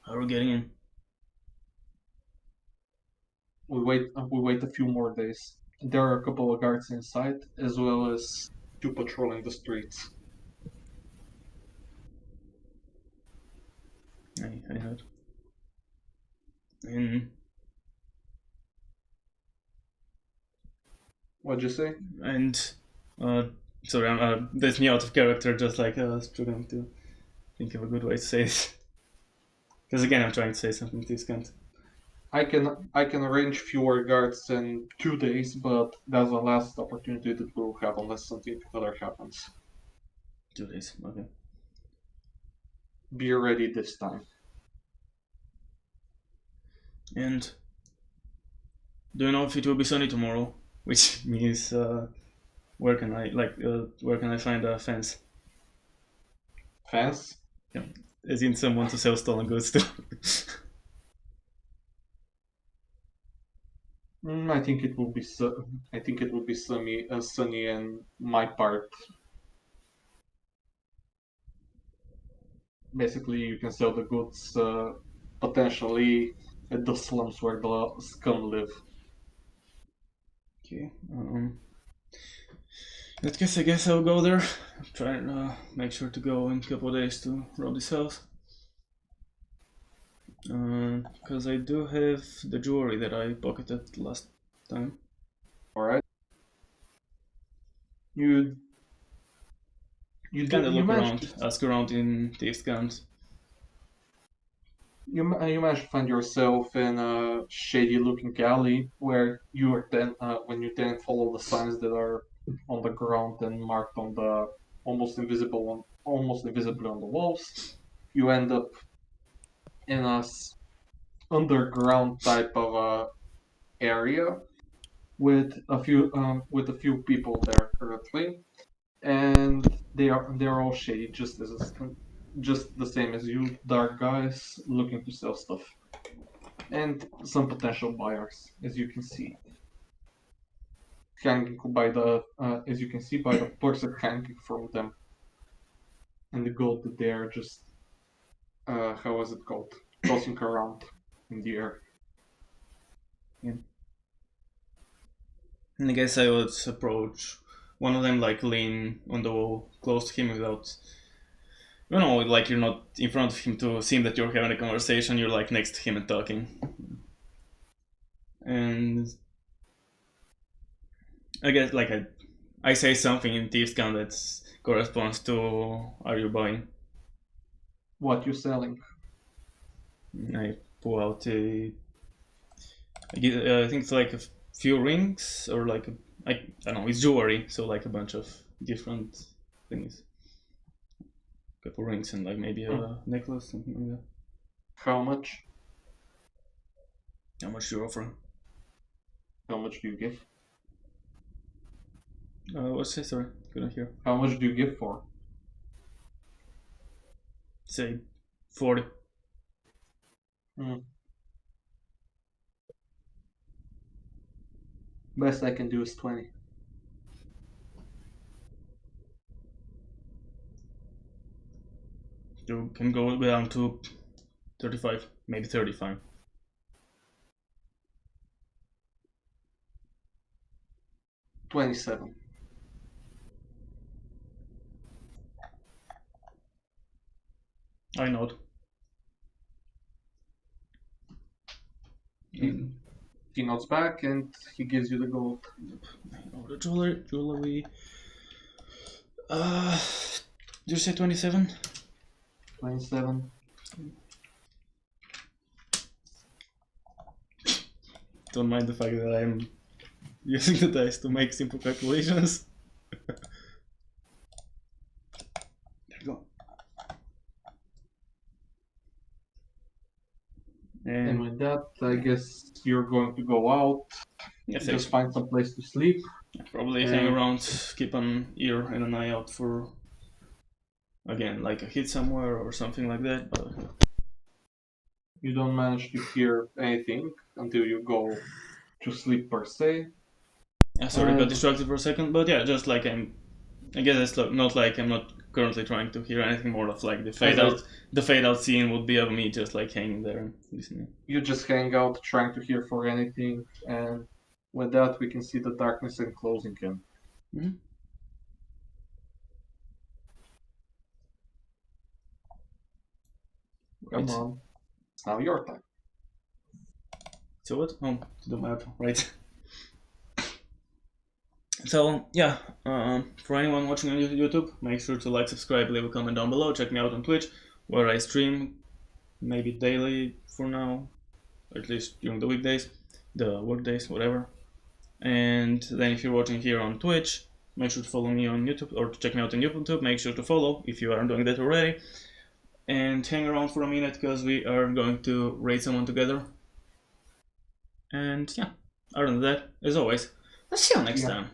How are we getting in? We wait a few more days. There are a couple of guards inside, as well as 2 patrolling the streets. I heard. And What'd you say? And sorry, that's me out of character, just like struggling to think of a good way to say it. Because again, I'm trying to say something discount. I can arrange fewer guards in 2 days, but that's the last opportunity that we'll have unless something other happens. 2 days, okay. Be ready this time. And do you know if it will be sunny tomorrow? Which means where can I find a fence? Fence? Yeah, as in someone to sell stolen goods to. I think it will be sunny in my part. Basically, you can sell the goods potentially at the slums where the scum live. Okay. In that case, I guess I'll go there. Try and make sure to go in a couple of days to rob this house. Because I do have the jewelry that I pocketed last time. Alright. You Kind of look around, managed ask around in thieves' camps. you managed to find yourself in a shady-looking alley where you are then when you then follow the signs that are on the ground and marked on the almost invisibly on the walls. You end up in a underground type of area with a few people there currently, and they're all shady, just the same as you, dark guys looking to sell stuff, and some potential buyers, as you can see, hanging by the as you can see by the person hanging from them, and the gold that they're just how was it called, tossing around in the air. Yeah. And I guess I would approach one of them, like lean on the wall close to him without, like you're not in front of him to seem that you're having a conversation, you're like next to him and talking. And I guess like I say something in thieves' camp that corresponds to are you buying? What you selling? I pull out I think it's like a few rings or like I don't know, it's jewelry, so like a bunch of different things. A couple rings and like maybe a necklace, something like that. How much? How much do you offer? How much do you give? What's that? Sorry, couldn't hear. How much do you give for? Say 40. Best I can do is 20. You can go down to 35, maybe 35. $27. I nod. He nods back and he gives you the gold. The jewelry. Did you say 27? 27. Don't mind the fact that I'm using the dice to make simple calculations. There you go. And with that, I guess you're going to go out. Yes, just find some place to sleep. Probably hang around, keep an ear and an eye out for, again, like a hit somewhere or something like that. But you don't manage to hear anything until you go to sleep per se. Yeah, sorry, got distracted for a second. But yeah, just like I guess it's not like I'm not currently trying to hear anything, more of like the fade out scene would be of me just like hanging there and listening. You just hang out trying to hear for anything, and with that we can see the darkness enclosing him. Mm-hmm. Come on, it's now your time. So what? Oh, to the map, right? So yeah, for anyone watching on YouTube, make sure to like, subscribe, leave a comment down below. Check me out on Twitch, where I stream maybe daily for now, at least during the weekdays, the work days, whatever. And then if you're watching here on Twitch, make sure to follow me on YouTube, or to check me out on YouTube. Make sure to follow if you aren't doing that already, and hang around for a minute because we are going to raid someone together. And yeah, other than that, as always, I'll see you next time.